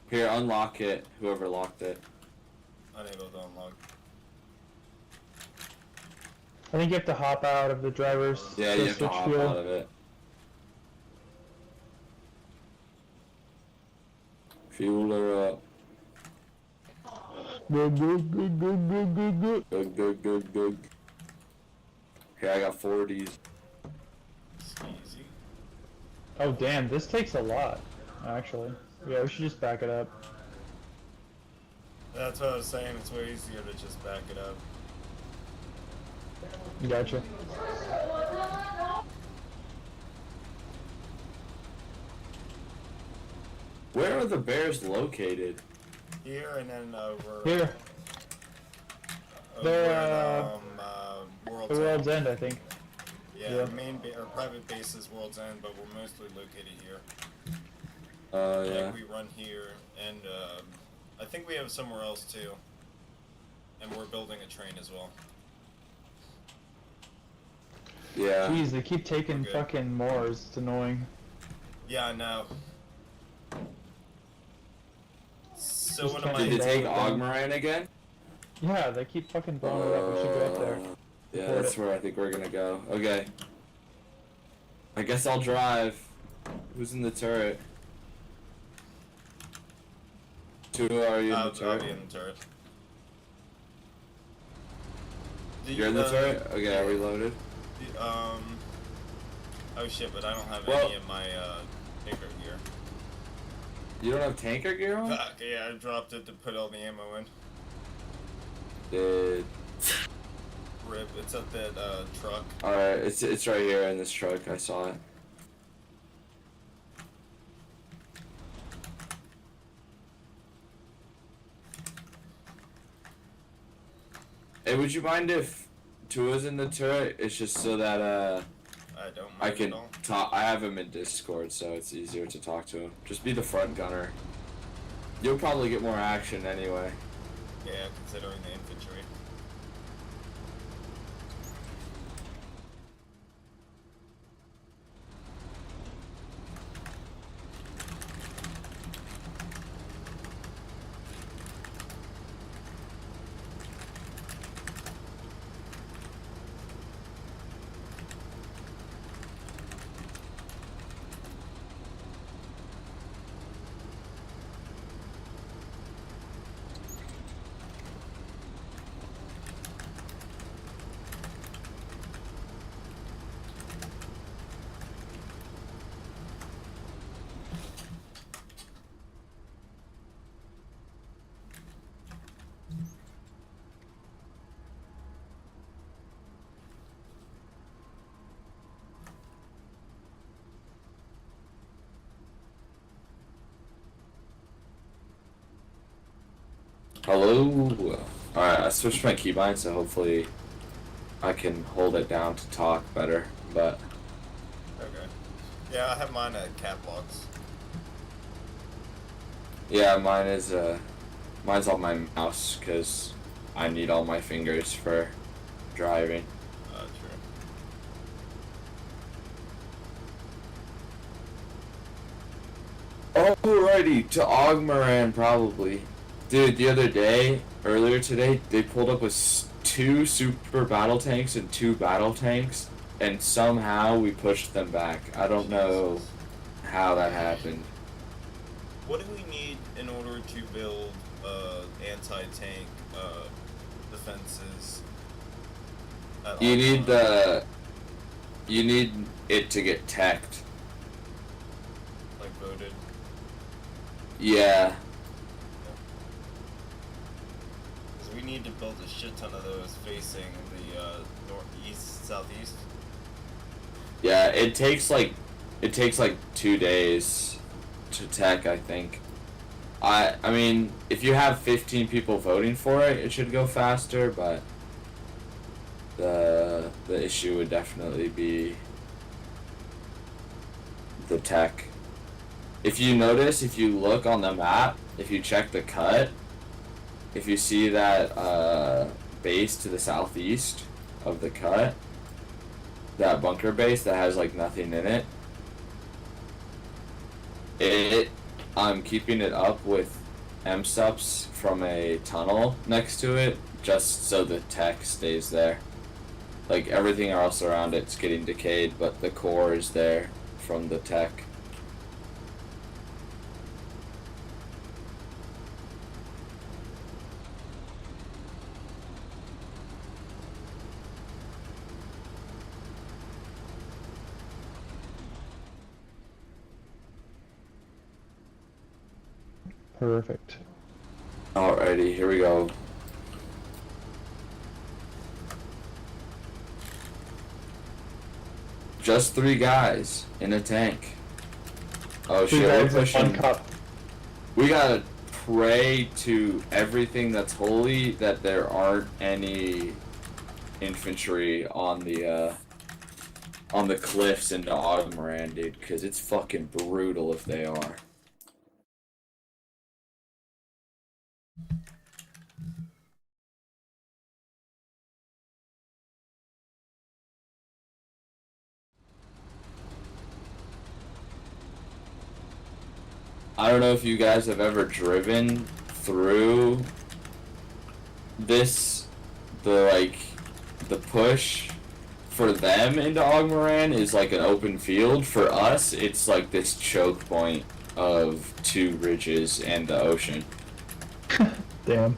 [SPEAKER 8] Here, unlock it. Whoever locked it.
[SPEAKER 1] Unable to unlock.
[SPEAKER 9] I think you have to hop out of the driver's
[SPEAKER 8] Yeah, you have to
[SPEAKER 9] switch
[SPEAKER 8] hop
[SPEAKER 9] fuel.
[SPEAKER 8] out of it. Fuel her up.
[SPEAKER 9] Good, good, good, good, good, good, good.
[SPEAKER 8] Good, good, good, good. Here, I got 4 of these.
[SPEAKER 1] It's easy.
[SPEAKER 9] Oh damn, this takes a lot, actually. Yeah, we should just back it up.
[SPEAKER 1] That's what I was saying. It's way easier to just back it up.
[SPEAKER 9] Gotcha.
[SPEAKER 8] Where are the bears located?
[SPEAKER 1] Here and then over.
[SPEAKER 9] Here.
[SPEAKER 1] Over
[SPEAKER 9] They're,
[SPEAKER 1] at, World World's
[SPEAKER 9] The
[SPEAKER 1] End.
[SPEAKER 9] World's End, I think.
[SPEAKER 1] Yeah,
[SPEAKER 9] Yeah.
[SPEAKER 1] our our private base is World's End, but we're mostly located here.
[SPEAKER 8] Yeah.
[SPEAKER 1] Like we run here, and I think we have somewhere else too. And we're building a train as well.
[SPEAKER 8] Yeah.
[SPEAKER 9] Jeez, they keep taking
[SPEAKER 1] We're good.
[SPEAKER 9] fucking Moors. It's annoying.
[SPEAKER 1] Yeah, I know. So
[SPEAKER 9] Just
[SPEAKER 1] one
[SPEAKER 9] can't
[SPEAKER 1] of
[SPEAKER 8] Did
[SPEAKER 1] my
[SPEAKER 8] they take
[SPEAKER 9] Yeah.
[SPEAKER 8] Ogmaran again?
[SPEAKER 9] Yeah, they keep fucking blowing it up. We should go up there.
[SPEAKER 8] Yeah,
[SPEAKER 9] Report
[SPEAKER 8] that's
[SPEAKER 9] it.
[SPEAKER 8] where I think we're gonna go. Okay. I guess I'll drive. Who's in the turret? Two are you in the
[SPEAKER 1] I'll
[SPEAKER 8] turret?
[SPEAKER 1] be in the turret.
[SPEAKER 8] You're in the turret? Okay, are we loaded?
[SPEAKER 1] Oh shit, but I don't have
[SPEAKER 8] Well-
[SPEAKER 1] any of my tanker gear.
[SPEAKER 8] You don't have tanker gear on?
[SPEAKER 1] Fuck, yeah, I dropped it to put all the ammo in.
[SPEAKER 8] Did
[SPEAKER 1] Rip, it's at that truck.
[SPEAKER 8] alright, it's right here in this truck, I saw it. Hey, would you mind if Tua's in the turret? It's just so that
[SPEAKER 1] I don't
[SPEAKER 8] I
[SPEAKER 1] mind
[SPEAKER 8] can
[SPEAKER 1] at all.
[SPEAKER 8] talk. I have him in Discord, so it's easier to talk to him. Just be the front gunner. You'll probably get more action anyway.
[SPEAKER 1] Yeah, considering the infantry.
[SPEAKER 8] Hello. Alright, I switched my keybind, so hopefully I can hold it down to talk better. But
[SPEAKER 1] Okay. Yeah, I have mine at cap locks.
[SPEAKER 8] yeah, mine's on my mouse because I need all my fingers for driving.
[SPEAKER 1] True.
[SPEAKER 8] Alrighty, to Ogmaran probably. Dude, the other day, earlier today, they pulled up with 2 super battle tanks and 2 battle tanks, and somehow we pushed them back. I don't know how that happened.
[SPEAKER 1] What do we need in order to build anti-tank defenses? at
[SPEAKER 8] You
[SPEAKER 1] all
[SPEAKER 8] need
[SPEAKER 1] times?
[SPEAKER 8] you need it to get teched.
[SPEAKER 1] Like voted.
[SPEAKER 8] Yeah.
[SPEAKER 1] Because we need to build a shit ton of those facing the northeast, southeast.
[SPEAKER 8] Yeah, it takes like 2 days to tech, I think. I mean, if you have 15 people voting for it, it should go faster, but the issue would definitely be the tech. If you notice, if you look on the map, if you check the cut, if you see that base to the southeast of the cut, that bunker base that has like nothing in it, I'm keeping it up with MSUPs from a tunnel next to it, just so the tech stays there. Like everything else around it's getting decayed, but the core is there from the tech.
[SPEAKER 9] Perfect.
[SPEAKER 8] Alrighty, here we go. Just 3 guys in a tank. Oh
[SPEAKER 9] Two
[SPEAKER 8] shit, we're
[SPEAKER 9] guys and
[SPEAKER 8] pushing.
[SPEAKER 9] one cup.
[SPEAKER 8] We gotta pray to everything that's holy that there aren't any infantry on the cliffs into Ogmoran, dude, because it's fucking brutal if they are. I don't know if you guys have ever driven through this, the push for them into Ogmoran is like an open field. For us, it's like this choke point of 2 ridges and the ocean.
[SPEAKER 9] Damn.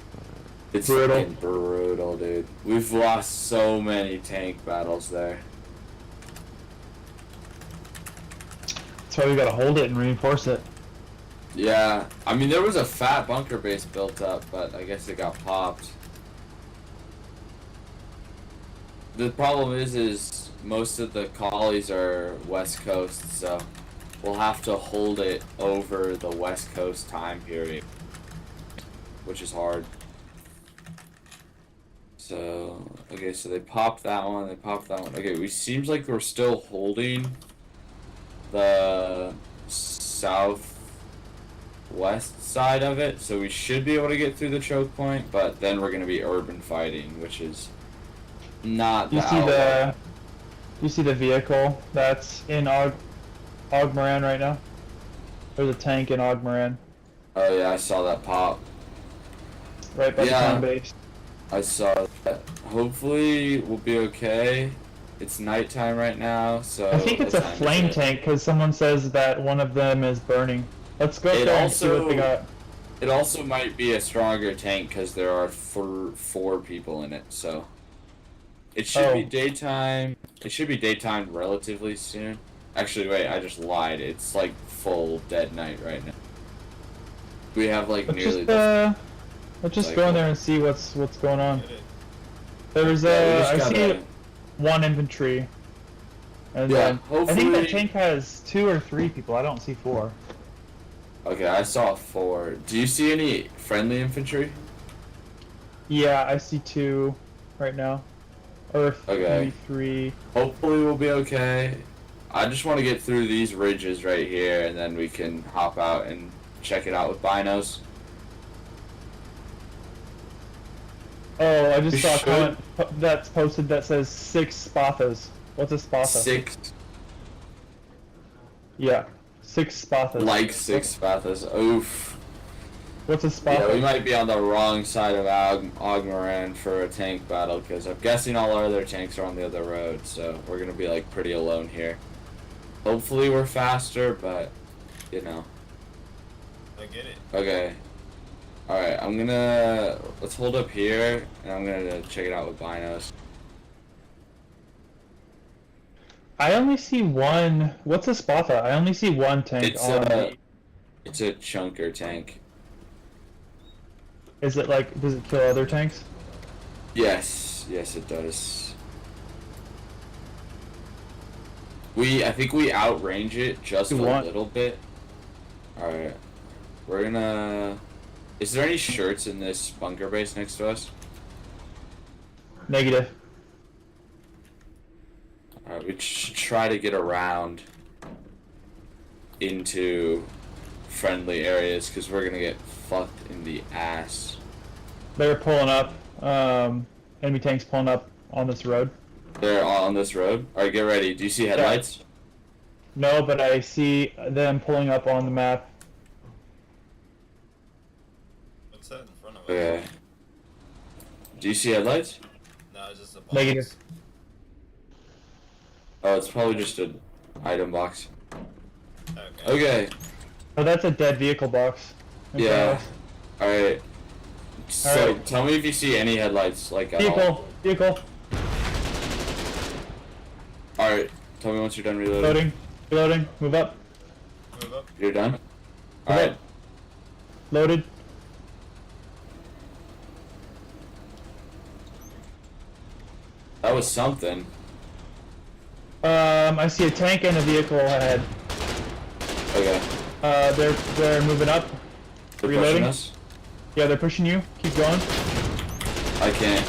[SPEAKER 8] It's
[SPEAKER 9] Brutal.
[SPEAKER 8] fucking brutal, dude. We've lost so many tank battles there.
[SPEAKER 9] That's why we gotta hold it and reinforce it.
[SPEAKER 8] Yeah, I mean there was a fat bunker base built up, but I guess it got popped. The problem is most of the collies are west coast, so we'll have to hold it over the west coast time period, which is hard. So, okay, so they popped that one, they popped that one. Okay, seems like we're still holding the southwest side of it, so we should be able to get through the choke point, but then we're going to be urban fighting, which is not
[SPEAKER 9] You see the vehicle that's in Ogmoran right now? There's a tank in Ogmoran,
[SPEAKER 8] Oh yeah, I saw that pop.
[SPEAKER 9] right by the
[SPEAKER 8] Yeah.
[SPEAKER 9] town base.
[SPEAKER 8] I saw that. Hopefully we'll be okay. It's nighttime right now, so
[SPEAKER 9] I think it's a
[SPEAKER 8] what time is
[SPEAKER 9] flame
[SPEAKER 8] it?
[SPEAKER 9] tank because someone says that one of them is burning. Let's go
[SPEAKER 8] It
[SPEAKER 9] there and see what they
[SPEAKER 8] also-
[SPEAKER 9] got.
[SPEAKER 8] It also might be a stronger tank because there are four people in it, so it should be
[SPEAKER 9] Oh.
[SPEAKER 8] daytime. It should be daytime relatively soon. Actually, wait, I just lied. It's like full dead night right now. We have like
[SPEAKER 9] Let's
[SPEAKER 8] nearly.
[SPEAKER 9] just
[SPEAKER 8] like,
[SPEAKER 9] go in there and see what's going on.
[SPEAKER 1] Get it.
[SPEAKER 9] There's
[SPEAKER 8] Yeah, we just
[SPEAKER 9] I
[SPEAKER 8] gotta-
[SPEAKER 9] see 1 infantry, and
[SPEAKER 8] Yeah,
[SPEAKER 9] then I think that
[SPEAKER 8] hopefully-
[SPEAKER 9] tank has 2 or 3 people. I don't see 4.
[SPEAKER 8] Okay, I saw 4. Do you see any friendly infantry?
[SPEAKER 9] Yeah, I see 2 right now, or
[SPEAKER 8] Okay.
[SPEAKER 9] maybe 3.
[SPEAKER 8] Hopefully we'll be okay. I just want to get through these ridges right here, and then we can hop out and check it out with binos.
[SPEAKER 9] Oh, I just
[SPEAKER 8] We
[SPEAKER 9] saw a
[SPEAKER 8] should-
[SPEAKER 9] comment that's posted that says 6 Spathas. What's a Spatha?
[SPEAKER 8] 6,
[SPEAKER 9] Yeah, 6 Spathas.
[SPEAKER 8] like 6 Spathas. Oof.
[SPEAKER 9] What's a Spatha?
[SPEAKER 8] Yeah, we might be on the wrong side of Ogmoran for a tank battle, because I'm guessing all our other tanks are on the other road, so we're going to be like pretty alone here. Hopefully we're faster, but, you know.
[SPEAKER 1] I get it.
[SPEAKER 8] Okay. Alright, let's hold up here, and I'm gonna check it out with binos.
[SPEAKER 9] I only see 1. What's a Spatha? I only see 1 tank
[SPEAKER 8] It's
[SPEAKER 9] on.
[SPEAKER 8] it's a chunker tank.
[SPEAKER 9] Is it like? Does it kill other tanks?
[SPEAKER 8] Yes, it does. I think we outrange it just a little bit. Alright. We're gonna... Is there any shirts in this bunker base next to us?
[SPEAKER 9] Negative.
[SPEAKER 8] Alright, we should try to get around into friendly areas, because we're gonna get fucked in the ass.
[SPEAKER 9] They're pulling up. Enemy tanks pulling up on this road.
[SPEAKER 8] They're all on this road. Alright, get ready. Do you see headlights?
[SPEAKER 9] No, but I see them pulling up on the map.
[SPEAKER 1] What's that in front of us?
[SPEAKER 8] Okay. Do you see headlights?
[SPEAKER 1] No, it's just a box.
[SPEAKER 9] Negative.
[SPEAKER 8] Oh, it's probably just an item box.
[SPEAKER 1] Okay.
[SPEAKER 8] Okay.
[SPEAKER 9] Oh, that's a dead vehicle box. in front of
[SPEAKER 8] Yeah.
[SPEAKER 9] us.
[SPEAKER 8] Alright. So,
[SPEAKER 9] Alright.
[SPEAKER 8] tell me if you see any headlights, like, at all.
[SPEAKER 9] Vehicle.
[SPEAKER 8] Alright. Tell me once you're done reloading.
[SPEAKER 9] Reloading. Reloading. Move up.
[SPEAKER 1] Move up.
[SPEAKER 8] You're done?
[SPEAKER 9] Move
[SPEAKER 8] Alright.
[SPEAKER 9] up. Loaded.
[SPEAKER 8] That was something.
[SPEAKER 9] I see a tank and a vehicle ahead.
[SPEAKER 8] Okay.
[SPEAKER 9] They're moving up.
[SPEAKER 8] They're
[SPEAKER 9] Reloading?
[SPEAKER 8] pushing us?
[SPEAKER 9] Yeah, they're pushing you. Keep going.
[SPEAKER 8] I can't.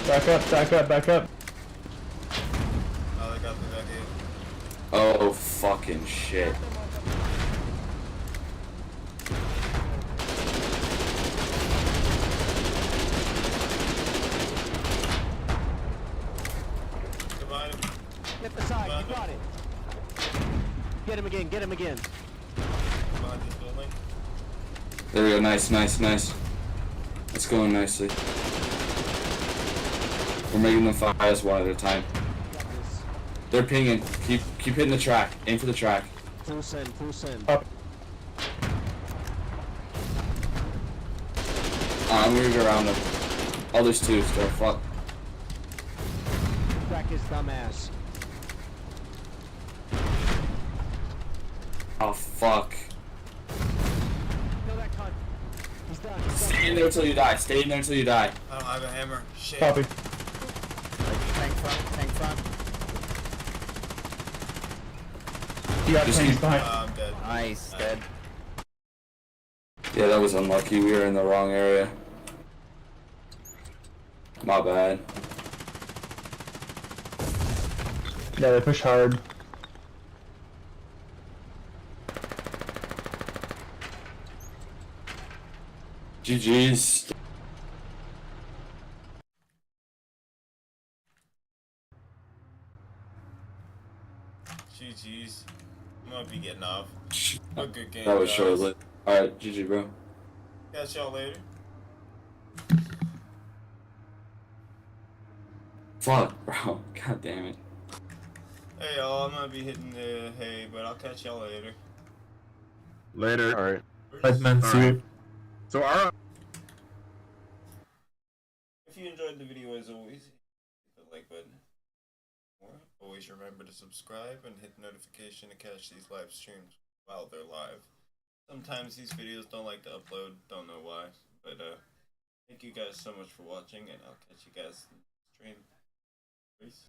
[SPEAKER 9] Back up, back up, back up.
[SPEAKER 1] Oh, they got through that gate.
[SPEAKER 8] Oh fucking shit.
[SPEAKER 1] Goodbye.
[SPEAKER 10] Hit the side, you got it. Get him again, get him again.
[SPEAKER 1] Behind this building.
[SPEAKER 8] There we go. Nice, nice, nice. It's going nicely. We're making them fire us one at a time.
[SPEAKER 10] Got this.
[SPEAKER 8] They're pinging. Keep hitting the track. Aim for the track.
[SPEAKER 10] Full send, full send.
[SPEAKER 9] Up.
[SPEAKER 8] I'm gonna go around them. Oh, there's two. So fuck.
[SPEAKER 10] Crack his dumb ass.
[SPEAKER 8] Oh fuck.
[SPEAKER 10] Kill that cunt. He's done. He's done.
[SPEAKER 8] Stay in there until you die. Stay in there until you die.
[SPEAKER 1] I don't have a hammer. Shit.
[SPEAKER 9] Copy.
[SPEAKER 7] Tank front, tank front.
[SPEAKER 9] You got
[SPEAKER 8] Just
[SPEAKER 9] tanks
[SPEAKER 8] keep-
[SPEAKER 9] behind.
[SPEAKER 1] I'm dead.
[SPEAKER 7] Nice, dead.
[SPEAKER 8] Yeah, that was unlucky. We were in the wrong area. My bad.
[SPEAKER 9] Yeah, they push hard.
[SPEAKER 8] GG's.
[SPEAKER 1] GG's. I'm gonna be getting off. A good game.
[SPEAKER 8] That was
[SPEAKER 1] guys.
[SPEAKER 8] short-lived. Alright, GG, bro.
[SPEAKER 1] Catch y'all later.
[SPEAKER 8] Fuck, bro. God damn it.
[SPEAKER 1] Hey y'all, I'm gonna be hitting the hay, but I'll catch y'all later.
[SPEAKER 2] Later.
[SPEAKER 5] All right.
[SPEAKER 4] Right, man. See you.
[SPEAKER 2] So our
[SPEAKER 1] If you enjoyed the video as always, hit the like button. Or always remember to subscribe and hit the notification to catch these live streams while they're live. Sometimes these videos don't like to upload, don't know why. But thank you guys so much for watching, and I'll catch you guys in the stream. Peace.